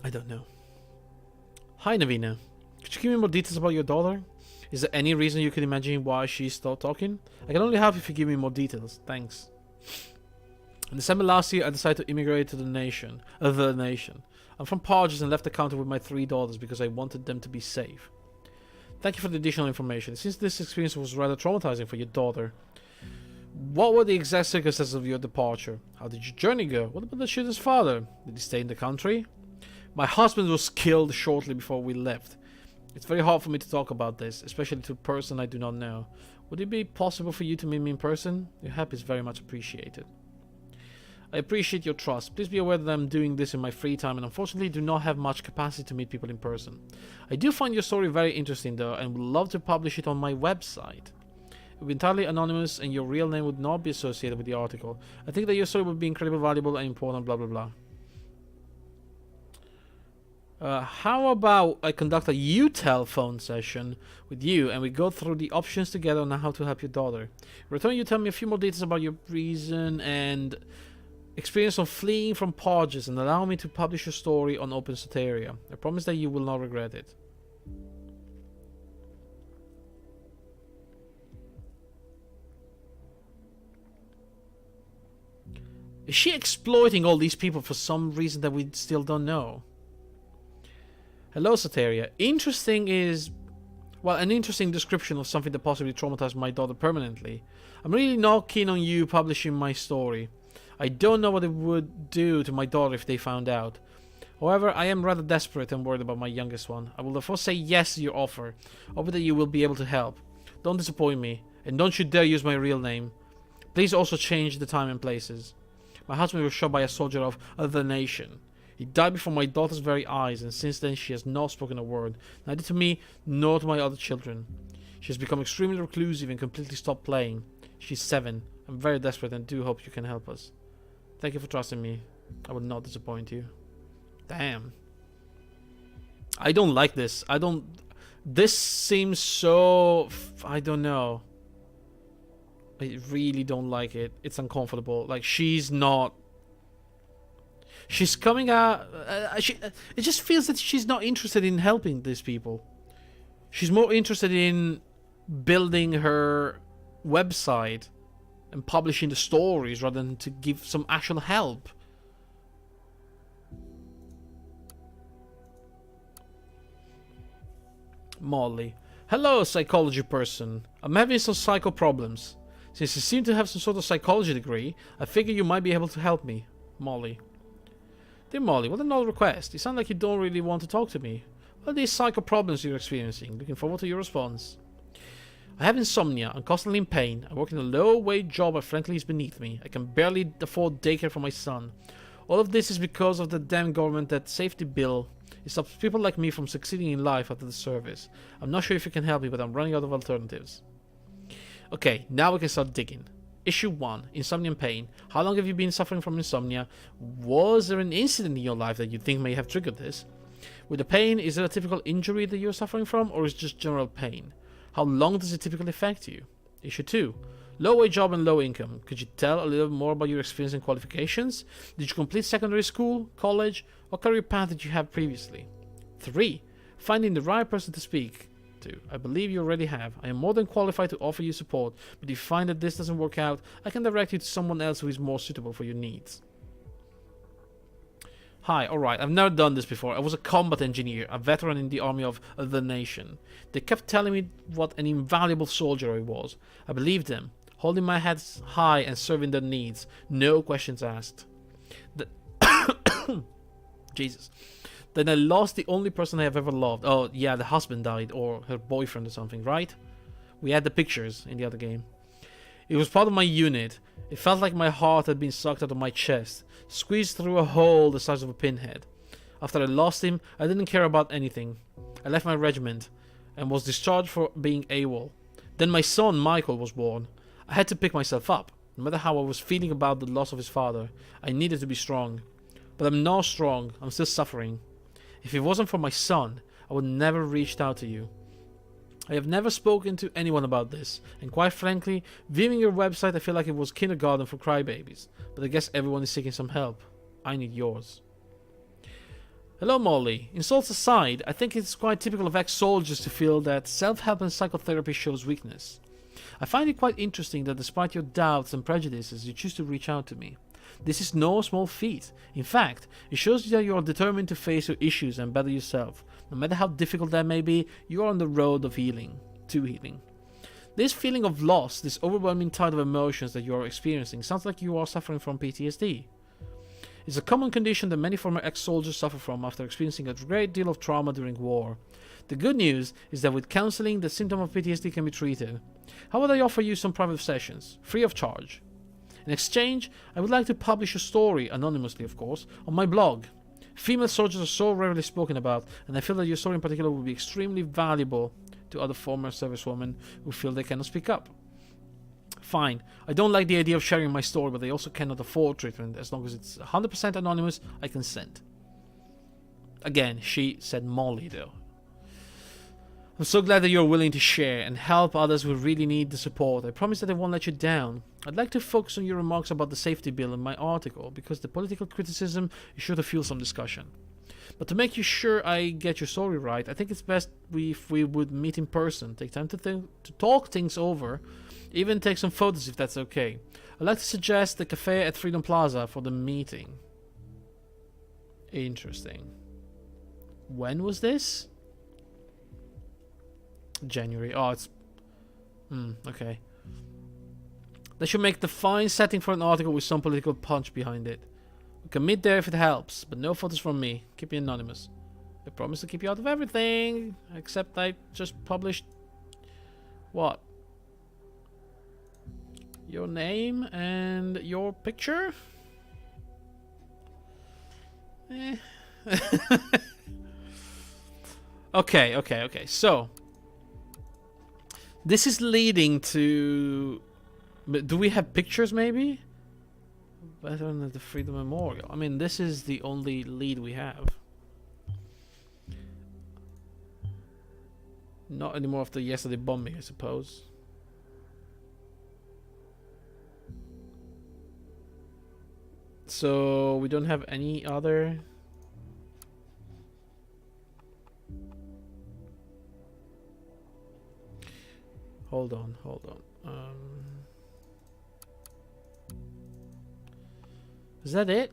I don't know. Hi, Navina. Could you give me more details about your daughter? Is there any reason you could imagine why she stopped talking? I can only help if you give me more details. Thanks. In December last year, I decided to immigrate to the nation. I'm from Parges and left the country with my 3 daughters because I wanted them to be safe. Thank you for the additional information. Since this experience was rather traumatizing for your daughter, what were the exact circumstances of your departure? How did your journey go? What about the shooter's father? Did he stay in the country? My husband was killed shortly before we left. It's very hard for me to talk about this, especially to a person I do not know. Would it be possible for you to meet me in person? Your help is very much appreciated. I appreciate your trust. Please be aware that I'm doing this in my free time and unfortunately do not have much capacity to meet people in person. I do find your story very interesting though and would love to publish it on my website. It would be entirely anonymous and your real name would not be associated with the article. I think that your story would be incredibly valuable and important, blah blah blah. How about I conduct a you-tell phone session with you and we go through the options together on how to help your daughter. In return, you tell me a few more details about your reason and experience of fleeing from Parges and allow me to publish your story on Open Soteria. I promise that you will not regret it. Is she exploiting all these people for some reason that we still don't know? Hello, Soteria. Interesting is, well, an interesting description of something that possibly traumatized my daughter permanently. I'm really not keen on you publishing my story. I don't know what it would do to my daughter if they found out. However, I am rather desperate and worried about my youngest one. I will therefore say yes to your offer, hoping that you will be able to help. Don't disappoint me, and don't you dare use my real name. Please also change the time and places. My husband was shot by a soldier of the nation. He died before my daughter's very eyes, and since then she has not spoken a word, neither to me nor to my other children. She has become extremely reclusive and completely stopped playing. She's 7. I'm very desperate and do hope you can help us. Thank you for trusting me. I will not disappoint you. Damn. I don't like this. This seems so... I don't know. I really don't like it. It's uncomfortable. Like, she's not... She's coming out... it just feels that she's not interested in helping these people. She's more interested in building her website and publishing the stories rather than to give some actual help. Molly. Hello, psychology person. I'm having some psycho problems. Since you seem to have some sort of psychology degree, I figure you might be able to help me. Molly. Dear Molly, what an odd request. You sound like you don't really want to talk to me. What are these psycho problems you're experiencing? Looking forward to your response. I have insomnia. I'm constantly in pain. I work in a low-wage job that frankly is beneath me. I can barely afford daycare for my son. All of this is because of the damn government that safety bill. It stops people like me from succeeding in life after the service. I'm not sure if you can help me, but I'm running out of alternatives. Okay, now we can start digging. Issue 1. Insomnia and pain. How long have you been suffering from insomnia? Was there an incident in your life that you think may have triggered this? With the pain, is there a typical injury that you're suffering from, or is it just general pain? How long does it typically affect you? Issue 2. Low-wage job and low income. Could you tell a little more about your experience and qualifications? Did you complete secondary school, college, or career path that you had previously? 3. Finding the right person to speak to. I believe you already have. I am more than qualified to offer you support, but if you find that this doesn't work out, I can direct you to someone else who is more suitable for your needs. Hi, alright, I've never done this before. I was a combat engineer, a veteran in the army of the nation. They kept telling me what an invaluable soldier I was. I believed them, holding my head high and serving their needs. No questions asked. Jesus. Then I lost the only person I have ever loved. Oh, yeah, the husband died, or her boyfriend or something, right? We had the pictures in the other game. It was part of my unit. It felt like my heart had been sucked out of my chest, squeezed through a hole the size of a pinhead. After I lost him, I didn't care about anything. I left my regiment and was discharged for being AWOL. Then my son, Michael, was born. I had to pick myself up. No matter how I was feeling about the loss of his father, I needed to be strong. But I'm not strong. I'm still suffering. If it wasn't for my son, I would never have reached out to you. I have never spoken to anyone about this, and quite frankly, viewing your website I feel like it was kindergarten for crybabies, but I guess everyone is seeking some help. I need yours. Hello Molly. Insults aside, I think it's quite typical of ex-soldiers to feel that self-help and psychotherapy shows weakness. I find it quite interesting that despite your doubts and prejudices, you choose to reach out to me. This is no small feat. In fact, it shows that you are determined to face your issues and better yourself. No matter how difficult that may be, you are on the road of healing. This feeling of loss, this overwhelming tide of emotions that you are experiencing, sounds like you are suffering from PTSD. It's a common condition that many former ex-soldiers suffer from after experiencing a great deal of trauma during war. The good news is that with counseling, the symptom of PTSD can be treated. How about I offer you some private sessions, free of charge? In exchange, I would like to publish a story, anonymously of course, on my blog. Female soldiers are so rarely spoken about, and I feel that your story in particular would be extremely valuable to other former servicewomen who feel they cannot speak up. Fine, I don't like the idea of sharing my story, but I also cannot afford treatment. As long as it's 100% anonymous, I consent. Again, she said Molly though. I'm so glad that you're willing to share and help others who really need the support. I promise that I won't let you down. I'd like to focus on your remarks about the safety bill in my article, because the political criticism is sure to fuel some discussion. But to make you sure I get your story right, I think it's best if we would meet in person, take time to talk things over, even take some photos if that's okay. I'd like to suggest the cafe at Freedom Plaza for the meeting. Interesting. When was this? January. Oh, it's... okay. That should make the fine setting for an article with some political punch behind it. We can meet there if it helps, but no photos from me. Keep me anonymous. I promise to keep you out of everything, except I just published... what? Your name and your picture? Okay. So... this is leading to... but do we have pictures maybe? Better than the Freedom Memorial. I mean, this is the only lead we have. Not anymore after yesterday bombing, I suppose. So, we don't have any other... Hold on. Is that it?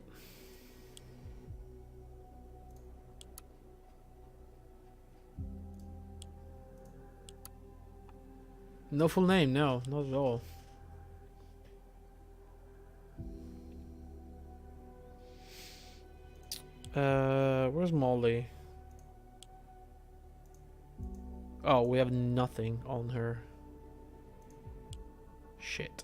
No full name, no, not at all. Where's Molly? Oh, we have nothing on her. Shit.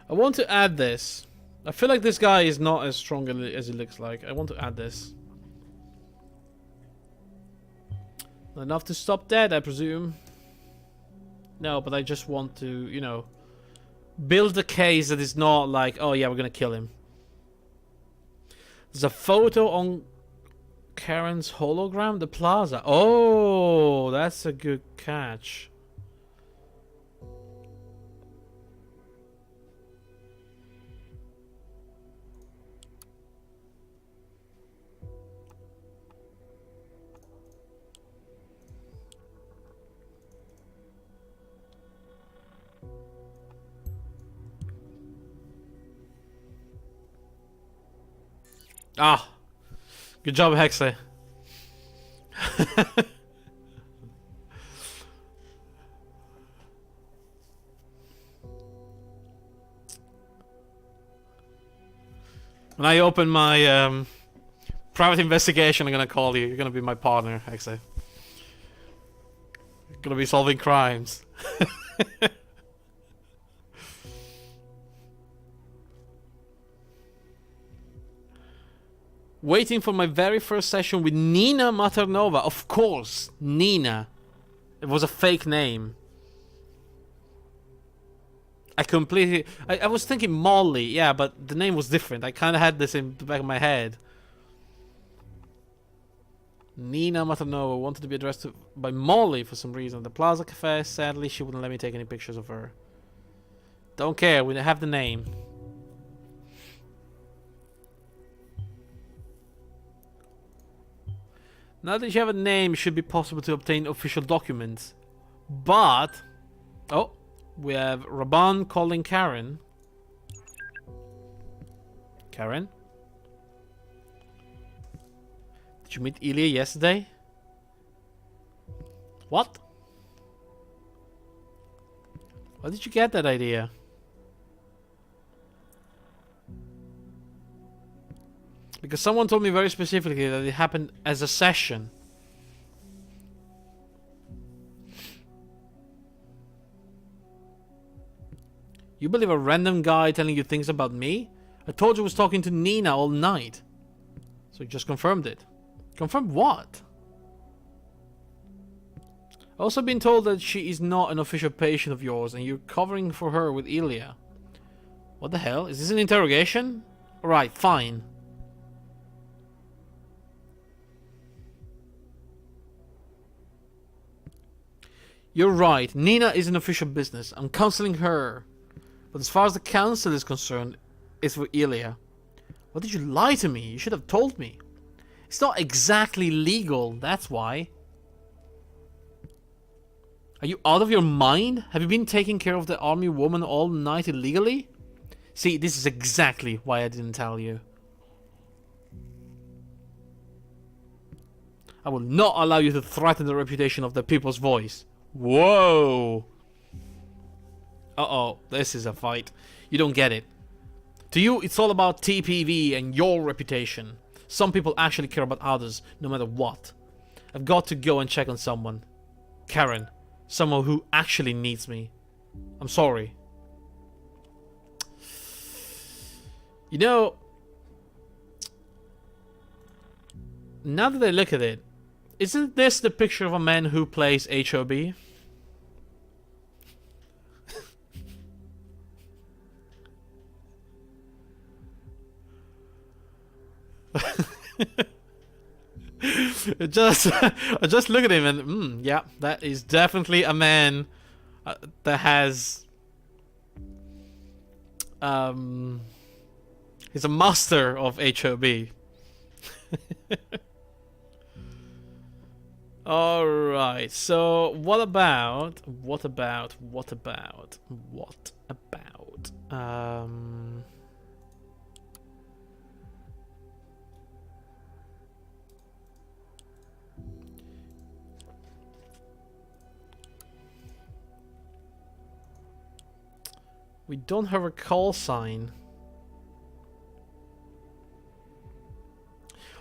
I want to add this. I feel like this guy is not as strong as he looks like. I want to add this. Not enough to stop that, I presume. No, but I just want to, you know, build a case that is not like, oh yeah, we're gonna kill him. There's a photo on Karen's hologram, the plaza. Oh, that's a good catch. Ah, good job, Hexley. When I open my private investigation, I'm gonna call you. You're gonna be my partner, Hexley. You're gonna be solving crimes. Waiting for my very first session with Nina Maternova. Of course, Nina. It was a fake name. I was thinking Molly, yeah, but the name was different. I kind of had this in the back of my head. Nina Maternova wanted to be addressed by Molly for some reason. The Plaza Cafe, sadly, she wouldn't let me take any pictures of her. Don't care, we have the name. Now that you have a name, it should be possible to obtain official documents. But... oh, we have Raban calling Karen. Karen? Did you meet Ilya yesterday? What? Where did you get that idea? Because someone told me very specifically that it happened as a session. You believe a random guy telling you things about me? I told you I was talking to Nina all night. So you just confirmed it. Confirmed what? I've also been told that she is not an official patient of yours and you're covering for her with Ilya. What the hell? Is this an interrogation? Alright, fine. You're right, Nina is an official business. I'm counseling her. But as far as the council is concerned, it's for Ilya. Why did you lie to me? You should have told me. It's not exactly legal, that's why. Are you out of your mind? Have you been taking care of the army woman all night illegally? See, this is exactly why I didn't tell you. I will not allow you to threaten the reputation of the People's Voice. Whoa! Uh-oh, this is a fight. You don't get it. To you, it's all about TPV and your reputation. Some people actually care about others, no matter what. I've got to go and check on someone. Karen. Someone who actually needs me. I'm sorry. You know, now that I look at it, isn't this the picture of a man who plays HOB? just look at him and yeah, that is definitely a man that has he's a master of HOB. All right, so what about we don't have a call sign.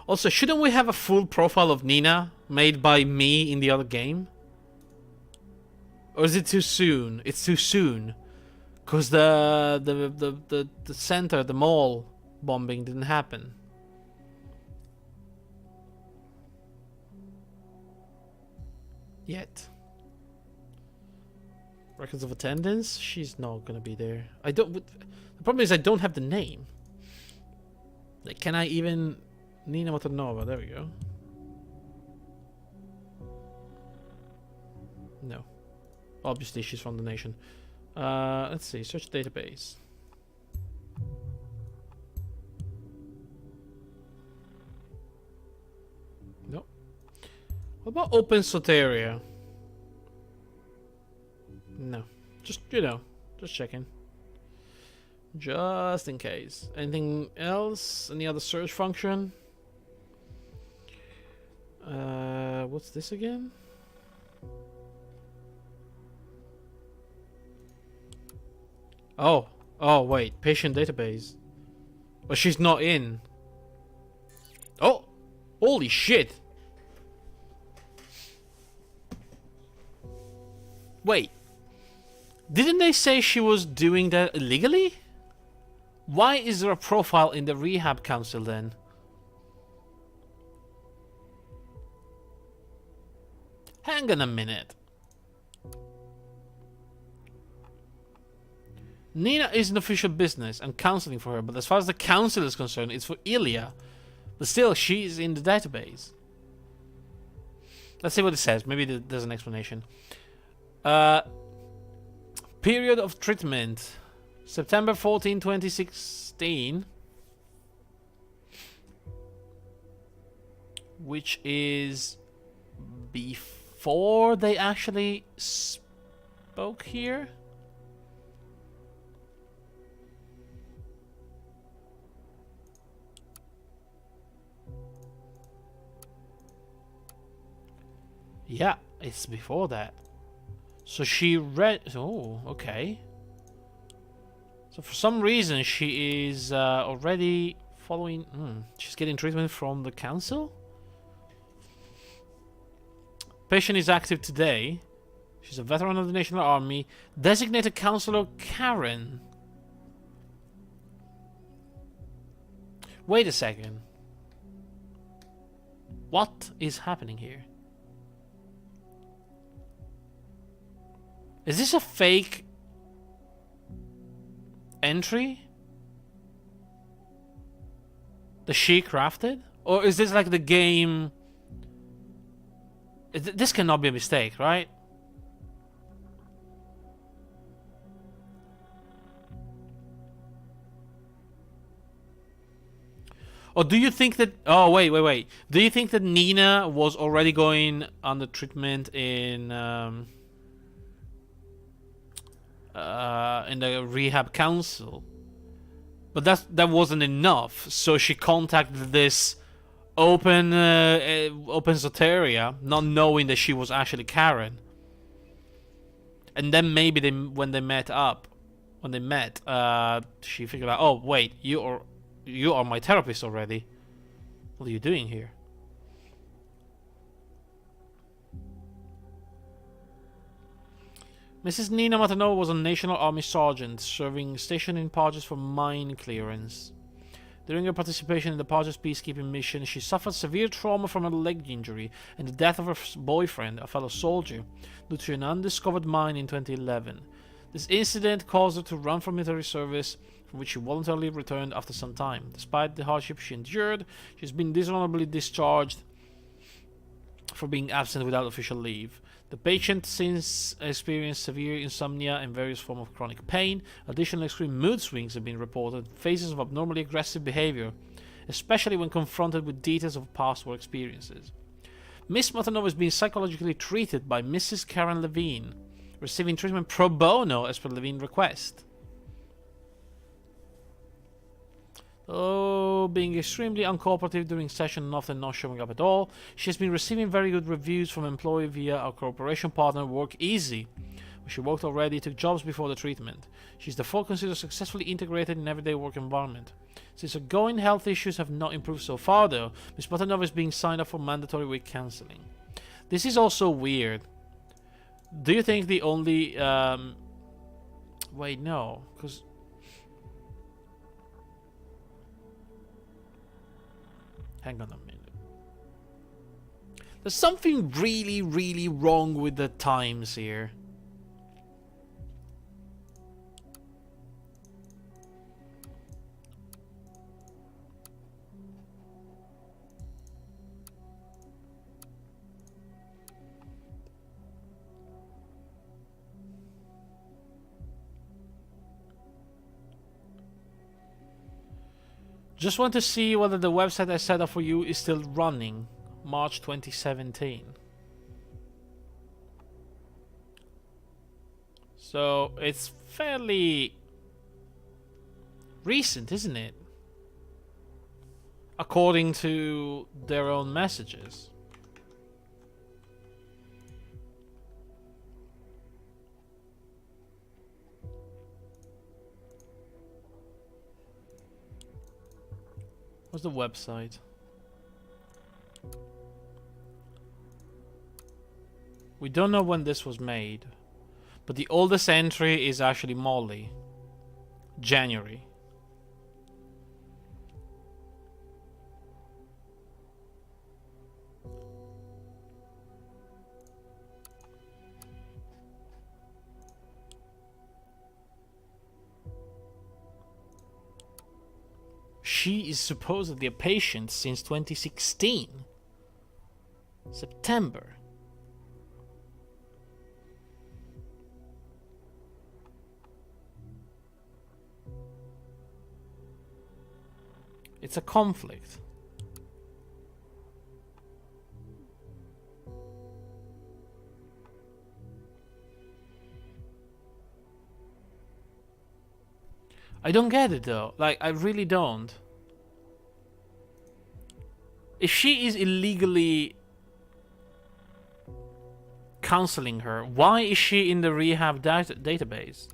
Also, shouldn't we have a full profile of Nina made by me in the other game? Or is it too soon? It's too soon. Because the center, the mall bombing didn't happen. Yet. Records of attendance? She's not gonna be there. The problem is I don't have the name. Like, can I even... Nina Matanova, there we go. No. Obviously, she's from the nation. Let's see, search database. No. What about Open Soteria? No. Just, you know, just checking. Just in case. Anything else? Any other search function? What's this again? Oh. Oh, wait. Patient database. But she's not in. Oh! Holy shit! Wait. Didn't they say she was doing that illegally? Why is there a profile in the rehab council then? Hang on a minute. Nina is an official business and counseling for her, but as far as the council is concerned, it's for Ilya. But still, she's in the database. Let's see what it says. Maybe there's an explanation. Period of treatment. September 14, 2016. Which is before they actually spoke here. Yeah, it's before that. So she read... Oh, okay. So for some reason she is already following... she's getting treatment from the council? Patient is active today. She's a veteran of the National Army. Designated Counselor Karen. Wait a second. What is happening here? Is this a fake entry that she crafted? Or is this like the game? This cannot be a mistake, right? Or do you think that... Oh, wait. Do you think that Nina was already going under treatment in the rehab council, but that wasn't enough, so she contacted this open Soteria, not knowing that she was actually Karen. And then maybe when they met, she figured out, oh wait, you are my therapist already. What are you doing here? Mrs. Nina Matanova was a National Army sergeant, serving stationed in Pages for mine clearance. During her participation in the Pages peacekeeping mission, she suffered severe trauma from a leg injury and the death of her boyfriend, a fellow soldier, due to an undiscovered mine in 2011. This incident caused her to run from military service, from which she voluntarily returned after some time. Despite the hardship she endured, she's been dishonorably discharged for being absent without official leave. The patient since experienced severe insomnia and various forms of chronic pain. Additional extreme mood swings have been reported, phases of abnormally aggressive behavior, especially when confronted with details of past war experiences. Miss Matanova is being psychologically treated by Mrs. Karen Levine, receiving treatment pro bono as per Levine's request. Though being extremely uncooperative during session and often not showing up at all, she has been receiving very good reviews from employees via our cooperation partner Work Easy, where she worked already, took jobs before the treatment. She is therefore considered successfully integrated in everyday work environment. Since ongoing health issues have not improved so far though, Ms. Matanova is being signed up for mandatory week counseling. This is also weird. Do you think the only... Wait, no, because... Hang on a minute. There's something really, really wrong with the times here. Just want to see whether the website I set up for you is still running. March 2017. So it's fairly recent, isn't it? According to their own messages. What's the website? We don't know when this was made, but the oldest entry is actually Molly. January. She is supposedly a patient since 2016. September. It's a conflict. I don't get it though. Like, I really don't. If she is illegally counseling her, why is she in the rehab database?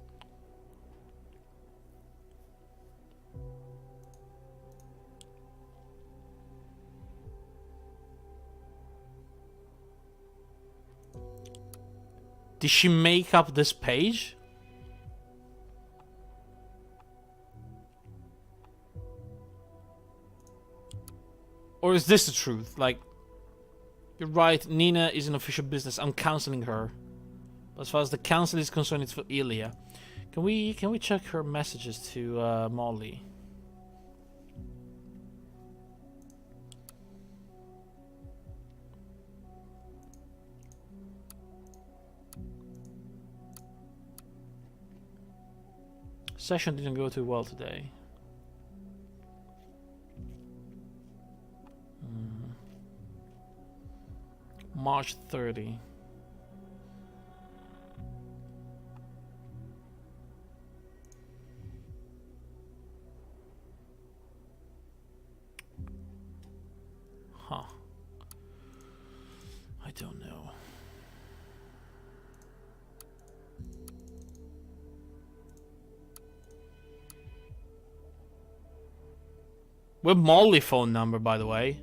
Did she make up this page? Or is this the truth? Like, you're right, Nina is an official business. I'm counseling her. But as far as the counsel is concerned, it's for Ilya. Can we check her messages to Molly? Session didn't go too well today. March 30. Huh. I don't know. With Molly phone number, by the way.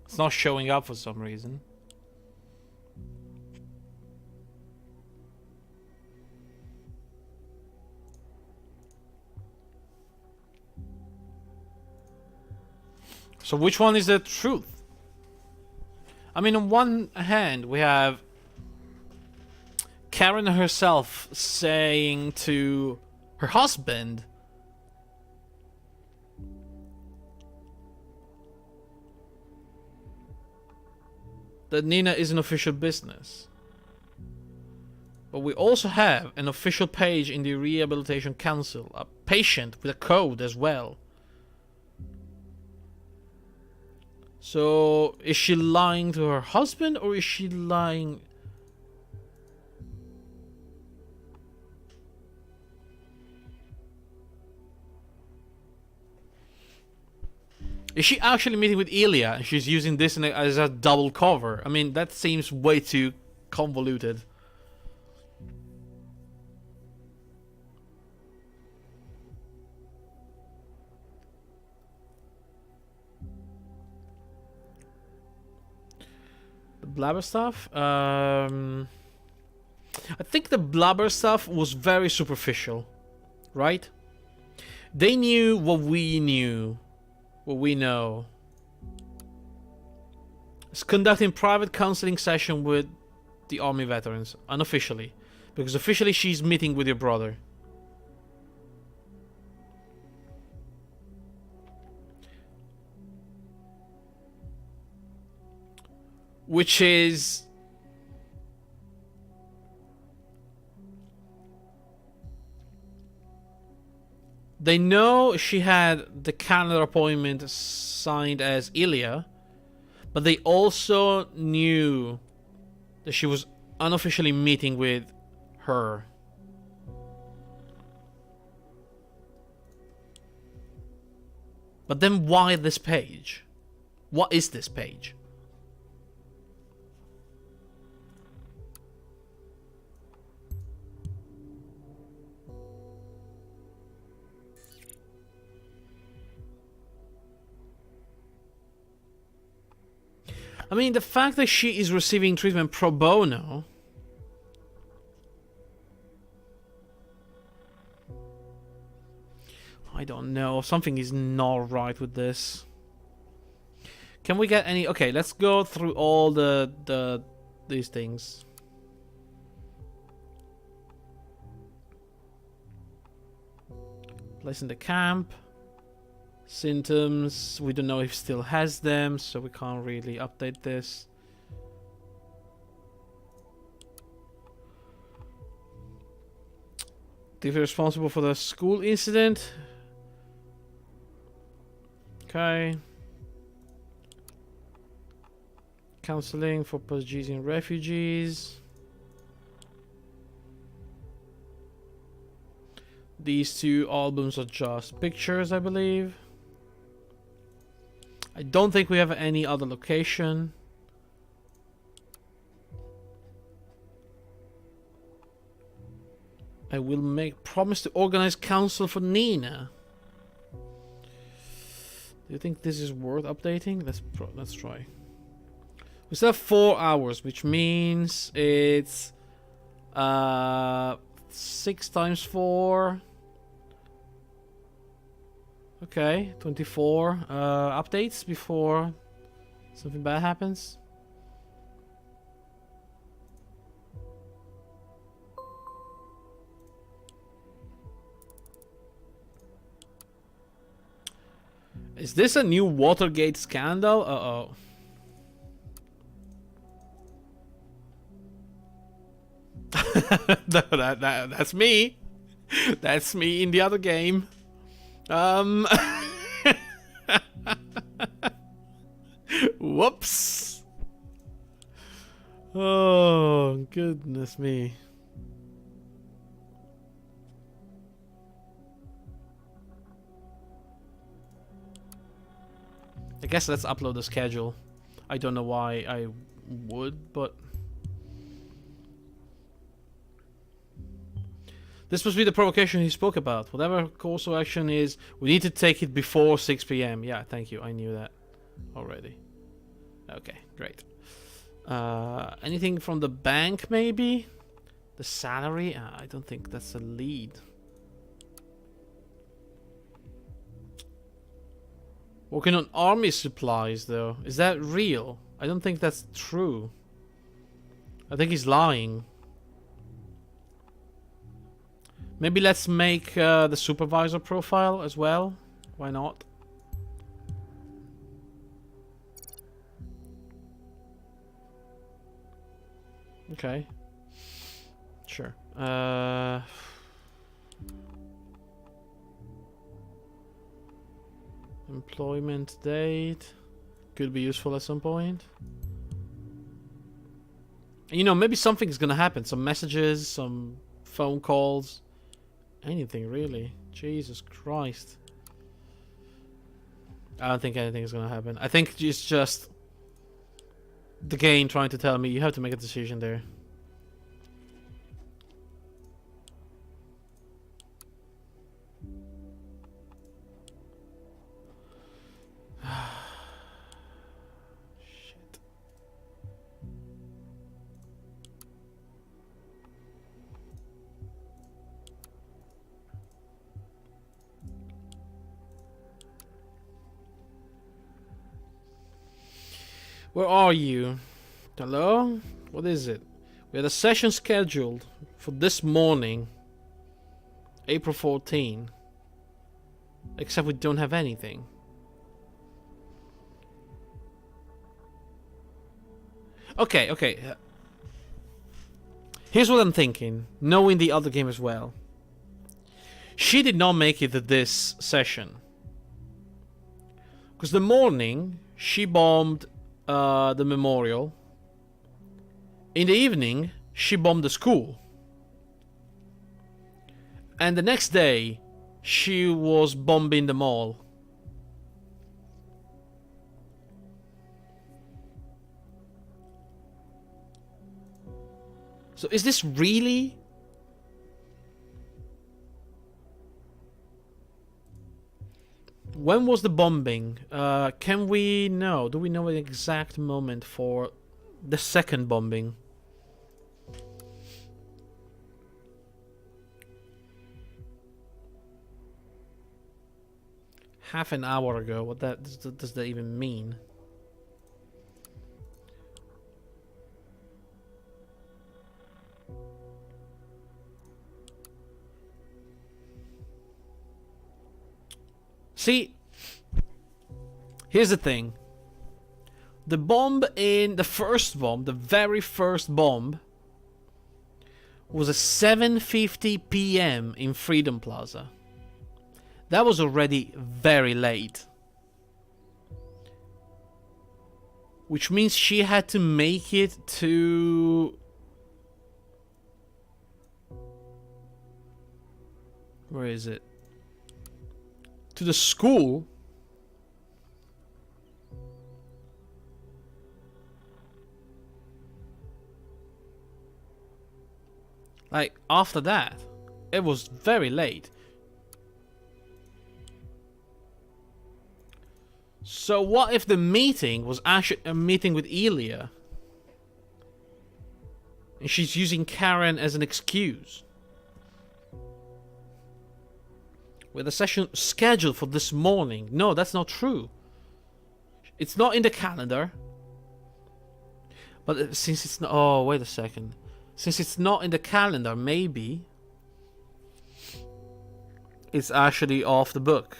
It's not showing up for some reason. So which one is the truth? I mean, on one hand, we have Karen herself saying to her husband that Nina is an official business. But we also have an official page in the Rehabilitation Council, a patient with a code as well. So, is she lying to her husband or is she lying... Is she actually meeting with Ilya and she's using this as a double cover? I mean, that seems way too convoluted. The blabber stuff? I think the blabber stuff was very superficial, right? They knew what we knew. What we know. It's conducting private counseling session with the army veterans, unofficially. Because officially she's meeting with your brother. Which is... They know she had the calendar appointment signed as Ilya, but they also knew that she was unofficially meeting with her. But then why this page? What is this page? I mean, the fact that she is receiving treatment pro bono. I don't know. Something is not right with this. Can we get any... Okay, let's go through all these things. Place in the camp. Symptoms. We don't know if he still has them, so we can't really update this. If you're responsible for the school incident. Okay. Counseling for post-Gesian refugees. These two albums are just pictures, I believe. I don't think we have any other location. I will make promise to organize counsel for Nina. Do you think this is worth updating? Let's try. We still have 4 hours, which means it's 6 times 4. Okay, 24 updates before something bad happens. Is this a new Watergate scandal? Uh-oh. That's me. That's me in the other game. Whoops. Oh, goodness me. I guess let's upload the schedule. I don't know why I would, but... This must be the provocation he spoke about. Whatever course of action is, we need to take it before 6 p.m. Yeah, thank you. I knew that already. Okay, great. Anything from the bank, maybe? The salary? I don't think that's a lead. Working on army supplies, though. Is that real? I don't think that's true. I think he's lying. Maybe let's make the supervisor profile as well. Why not? Okay. Sure. Employment date. Could be useful at some point. You know, maybe something's gonna happen. Some messages, some phone calls. Anything, really. Jesus Christ. I don't think anything is gonna happen. I think it's just the game trying to tell me you have to make a decision there. Shit. Where are you? Hello? What is it? We had a session scheduled for this morning, April 14. Except we don't have anything. Okay. Here's what I'm thinking, knowing the other game as well. She did not make it to this session. Because the morning, she bombed the memorial. In the evening, she bombed the school. And the next day, she was bombing the mall. So is this really? When was the bombing? Can we know? Do we know the exact moment for the second bombing? Half an hour ago. What does that even mean? See, here's the thing. The bomb in the first bomb, the very first bomb, was at 7:50 p.m. in Freedom Plaza. That was already very late. Which means she had to make it to... Where is it? To the school. Like, after that, it was very late. So what if the meeting was actually a meeting with Elia? And she's using Karen as an excuse? With a session scheduled for this morning. No, that's not true. It's not in the calendar. But since it's not... Oh, wait a second. Since it's not in the calendar, maybe it's actually off the book.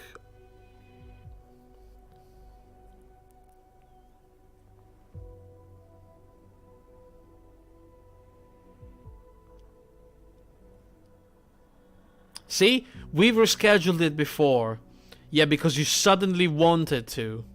See? We've rescheduled it before. Yeah, because you suddenly wanted to.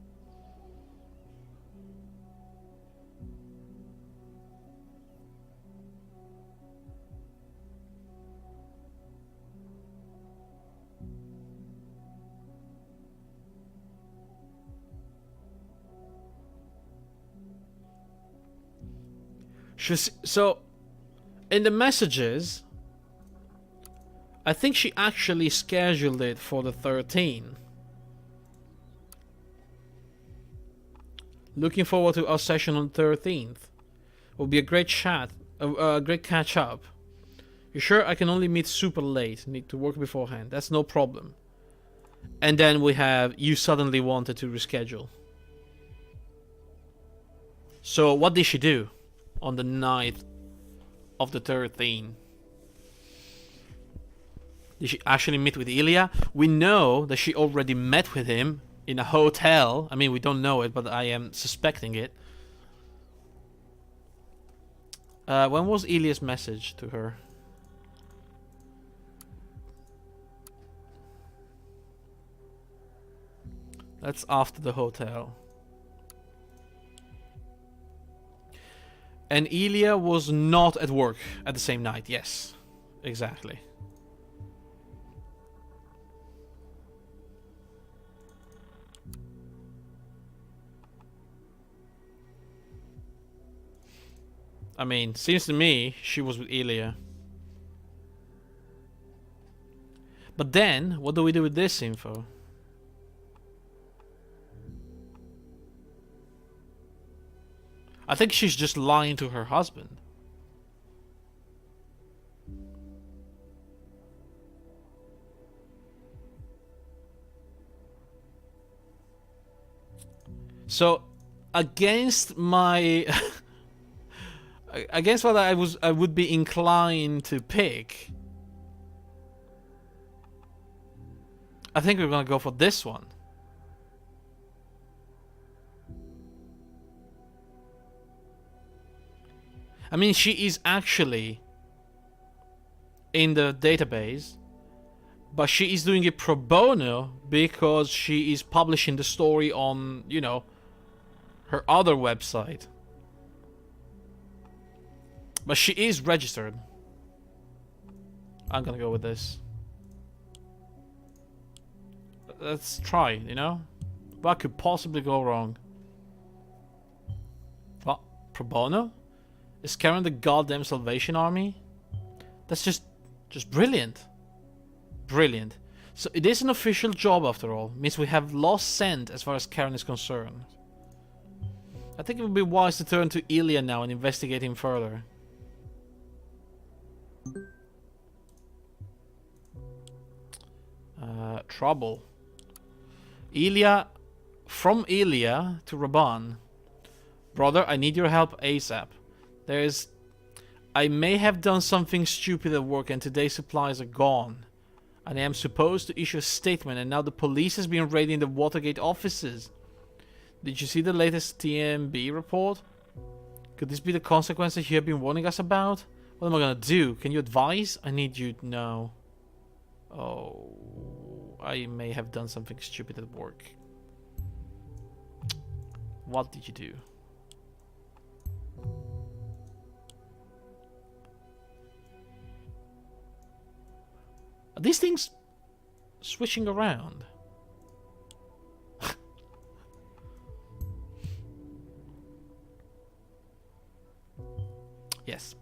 So, in the messages, I think she actually scheduled it for the 13th. Looking forward to our session on 13th. Will be a great chat, a great catch up. You sure? I can only meet super late. Need to work beforehand. That's no problem. And then we have you suddenly wanted to reschedule. So what did she do on the night of the 13th? Did she actually meet with Ilya? We know that she already met with him in a hotel. I mean, we don't know it, but I am suspecting it. When was Ilya's message to her? That's after the hotel. And Ilya was not at work at the same night. Yes, exactly. I mean, seems to me she was with Ilya. But then, what do we do with this info? I think she's just lying to her husband. So, against my... against what I would be inclined to pick, I think we're gonna go for this one. I mean, she is actually in the database But she is doing it pro bono because she is publishing the story on, you know, her other website. But she is registered. I'm gonna go with this. Let's try, you know? What could possibly go wrong? What? Pro bono? Is Karen the goddamn Salvation Army? That's just brilliant. Brilliant. So it is an official job after all. Means we have lost scent as far as Karen is concerned. I think it would be wise to turn to Ilya now and investigate him further. Trouble. Ilya. From Ilya to Raban. Brother, I need your help ASAP. I may have done something stupid at work and today's supplies are gone. And I am supposed to issue a statement and now the police has been raiding the Watergate offices. Did you see the latest TMB report? Could this be the consequences you have been warning us about? What am I gonna do? Can you advise? I need you to know. Oh, I may have done something stupid at work. What did you do? Are these things switching around? Yes.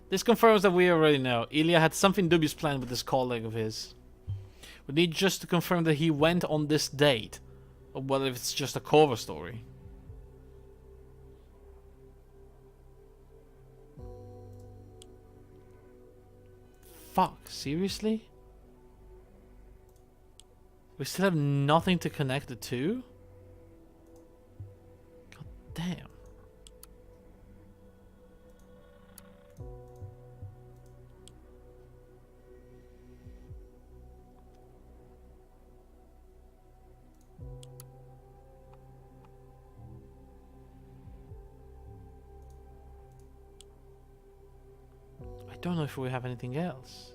This confirms that we already know. Ilya had something dubious planned with this colleague of his. We need just to confirm that he went on this date. Or whether it's just a cover story. Fuck, seriously? We still have nothing to connect the two? God damn. I don't know if we have anything else.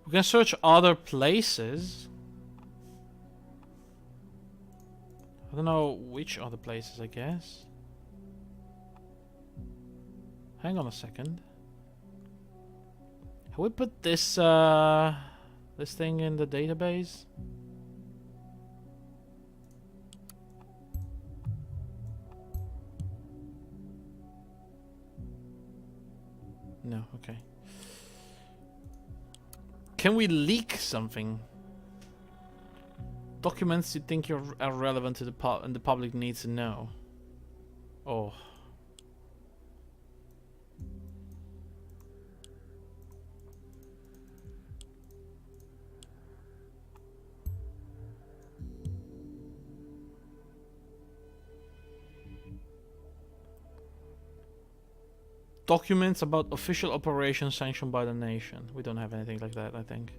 We can search other places. I don't know which other places, I guess. Hang on a second. Have we put this this thing in the database? No, okay. Can we leak something? Documents you think are relevant to the and the public needs to know. Oh. Documents about official operations sanctioned by the nation. We don't have anything like that, I think.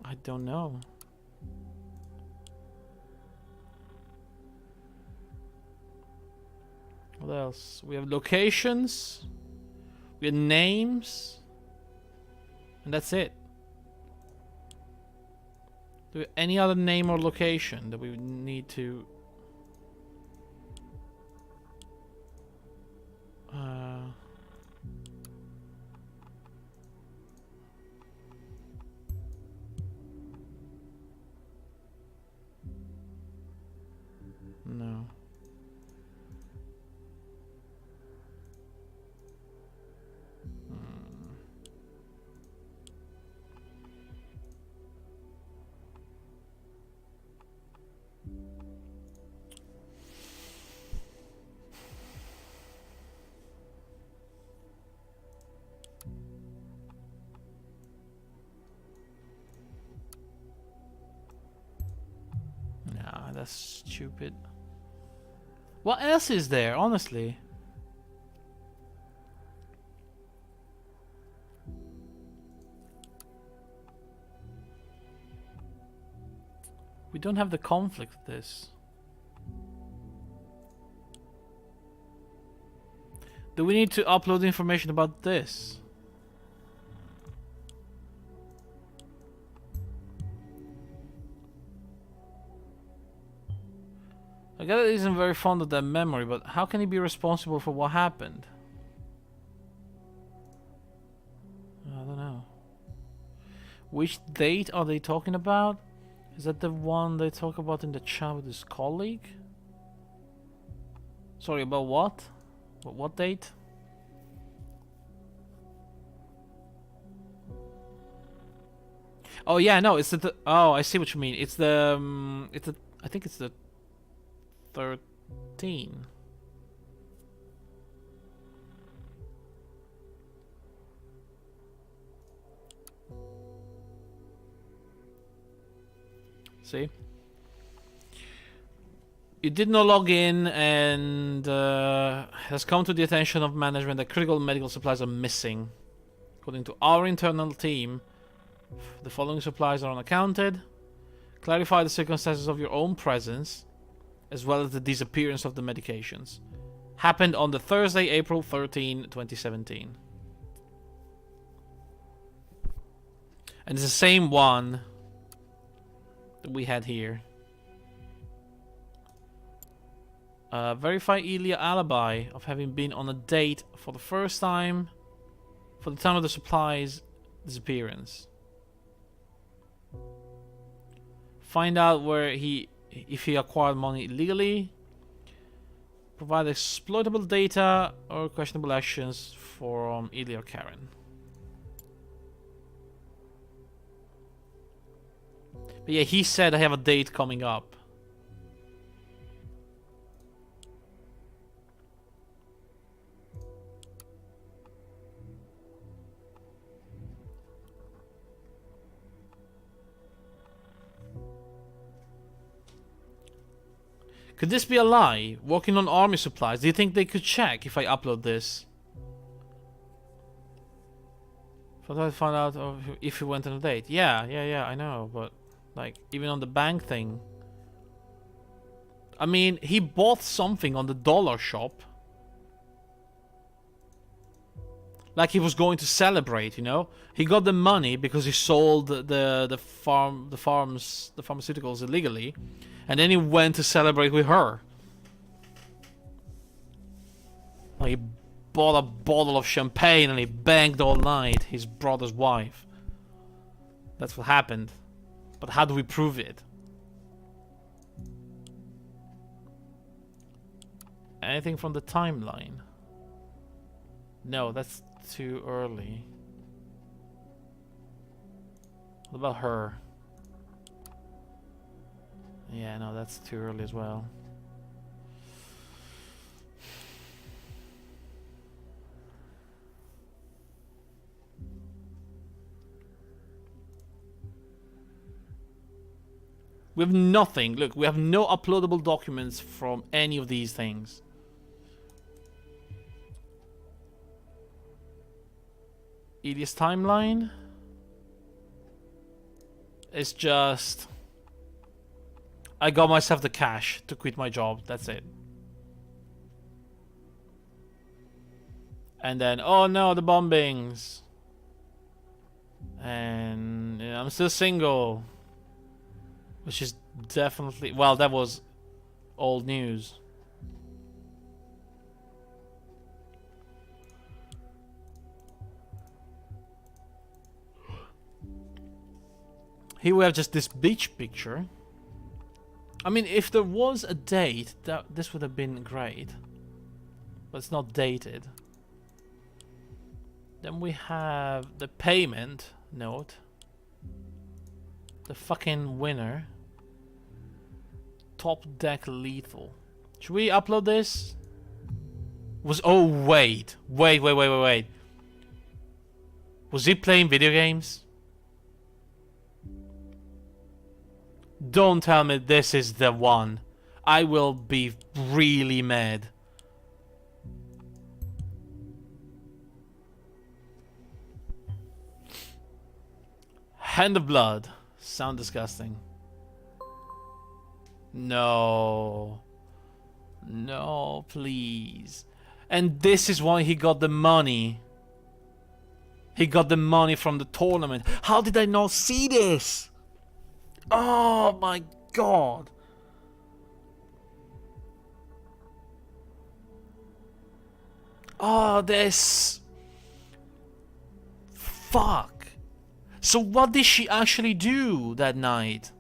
I don't know. What else? We have locations. We have names. And that's it. Do we have any other name or location that we would need to... No. Nah, that's stupid. What else is there, honestly? We don't have the conflict with this. Do we need to upload information about this? I guess he isn't very fond of that memory, but how can he be responsible for what happened? I don't know. Which date are they talking about? Is that the one they talk about in the chat with his colleague? Sorry, about what? What date? Oh yeah, no, it's the. Oh, I see what you mean. It's the. It's the. I think it's the 13. See? It did not log in and has come to the attention of management that critical medical supplies are missing. According to our internal team, the following supplies are unaccounted. Clarify the circumstances of your own presence, as well as the disappearance of the medications. Happened on the Thursday, April 13, 2017. And it's the same one that we had here. Verify Elia alibi of having been on a date for the first time for the time of the supplies disappearance. Find out where if he acquired money illegally. Provide exploitable data or questionable actions from Elia or Karen. But yeah, he said I have a date coming up. Could this be a lie? Working on army supplies. Do you think they could check if I upload this? Thought I'd find out if he went on a date. Yeah, I know, but like even on the bank thing. I mean, he bought something on the dollar shop. Like he was going to celebrate, you know? He got the money because he sold the pharmaceuticals illegally. And then he went to celebrate with her. Like he bought a bottle of champagne and he banged all night his brother's wife. That's what happened. But how do we prove it? Anything from the timeline? No, that's too early. What about her? Yeah, no, that's too early as well. We have nothing. Look, we have no uploadable documents from any of these things. Elias timeline? It's just... I got myself the cash to quit my job. That's it. And then, oh no, the bombings. And yeah, I'm still single. Which is definitely... Well, that was old news. Here we have just this beach picture. I mean, if there was a date, this would have been great. But it's not dated. Then we have the payment note. The fucking winner. Top deck lethal. Should we upload this? Oh, wait. Wait. Was he playing video games? Don't tell me this is the one. I will be really mad. Hand of blood. Sound disgusting. No. No, please. And this is why he got the money. He got the money from the tournament. How did I not see this? Oh my god. Oh, this. Fuck. So what did she actually do that night?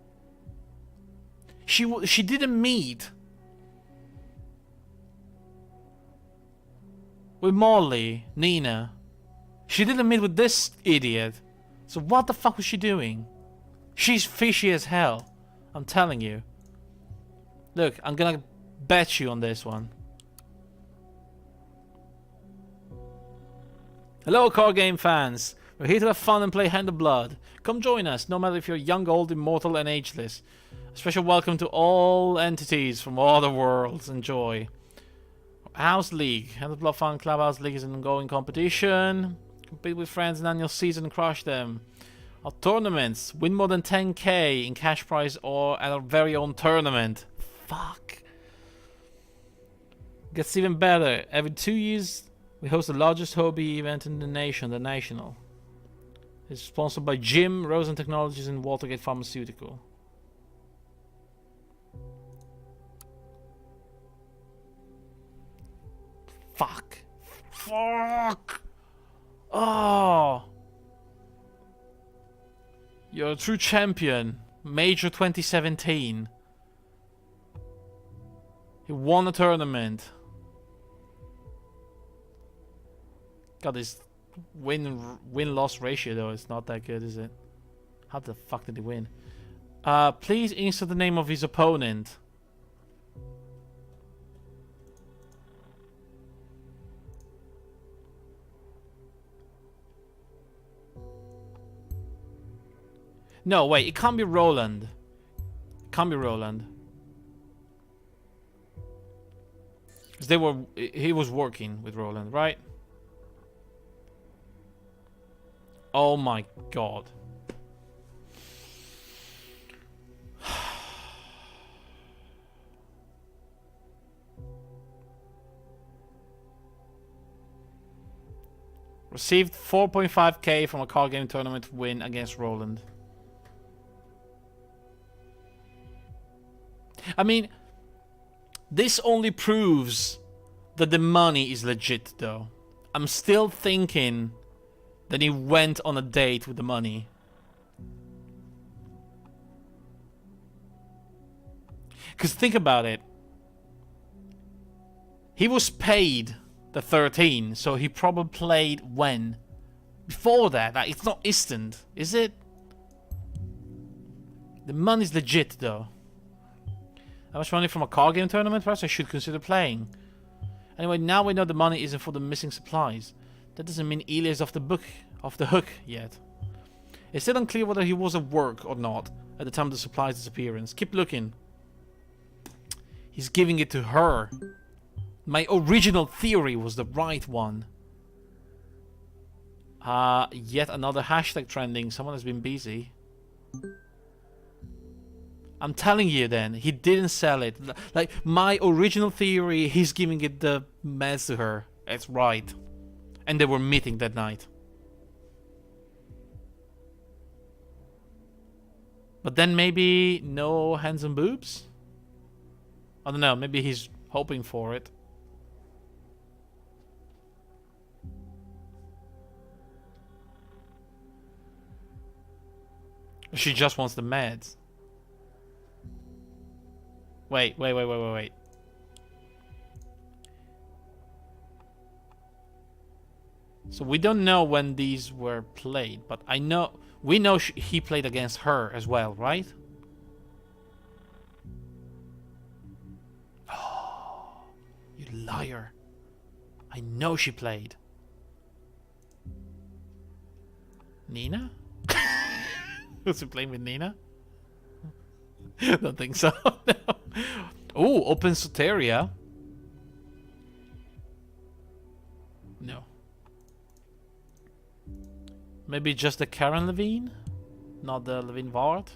She didn't meet with Molly, Nina. She didn't meet with this idiot. So what the fuck was she doing? She's fishy as hell. I'm telling you. Look, I'm gonna bet you on this one. Hello, card game fans. We're here to have fun and play Hand of Blood. Come join us, no matter if you're young, old, immortal, and ageless. A special welcome to all entities from all the worlds. Enjoy. House League. Hand of Blood Fun Clubhouse League is an ongoing competition. Compete with friends in annual season and crush them. Our tournaments. Win more than 10k in cash prize or at our very own tournament. Fuck. Gets even better. Every 2 years, we host the largest hobby event in the nation, the National. It's sponsored by Jim, Rosen Technologies, and Watergate Pharmaceutical. Fuck. Fuck. Oh. You're a true champion. Major 2017. He won a tournament. God, this win-loss ratio though, it's not that good, is it? How the fuck did he win? Please insert the name of his opponent. No, wait, it can't be Roland. It can't be Roland. Because he was working with Roland, right? Oh my god. Received 4.5k from a card game tournament win against Roland. I mean, this only proves that the money is legit though. I'm still thinking that he went on a date with the money. Because think about it. He was paid the 13, so he probably played when? Before that. Like, it's not instant, is it? The money's legit though. That much money from a card game tournament? Perhaps I should consider playing. Anyway, now we know the money isn't for the missing supplies. That doesn't mean Eli is off the hook yet. It's still unclear whether he was at work or not at the time of the supplies disappearance. Keep looking. He's giving it to her. My original theory was the right one. Yet another hashtag trending. Someone has been busy. I'm telling you then, he didn't sell it. Like, my original theory, he's giving it the meds to her. It's right. And they were meeting that night. But then maybe no hands and boobs? I don't know, maybe he's hoping for it. She just wants the meds. Wait. So we don't know when these were played, but we know he played against her as well, right? Oh, you liar. I know she played. Nina? Was he playing with Nina? Don't think so. No. Oh, Open Soteria. No. Maybe just the Karen Levine? Not the Levine Vard?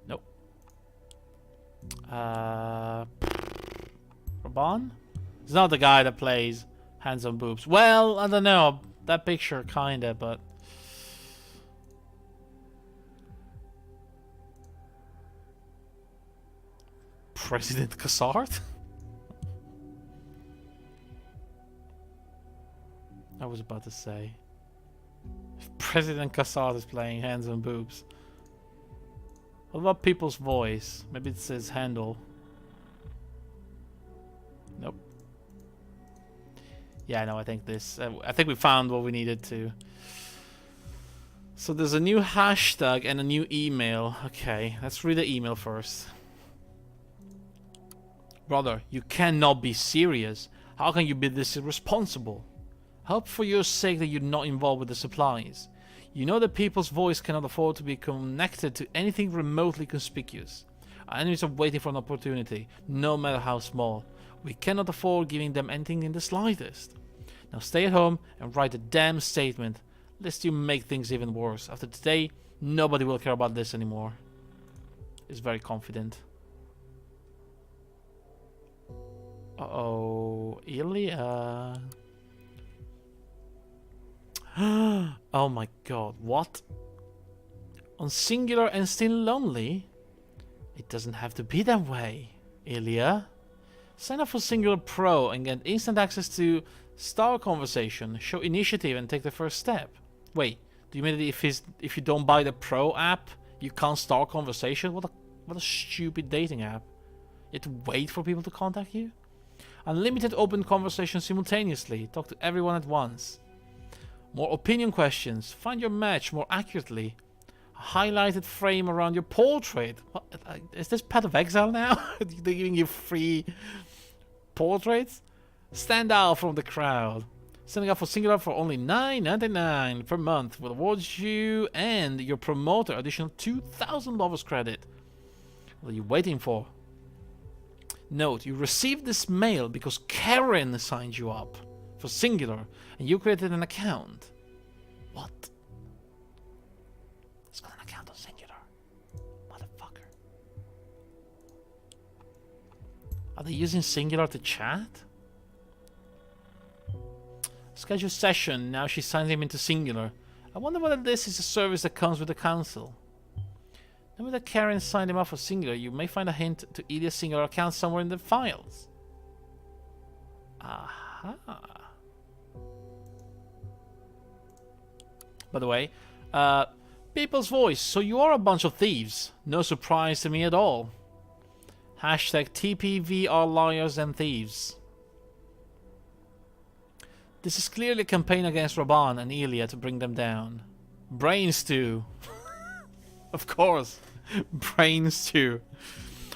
Nope. Raban? He's not the guy that plays Hands on Boobs. Well, I don't know. That picture, kinda, but... President Cassard? I was about to say. If President Cassard is playing Hands on Boobs. What about People's Voice? Maybe it says handle. Nope. Yeah, no, I think this... I think we found what we needed to. So there's a new hashtag and a new email. Okay, let's read the email first. Brother, you cannot be serious. How can you be this irresponsible? Hope for your sake that you're not involved with the supplies. You know that People's Voice cannot afford to be connected to anything remotely conspicuous. Our enemies are waiting for an opportunity, no matter how small. We cannot afford giving them anything in the slightest. Now stay at home and write a damn statement, lest you make things even worse. After today, nobody will care about this anymore. He's very confident. Uh-oh, Ilya. Oh my god, what? On singular and still lonely? It doesn't have to be that way, Ilya. Sign up for Singular Pro and get instant access to Star Conversation, show initiative and take the first step. Wait, do you mean that if you don't buy the Pro app, you can't start conversation? What a stupid dating app. You have to wait for people to contact you? Unlimited open conversation simultaneously. Talk to everyone at once. More opinion questions. Find your match more accurately. A highlighted frame around your portrait. What, is this Path of Exile now? They're giving you free portraits? Stand out from the crowd. Signing up for Singular for only $9.99 per month will award you and your promoter additional 2,000 lovers credit. What are you waiting for? Note, you received this mail because Karen signed you up for Singular and you created an account. What? It's got an account on Singular. Motherfucker. Are they using Singular to chat? Schedule session. Now she signs him into Singular. I wonder whether this is a service that comes with the council. Now that Karen signed him up for Singular, you may find a hint to Ilya's Singular account somewhere in the files. Aha. By the way, People's Voice, so you are a bunch of thieves. No surprise to me at all. Hashtag TPV are liars and thieves. This is clearly a campaign against Raban and Ilya to bring them down. Brain stew. Of course. Brain stew.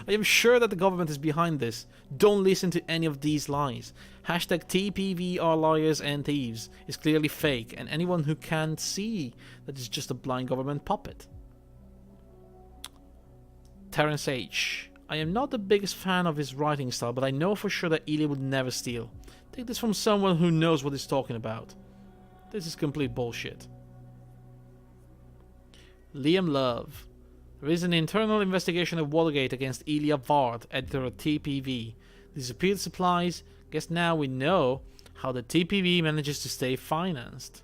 I am sure that the government is behind this. Don't listen to any of these lies. Hashtag TPV are liars and thieves is clearly fake, and anyone who can't see that is just a blind government puppet. Terence H. I am not the biggest fan of his writing style, but I know for sure that Ilya would never steal. Take this from someone who knows what he's talking about. This is complete bullshit. Liam Love. There is an internal investigation of Watergate against Ilya Vard, editor of TPV. Disappeared supplies. Guess now we know how the TPV manages to stay financed.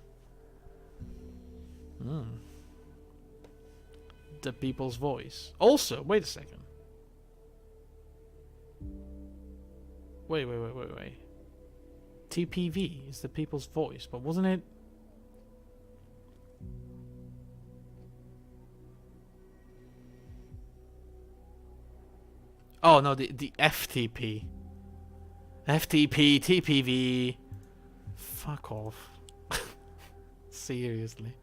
The People's Voice. Also, wait a second. Wait. TPV is the People's Voice, but wasn't it... Oh no, the FTP. FTP, TPV. Fuck off. Seriously.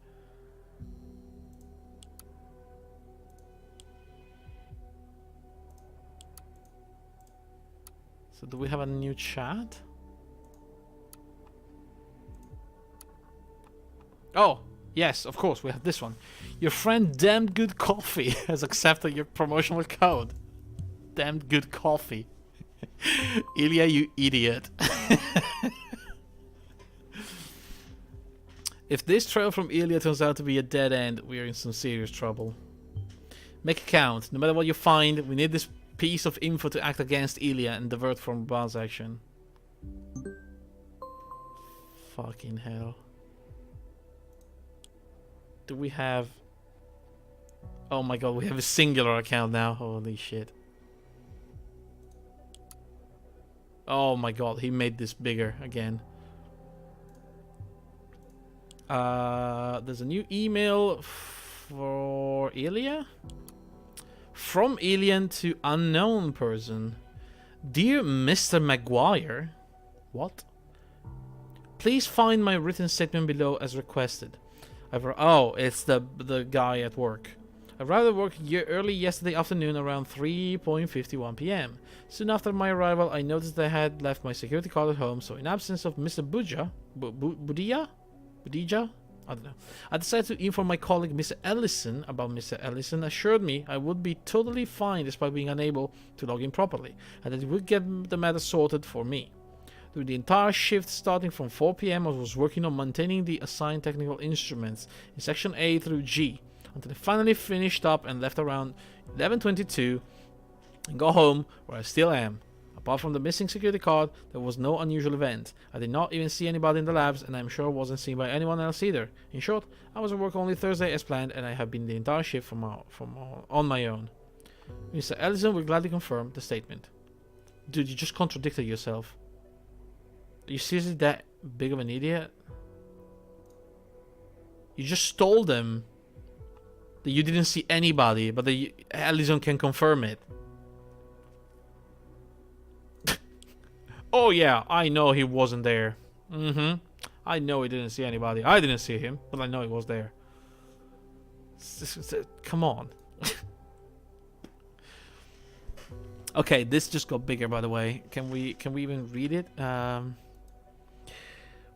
So do we have a new chat? Oh, yes, of course, we have this one. Your friend Damned Good Coffee has accepted your promotional code. Damned Good Coffee. Ilya, you idiot. If this trail from Ilya turns out to be a dead end, we are in some serious trouble. Make it count. No matter what you find, we need this piece of info to act against Ilya and divert from Baal's action. Fucking hell. Do we have... Oh my god, we have a singular account now. Holy shit. Oh my god, he made this bigger again. There's a new email for Ilya? From alien to unknown person. Dear Mr. Maguire. What? Please find my written statement below as requested. Oh, it's the guy at work. I arrived at work early yesterday afternoon around 3:51 p.m. Soon after my arrival, I noticed that I had left my security card at home, so in absence of Mr. Budija? I don't know. I decided to inform my colleague Mr. Ellison about Mr. Ellison assured me I would be totally fine despite being unable to log in properly, and that he would get the matter sorted for me. Through the entire shift starting from 4 p.m. I was working on maintaining the assigned technical instruments in section A through G, until I finally finished up and left around 11:22 and got home, where I still am. Apart from the missing security card, there was no unusual event. I did not even see anybody in the labs, and I'm sure wasn't seen by anyone else either. In short, I was at work only Thursday as planned, and I have been the entire shift on my own. Mr. Ellison will gladly confirm the statement. Dude, you just contradicted yourself. Are you seriously that big of an idiot? You just told them that you didn't see anybody, but that Ellison can confirm it. Oh yeah, I know he wasn't there. I know he didn't see anybody. I didn't see him, but I know he was there. Come on. Okay, this just got bigger, by the way. Can we even read it?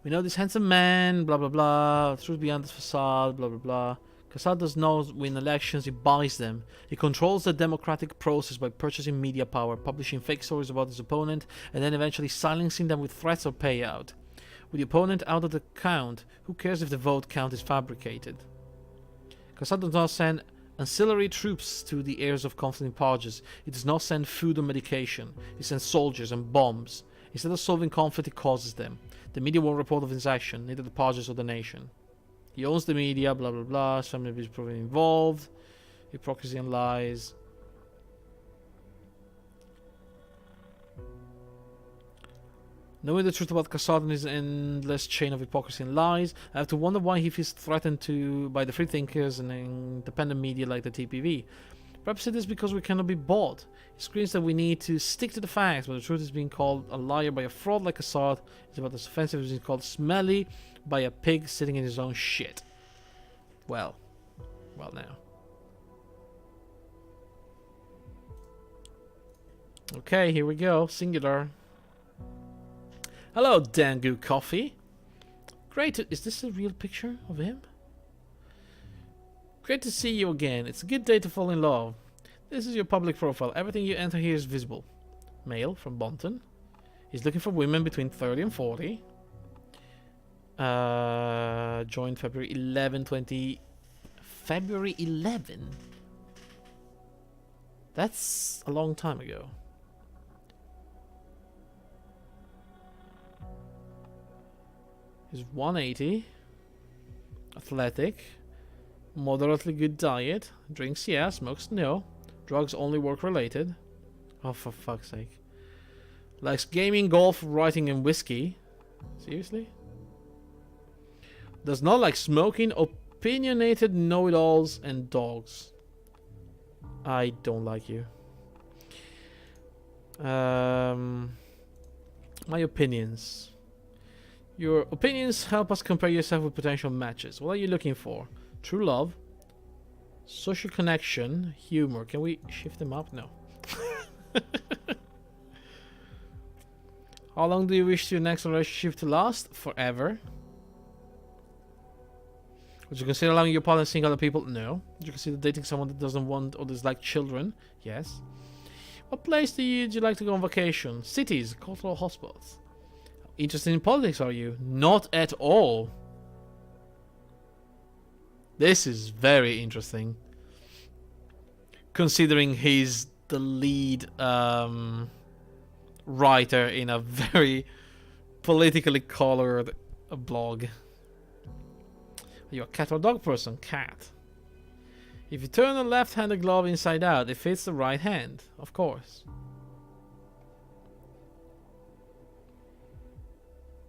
We know this handsome man, blah blah blah. Truth beyond this facade, blah blah blah. Kassad does not win elections, he buys them. He controls the democratic process by purchasing media power, publishing fake stories about his opponent, and then eventually silencing them with threats or payout. With the opponent out of the count, who cares if the vote count is fabricated? Kassad does not send ancillary troops to the areas of conflict in Parges. He does not send food or medication. He sends soldiers and bombs. Instead of solving conflict, he causes them. The media won't report of his action, neither the Parges or the nation. He owns the media, blah blah blah. His family is proven involved. Hypocrisy and lies. Knowing the truth about Kassad and his endless chain of hypocrisy and lies, I have to wonder why he feels threatened by the freethinkers and independent media like the TPV. Perhaps it is because we cannot be bought. He screams that we need to stick to the facts, but the truth is being called a liar by a fraud like Kassad is about as offensive as being called smelly by a pig sitting in his own shit. Well now. Okay, here we go. Singular. Hello, Dangu Coffee. Great. Is this a real picture of him? Great to see you again. It's a good day to fall in love. This is your public profile. Everything you enter here is visible. Male from Bonton. He's looking for women between 30 and 40. Joined February 11, 20... February 11? That's a long time ago. He's 180. Athletic. Moderately good diet. Drinks, yeah. Smokes, no. Drugs only work related. Oh, for fuck's sake. Likes gaming, golf, writing, and whiskey. Seriously? Does not like smoking, opinionated know-it-alls, and dogs. I don't like you. My opinions. Your opinions help us compare yourself with potential matches. What are you looking for? True love, social connection, humor. Can we shift them up? No. How long do you wish your next relationship to last? Forever. Would you consider allowing your partner to seeing other people? No. Would you consider dating someone that doesn't want or dislike children? Yes. What place do you like to go on vacation? Cities, cultural hotspots. Interested in politics, are you? Not at all. This is very interesting. Considering his the lead writer in a very politically colored blog. Are you a cat or dog person? Cat. If you turn a left-handed glove inside out, it fits the right hand, of course.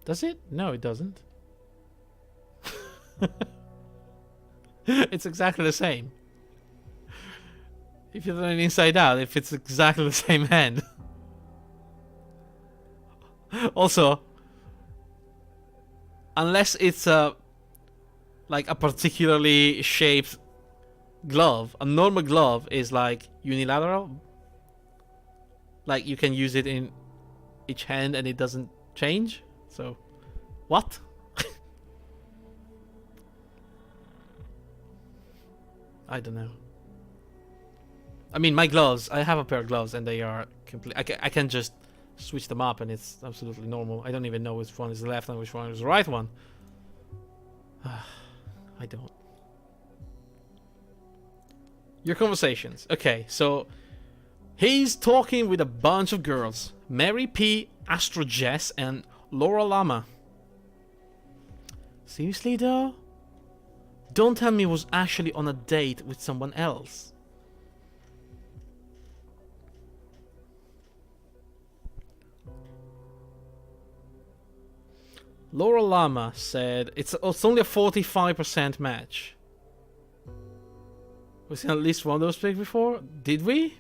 Does it? No, it doesn't. It's exactly the same. If you turn it inside out, it fits exactly the same hand. Also, unless it's like a particularly shaped glove, a normal glove is like unilateral. Like you can use it in each hand and it doesn't change. So, what? I don't know. I mean, my gloves, I have a pair of gloves and they are complete. I can just switch them up and it's absolutely normal. I don't even know which one is the left and which one is the right one. I don't. Your conversations. Okay, so he's talking with a bunch of girls. Mary P, Astro Jess, and Laura Lama. Seriously though? Don't tell me he was actually on a date with someone else. Laura Lama said it's only a 45% match. We've seen at least one of those pics before? Did we?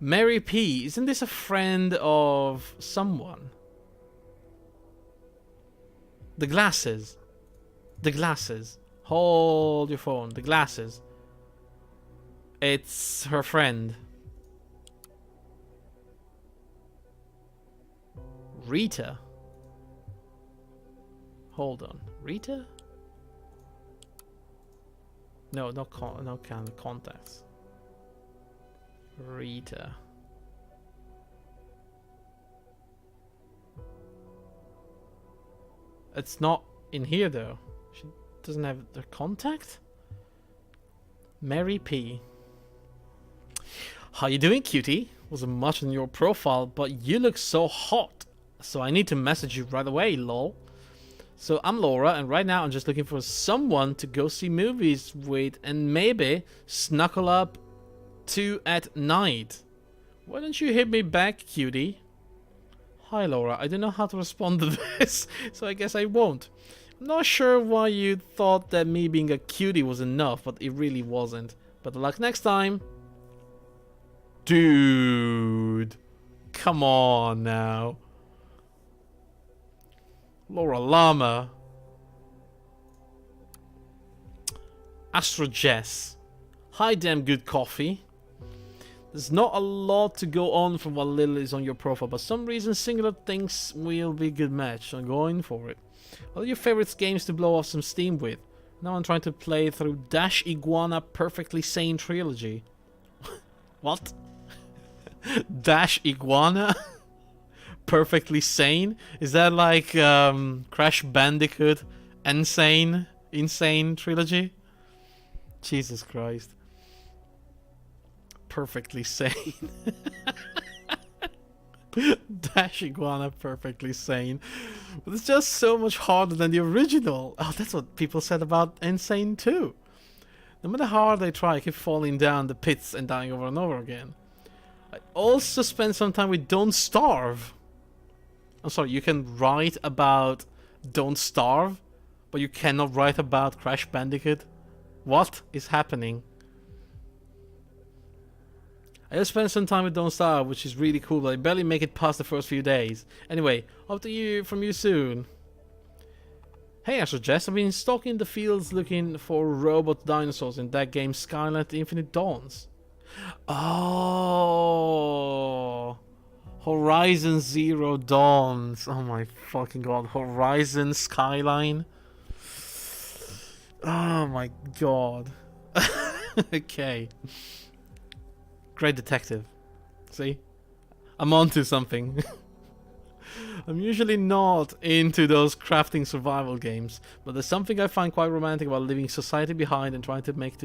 Mary P, isn't this a friend of someone? The glasses. The glasses. Hold your phone. The glasses. It's her friend. Rita. Hold on. Rita? No, no kind of contacts. Rita. It's not in here though. She doesn't have the contact. Mary P. How you doing, cutie? Wasn't much on your profile, but you look so hot. So I need to message you right away, lol. So I'm Laura, and right now I'm just looking for someone to go see movies with and maybe snuggle up to at night. Why don't you hit me back, cutie? Hi Laura, I don't know how to respond to this, so I guess I won't. I'm not sure why you thought that me being a cutie was enough, but it really wasn't. Better luck next time. Dude, come on now. Laura Lama. Astro Jess. Hi, damn good coffee. There's not a lot to go on from what little is on your profile, but some reason singular things will be a good match, so I'm going for it. What are your favorite games to blow off some steam with? Now I'm trying to play through Dash Iguana Perfectly Sane Trilogy. What? Dash Iguana? Perfectly Sane? Is that like Crash Bandicoot Insane Trilogy? Jesus Christ. Perfectly Sane. Dash Iguana Perfectly Sane. But it's just so much harder than the original. Oh, that's what people said about Insane too. No matter how hard I try, I keep falling down the pits and dying over and over again. I also spent some time with Don't Starve. I'm sorry, you can write about Don't Starve, but you cannot write about Crash Bandicoot? What is happening? I just spent some time with Don't Starve, which is really cool, but I barely make it past the first few days. Anyway, hope to hear from you soon. Hey, Astro Jess, I've been stalking the fields looking for robot dinosaurs in that game Skyline Infinite Dawns. Oh, Horizon Zero Dawns. Oh my fucking god. Horizon Skyline. Oh my god. Okay. Great detective. See? I'm onto something. I'm usually not into those crafting survival games, but there's something I find quite romantic about leaving society behind and trying to make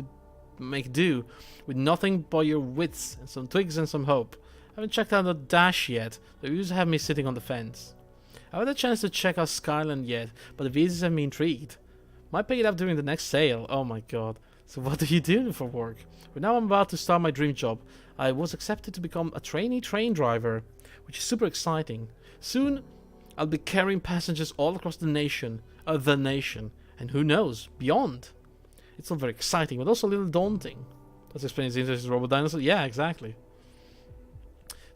make do with nothing but your wits and some twigs and some hope. I haven't checked out the dash yet. They used to have me sitting on the fence. I haven't had a chance to check out Skyland yet, but the visas have me intrigued. Might pick it up during the next sale. Oh my god. So what do you do for work? Well, now I'm about to start my dream job. I was accepted to become a trainee train driver, which is super exciting. Soon, I'll be carrying passengers all across the nation, and who knows, beyond. It's all very exciting, but also a little daunting. That explains the interest in robot dinosaurs. Yeah, exactly.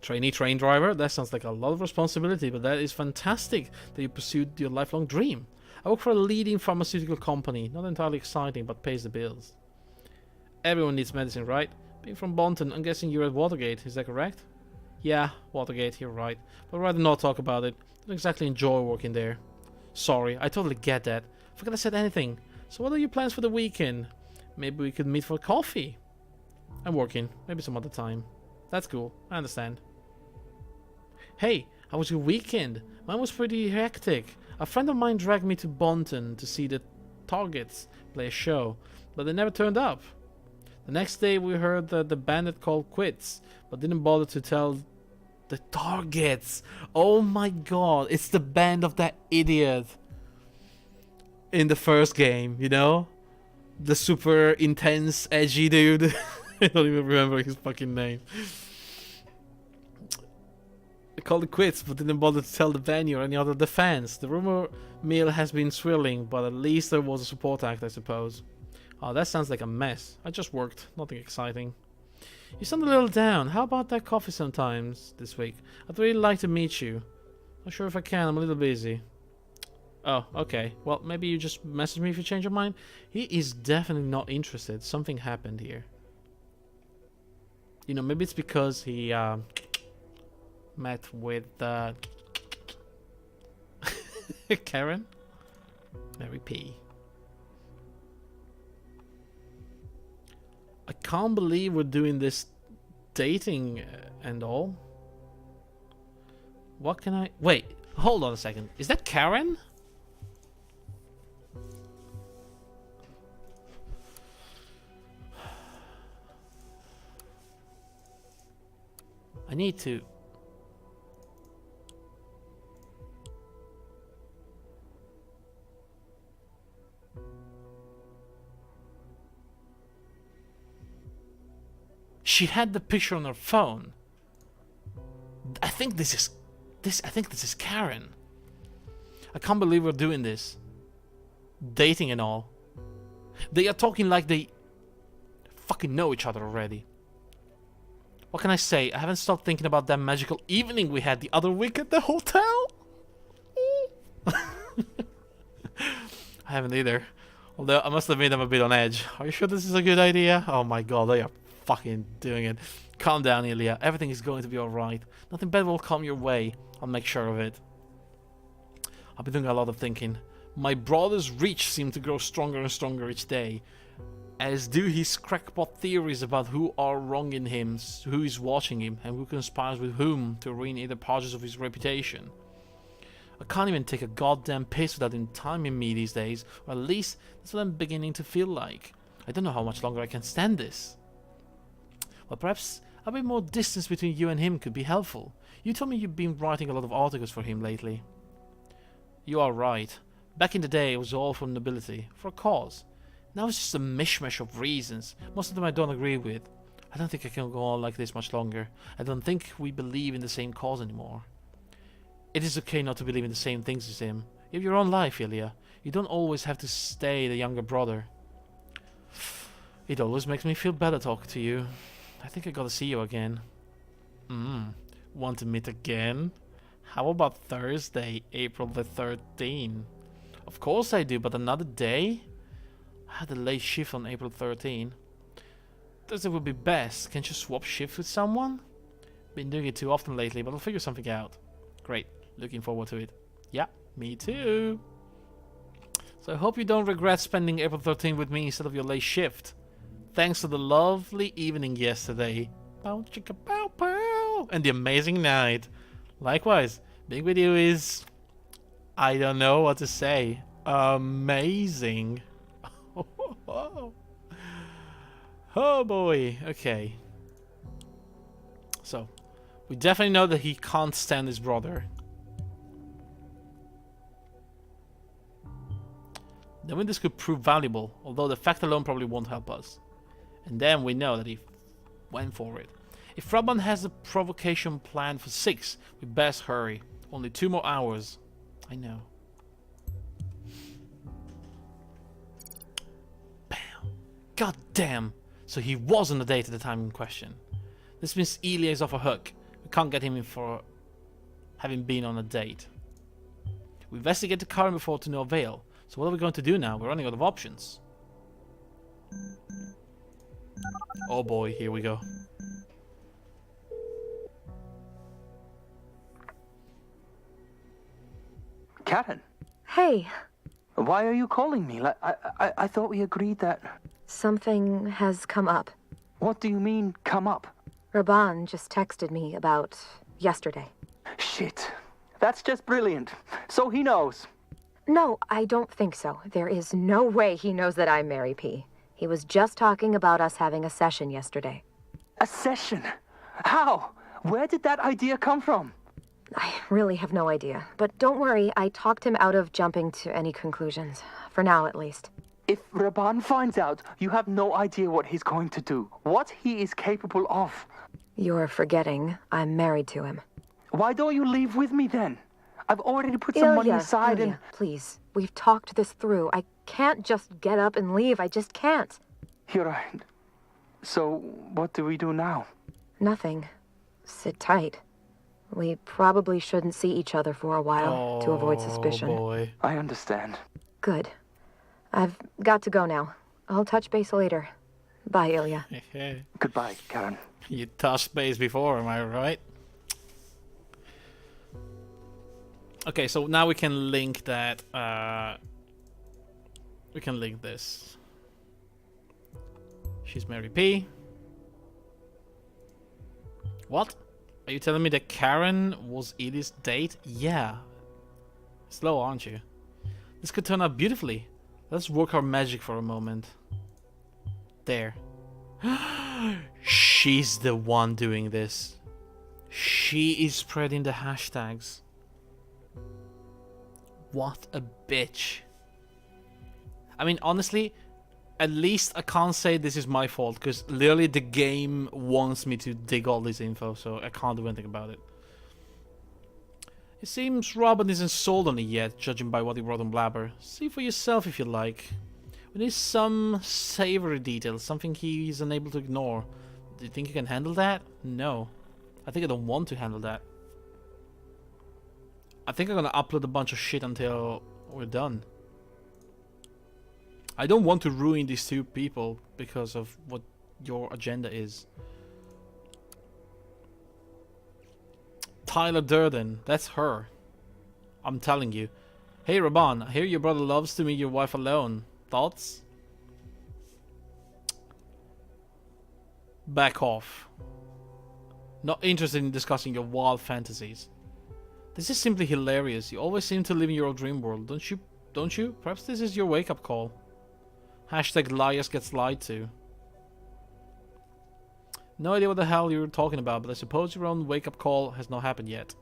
Trainee train driver, that sounds like a lot of responsibility, but that is fantastic that you pursued your lifelong dream. I work for a leading pharmaceutical company, not entirely exciting, but pays the bills. Everyone needs medicine, right? Being from Bonton, I'm guessing you're at Watergate, is that correct? Yeah, Watergate, you're right. But I'd rather not talk about it. I don't exactly enjoy working there. Sorry, I totally get that. Forgot I said anything. So what are your plans for the weekend? Maybe we could meet for coffee. I'm working. Maybe some other time. That's cool. I understand. Hey, how was your weekend? Mine was pretty hectic. A friend of mine dragged me to Bonton to see the Targets play a show, but they never turned up. The next day we heard that the band had called quits, but didn't bother to tell the Targets. Oh my god, it's the band of that idiot in the first game, you know? The super intense, edgy dude. I don't even remember his fucking name. They called it quits, but didn't bother to tell the venue or any other the fans. The rumor mill has been swirling, but at least there was a support act, I suppose. Oh, that sounds like a mess. I just worked. Nothing exciting. You sound a little down. How about that coffee sometimes this week? I'd really like to meet you. Not sure if I can. I'm a little busy. Oh, okay. Well, maybe you just message me if you change your mind. He is definitely not interested. Something happened here. You know, maybe it's because he met with Karen? Mary P. I can't believe we're doing this dating and all. What can I... Wait, hold on a second. Is that Karen? I need to... She had the picture on her phone. I think this is Karen. I can't believe we're doing this. Dating and all. They are talking like they fucking know each other already. What can I say? I haven't stopped thinking about that magical evening we had the other week at the hotel. I haven't either. Although I must admit I'm a bit on edge. Are you sure this is a good idea? Oh my god, they are fucking doing it. Calm down, Ilya. Everything is going to be alright. Nothing bad will come your way. I'll make sure of it. I've been doing a lot of thinking. My brother's reach seems to grow stronger and stronger each day, as do his crackpot theories about who are wronging him, who is watching him, and who conspires with whom to ruin either parts of his reputation. I can't even take a goddamn piss without him timing me these days, or at least that's what I'm beginning to feel like. I don't know how much longer I can stand this. Well, perhaps a bit more distance between you and him could be helpful. You told me you've been writing a lot of articles for him lately. You are right. Back in the day it was all for nobility, for a cause. Now it's just a mishmash of reasons, most of them I don't agree with. I don't think I can go on like this much longer. I don't think we believe in the same cause anymore. It is okay not to believe in the same things as him. You have your own life, Ilya. You don't always have to stay the younger brother. It always makes me feel better talking to you. I think I gotta see you again. Want to meet again? How about Thursday, April the 13th? Of course I do, but another day? I had a late shift on April 13th. Thursday would be best. Can't you swap shifts with someone? Been doing it too often lately, but I'll figure something out. Great. Looking forward to it. Yeah, me too. So I hope you don't regret spending April 13th with me instead of your late shift. Thanks to the lovely evening yesterday. Pow chicka pow pow. And the amazing night. Likewise, being with you is... I don't know what to say. Amazing. Oh boy, okay. So, we definitely know that he can't stand his brother. Then this could prove valuable, although the fact alone probably won't help us. And then we know that he went for it. If Robin has a provocation planned for 6, we best hurry. Only 2 more hours. I know. Bam. God damn. So he was on a date at the time in question. This means Ilya is off a hook. We can't get him in for having been on a date. We investigate the car before to no avail. So what are we going to do now? We're running out of options. Oh boy, here we go. Karen, Hey, why are you calling me? Like, I thought we agreed that... something has come up. What do you mean, come up? Raban just texted me about yesterday. Shit. That's just brilliant. So he knows. No, I don't think so. There is no way he knows that I'm Mary P. He was just talking about us having a session yesterday. A session? How? Where did that idea come from? I really have no idea. But don't worry, I talked him out of jumping to any conclusions. For now, at least. If Raban finds out, you have no idea what he's going to do. What he is capable of. You're forgetting I'm married to him. Why don't you leave with me then? I've already put some money aside and... Ilya, please. We've talked this through. I can't just get up and leave. I just can't. You're right. So, what do we do now? Nothing. Sit tight. We probably shouldn't see each other for a while to avoid suspicion. Oh boy. I understand. Good. I've got to go now. I'll touch base later. Bye, Ilya. Goodbye, Karen. You touched base before, am I right? Okay, so now we can link that. We can link this. She's Mary P. What? Are you telling me that Karen was Edie's date? Yeah. Slow, aren't you? This could turn out beautifully. Let's work our magic for a moment. There. She's the one doing this. She is spreading the hashtags. What a bitch. I mean, honestly, at least I can't say this is my fault, because literally the game wants me to dig all this info, so I can't do anything about it. It seems Robin isn't sold on it yet, judging by what he wrote on Blabber. See for yourself if you like. We need some savory details, something he's unable to ignore. Do you think you can handle that? No. I think I don't want to handle that. I think I'm gonna upload a bunch of shit until we're done. I don't want to ruin these 2 people because of what your agenda is. Tyler Durden, that's her. I'm telling you. Hey Raban, I hear your brother loves to meet your wife alone. Thoughts? Back off. Not interested in discussing your wild fantasies. This is simply hilarious. You always seem to live in your own dream world, don't you? Don't you? Perhaps this is your wake-up call. Hashtag liars gets lied to. No idea what the hell you're talking about, but I suppose your own wake-up call has not happened yet.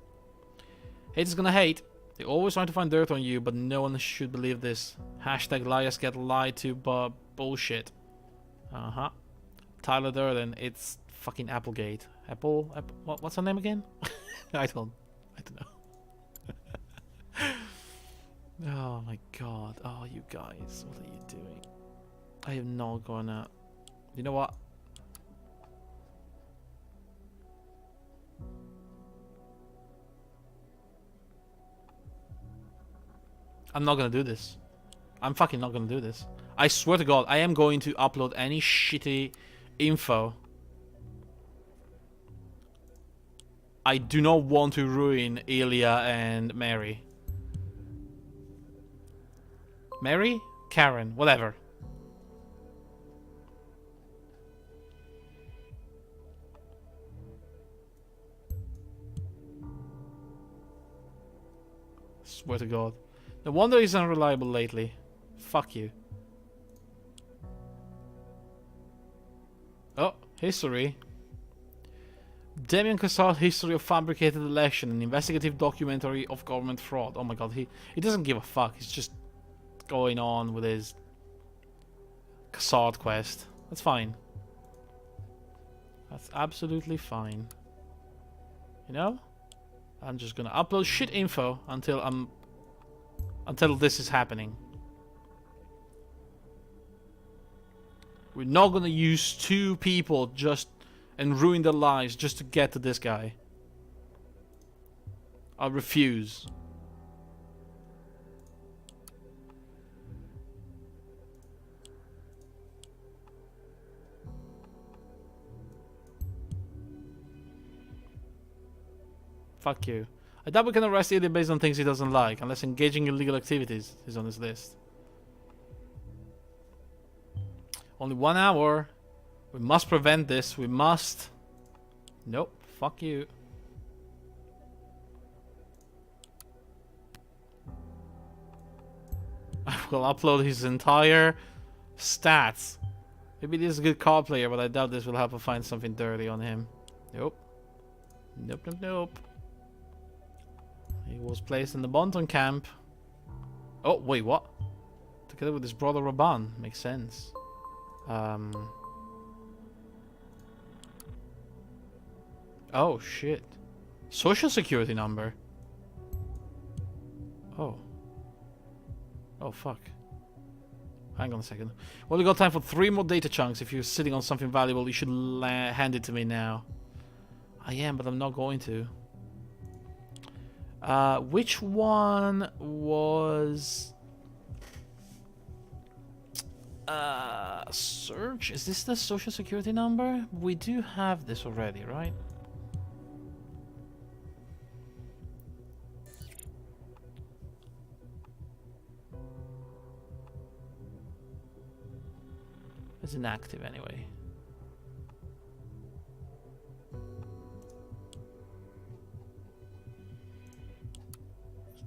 Haters gonna hate. They always try to find dirt on you, but no one should believe this. Hashtag liars get lied to, but bullshit. Uh-huh. Tyler Durden, it's fucking Applegate. Apple what's her name again? I don't know. Oh my god. Oh, you guys, what are you doing? I am not gonna... You know what? I'm not gonna do this. I'm fucking not gonna do this. I swear to god, I am going to upload any shitty info. I do not want to ruin Ilya and Mary. Mary? Karen, whatever. Swear to god. No wonder he's unreliable lately. Fuck you. History. Damien Casal, History of Fabricated Election, an investigative documentary of government fraud. Oh my god, he doesn't give a fuck. He's just going on with his Cassard quest. That's fine. That's absolutely fine. You know? I'm just gonna upload shit info until this is happening. We're not gonna use 2 people just and ruin their lives just to get to this guy. I refuse. Fuck you. I doubt we can arrest Ilya based on things he doesn't like, unless engaging in illegal activities is on his list. Only 1 hour. We must prevent this. We must. Nope. Fuck you. I will upload his entire stats. Maybe this is a good card player, but I doubt this will help us find something dirty on him. Nope. Nope, nope, nope. He was placed in the Bonton camp. Oh, wait, what? Together with his brother Raban. Makes sense. Oh, shit. Social security number. Oh. Oh, fuck. Hang on a second. Well, we got time for 3 more data chunks. If you're sitting on something valuable, you should hand it to me now. I am, but I'm not going to. Which one was... search? Is this the social security number? We do have this already, right? It's inactive anyway.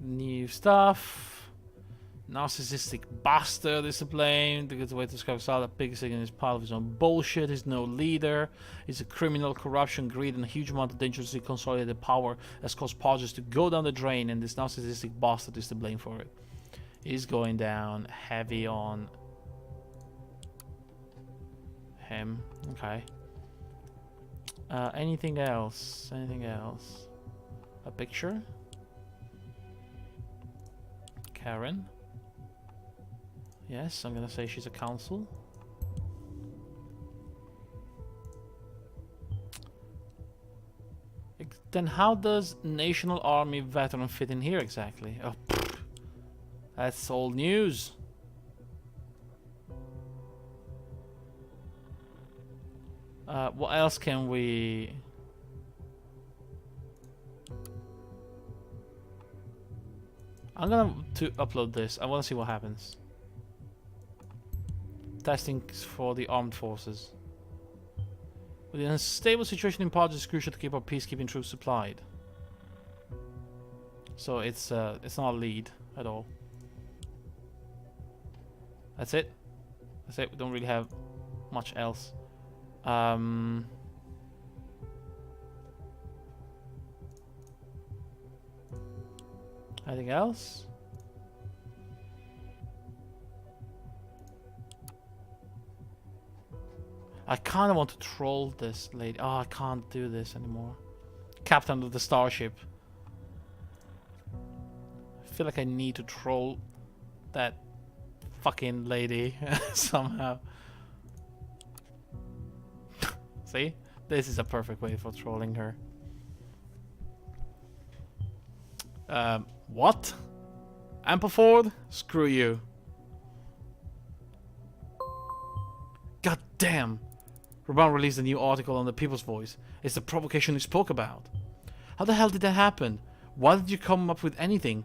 New stuff. Narcissistic bastard is to blame. The good way to describe Salah that Pigsig is part of his own bullshit. He's no leader. He's a criminal, corruption, greed, and a huge amount of dangerously consolidated power has caused projects to go down the drain, and this narcissistic bastard is to blame for it. He's going down heavy on him. Okay. Anything else? Anything else? A picture? Karen? Yes, I'm gonna say she's a counsel. Then how does National Army veteran fit in here exactly? Oh, pfft. That's old news. What else can we... I'm gonna upload this. I wanna see what happens. Testing for the armed forces. With an unstable situation in Parge, it's crucial to keep our peacekeeping troops supplied. So it's not a lead at all. That's it. That's it. We don't really have much else. Anything else? I kind of want to troll this lady. Oh, I can't do this anymore. Captain of the starship. I feel like I need to troll that fucking lady somehow. See? This is a perfect way for trolling her. What? Ampliford? Screw you. God damn! Raban released a new article on the People's Voice. It's the provocation he spoke about. How the hell did that happen? Why did you come up with anything?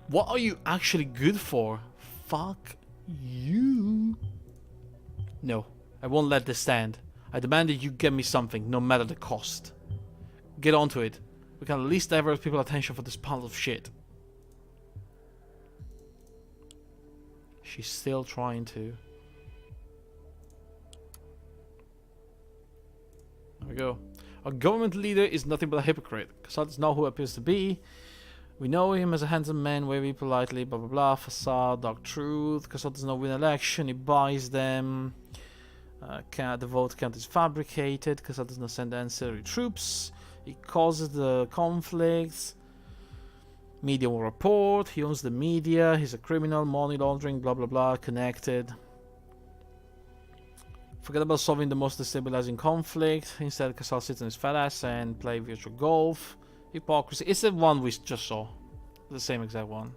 What are you actually good for? Fuck you. No, I won't let this stand. I demand that you get me something, no matter the cost. Get onto it. We can at least divert people's attention for this pile of shit. She's still trying to. There we go. Our government leader is nothing but a hypocrite. Consultants know who appears to be. We know him as a handsome man, wavy politely, blah blah blah, facade, dark truth. Consultants know win election, he buys them. The vote count is fabricated. Consultants know send ancillary troops. He causes the conflicts. Media will report. He owns the media. He's a criminal, money laundering, blah blah blah, connected. Forget about solving the most destabilizing conflict. Instead, Casal sits on his fat ass and play virtual golf. Hypocrisy. It's the one we just saw. The same exact one.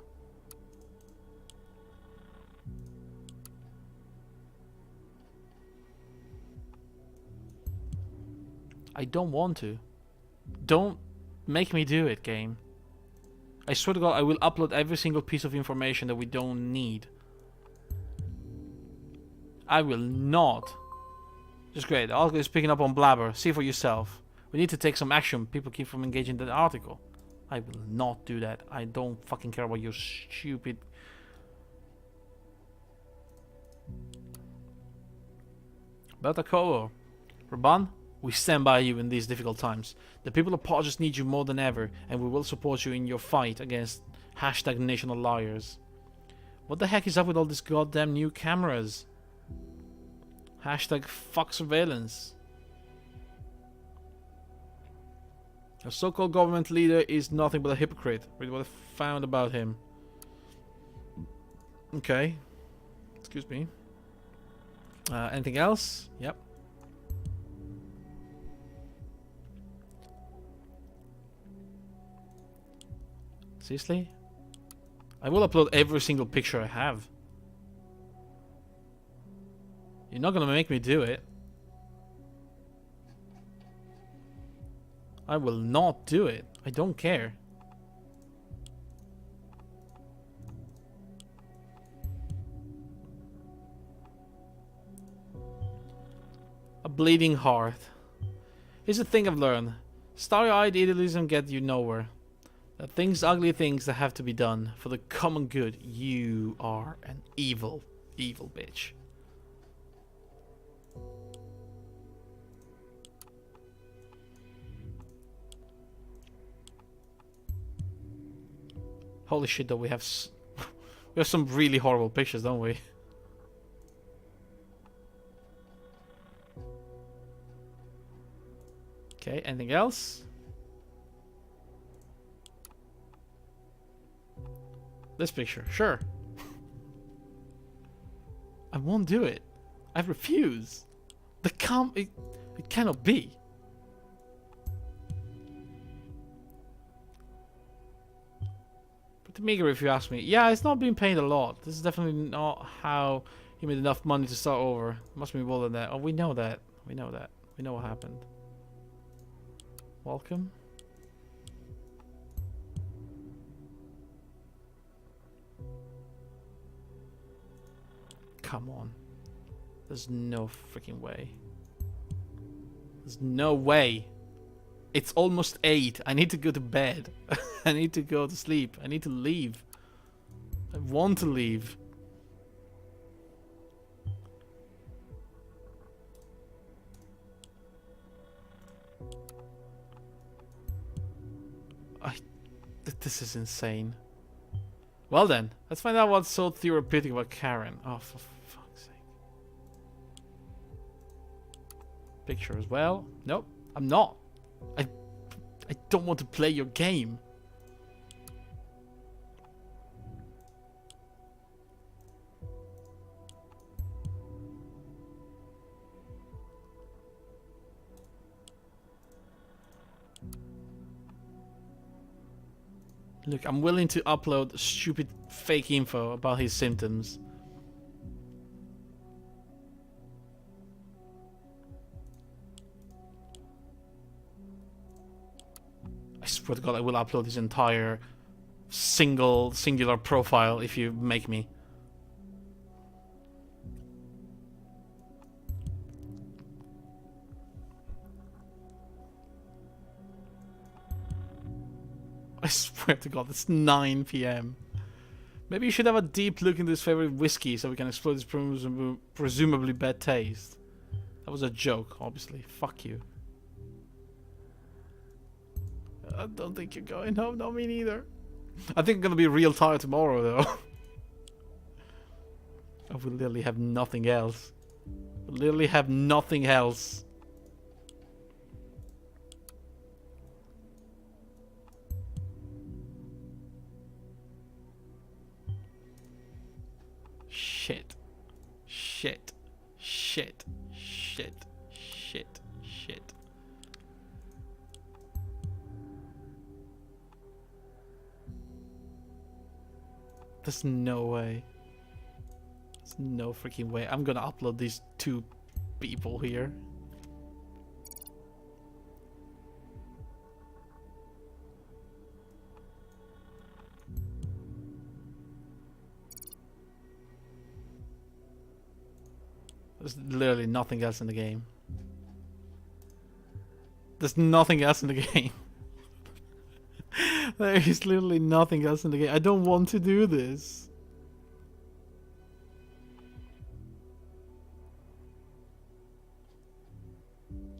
I don't want to. Don't make me do it, game. I swear to God, I will upload every single piece of information that we don't need. I will not. Just great. Article is picking up on blabber. See for yourself. We need to take some action. People keep from engaging in that article. I will not do that. I don't fucking care about your stupid... Beltacovo. Raban, we stand by you in these difficult times. The people of Podgers need you more than ever, and we will support you in your fight against hashtag national liars. What the heck is up with all these goddamn new cameras? Hashtag fuck surveillance. A so-called government leader is nothing but a hypocrite. Read what I found about him. Okay. Excuse me. Anything else? Yep. Seriously? I will upload every single picture I have. You're not gonna make me do it. I will not do it. I don't care. A bleeding heart. Here's the thing I've learned. Starry-eyed idealism gets you nowhere. There are ugly things that have to be done for the common good. You are an evil, evil bitch. Holy shit, though, we have some really horrible pictures, don't we? Okay, anything else? This picture, sure. I won't do it. I refuse. It cannot be. Pretty meager if you ask me. Yeah, it's not being paid a lot. This is definitely not how he made enough money to start over. Must be more than that. Oh, we know that. We know that. We know what happened. Welcome. Come on. There's no freaking way. There's no way. It's almost 8. I need to go to bed. I need to go to sleep. I need to leave. I want to leave. This is insane. Well then, let's find out what's so therapeutic about Karen. Oh, for fuck's sake. Picture as well. Nope, I'm not. I don't want to play your game. Look, I'm willing to upload stupid fake info about his symptoms. I swear to God, I will upload his entire singular profile if you make me. I swear to God, it's 9 PM. Maybe you should have a deep look into his favorite whiskey so we can explore his presumably bad taste. That was a joke, obviously. Fuck you. I don't think you're going home. No, me neither. I think I'm gonna be real tired tomorrow, though. I will literally have nothing else. Literally have nothing else. Shit. Shit. Shit. Shit. Shit. Shit. There's no way. There's no freaking way. I'm gonna upload these two people here. There's literally nothing else in the game. There's nothing else in the game. There is literally nothing else in the game. I don't want to do this.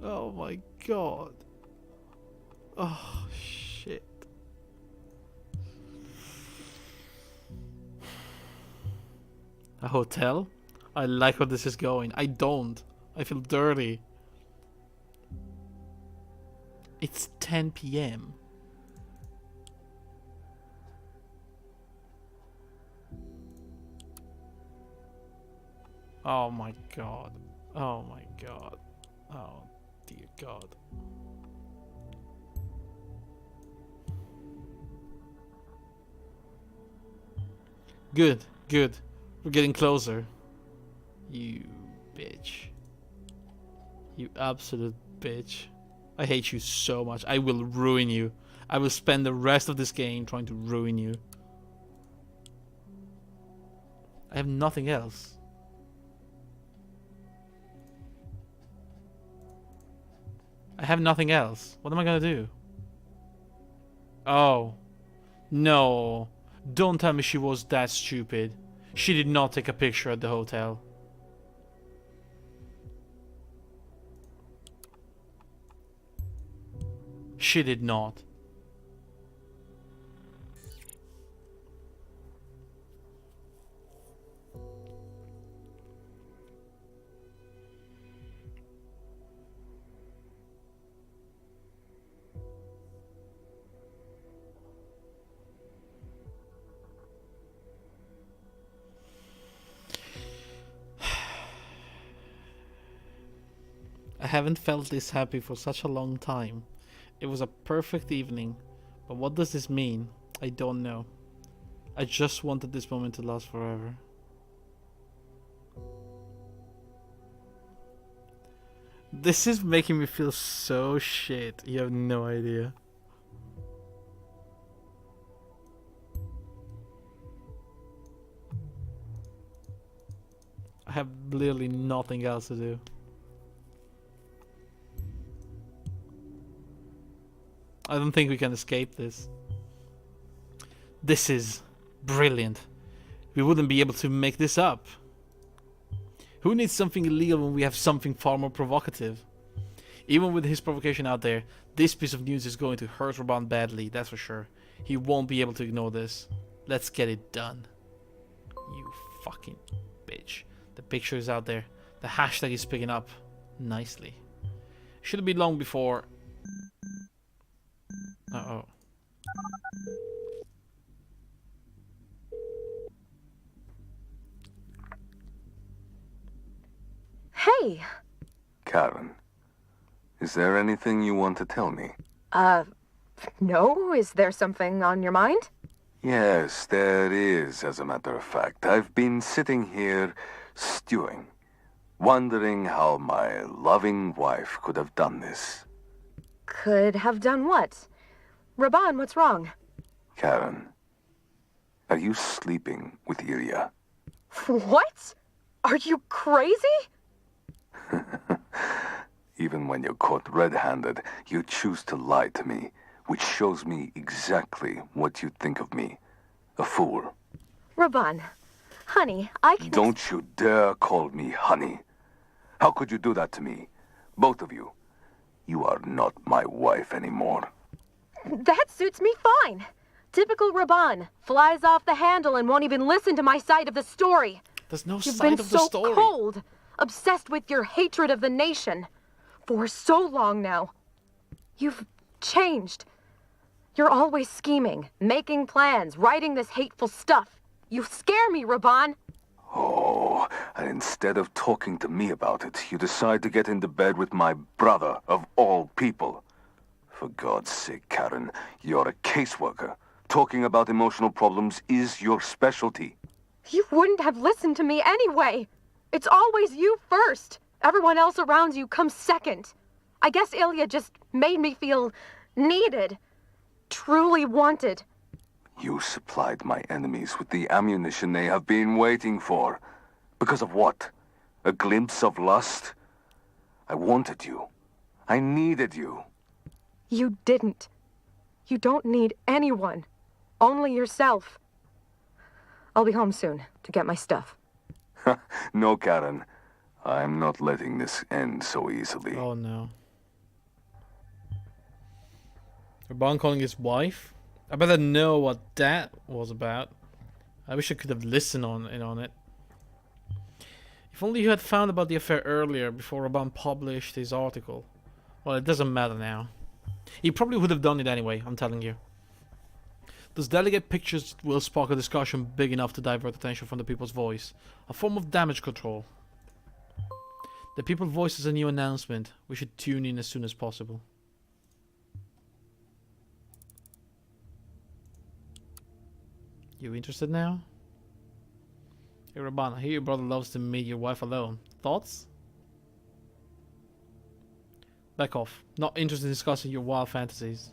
Oh my god. Oh shit. A hotel? I like where this is going. I don't. I feel dirty. It's 10 p.m. Oh my god. Oh my god. Oh dear god. Good, good. We're getting closer. You bitch. You absolute bitch. I hate you so much. I will ruin you. I will spend the rest of this game trying to ruin you. I have nothing else. I have nothing else. What am I gonna do? Oh. No. Don't tell me she was that stupid. She did not take a picture at the hotel. She did not. I haven't felt this happy for such a long time. It was a perfect evening, but what does this mean? I don't know. I just wanted this moment to last forever. This is making me feel so shit. You have no idea. I have literally nothing else to do. I don't think we can escape this. This is brilliant. We wouldn't be able to make this up. Who needs something illegal when we have something far more provocative? Even with his provocation out there, this piece of news is going to hurt Raban badly, that's for sure. He won't be able to ignore this. Let's get it done. You fucking bitch. The picture is out there. The hashtag is picking up nicely. Shouldn't be long before... Uh-oh. Hey! Karen, is there anything you want to tell me? No? Is there something on your mind? Yes, there is, as a matter of fact. I've been sitting here stewing, wondering how my loving wife could have done this. Could have done what? Raban, what's wrong? Karen, are you sleeping with Ilya? What? Are you crazy? Even when you're caught red-handed, you choose to lie to me, which shows me exactly what you think of me. A fool. Raban, honey, I can... Don't you dare call me honey. How could you do that to me? Both of you. You are not my wife anymore. That suits me fine. Typical Raban. Flies off the handle and won't even listen to my side of the story. There's no You've side been of the so story. cold, obsessed with your hatred of the nation. For so long now. You've changed. You're always scheming, making plans, writing this hateful stuff. You scare me, Raban. Oh, and instead of talking to me about it, you decide to get into bed with my brother, of all people. For God's sake, Karen, you're a caseworker. Talking about emotional problems is your specialty. You wouldn't have listened to me anyway. It's always you first. Everyone else around you comes second. I guess Ilya just made me feel needed. Truly wanted. You supplied my enemies with the ammunition they have been waiting for. Because of what? A glimpse of lust? I wanted you. I needed you. You didn't. You don't need anyone. Only yourself. I'll be home soon to get my stuff. No, Karen. I'm not letting this end so easily. Oh no. Raban calling his wife? I better know what that was about. I wish I could have listened in on it. If only you had found about the affair earlier, before Raban published his article. Well, it doesn't matter now. He probably would have done it anyway, I'm telling you. Those delegate pictures will spark a discussion big enough to divert attention from the people's voice. A form of damage control. The people's voice is a new announcement. We should tune in as soon as possible. You interested now? Hey Raban, I hear your brother loves to meet your wife alone. Thoughts? Back off. Not interested in discussing your wild fantasies.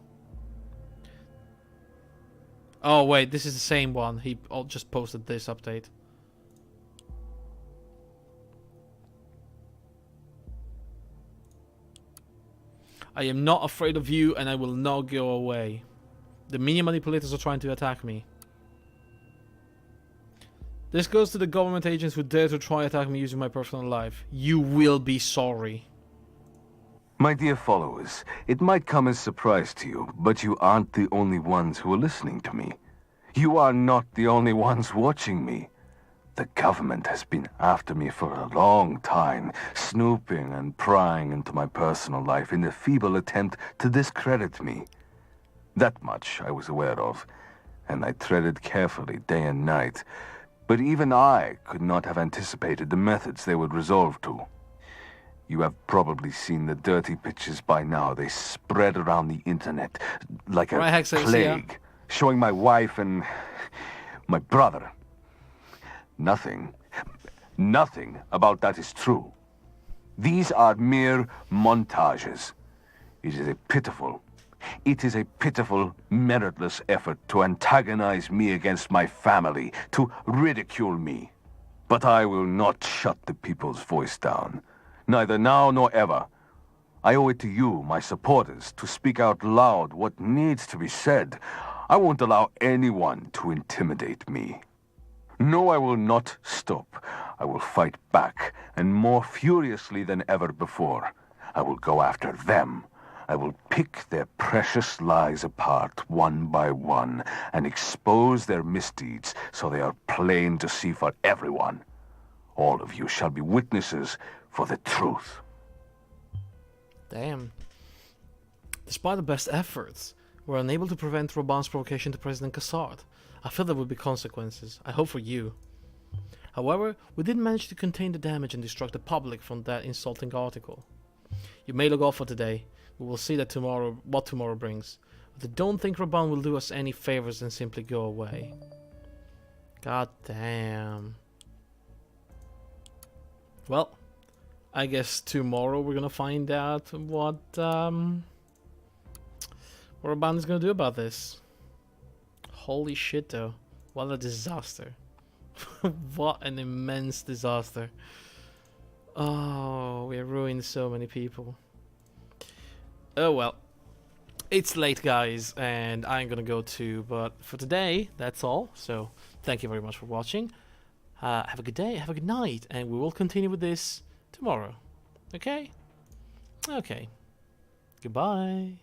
Oh wait, this is the same one. He just posted this update. I am not afraid of you and I will not go away. The media manipulators are trying to attack me. This goes to the government agents who dare to try attack me using my personal life. You will be sorry. My dear followers, it might come as a surprise to you, but you aren't the only ones who are listening to me. You are not the only ones watching me. The government has been after me for a long time, snooping and prying into my personal life in a feeble attempt to discredit me. That much I was aware of, and I treaded carefully day and night. But even I could not have anticipated the methods they would resolve to. You have probably seen the dirty pictures by now. They spread around the internet like a plague, showing my wife and my brother. Nothing about that is true. These are mere montages. It is a pitiful, meritless effort to antagonize me against my family, to ridicule me. But I will not shut the people's voice down. Neither now nor ever. I owe it to you, my supporters, to speak out loud what needs to be said. I won't allow anyone to intimidate me. No, I will not stop. I will fight back, and more furiously than ever before. I will go after them. I will pick their precious lies apart one by one and expose their misdeeds so they are plain to see for everyone. All of you shall be witnesses for the truth. Damn. Despite the best efforts, we're unable to prevent Raban's provocation to President Kassard. I feel there would be consequences. I hope for you. However, we did manage to contain the damage and distract the public from that insulting article. You may log off for today. We will see that what tomorrow brings. But I don't think Raban will do us any favors and simply go away. God damn. Well, I guess tomorrow we're gonna find out what Raban is gonna do about this. Holy shit though. What a disaster. What an immense disaster. Oh, we ruined so many people. Oh well. It's late guys and I'm gonna go too, but for today that's all. So thank you very much for watching. Have a good day, have a good night, and we will continue with this tomorrow. Okay? Okay. Goodbye.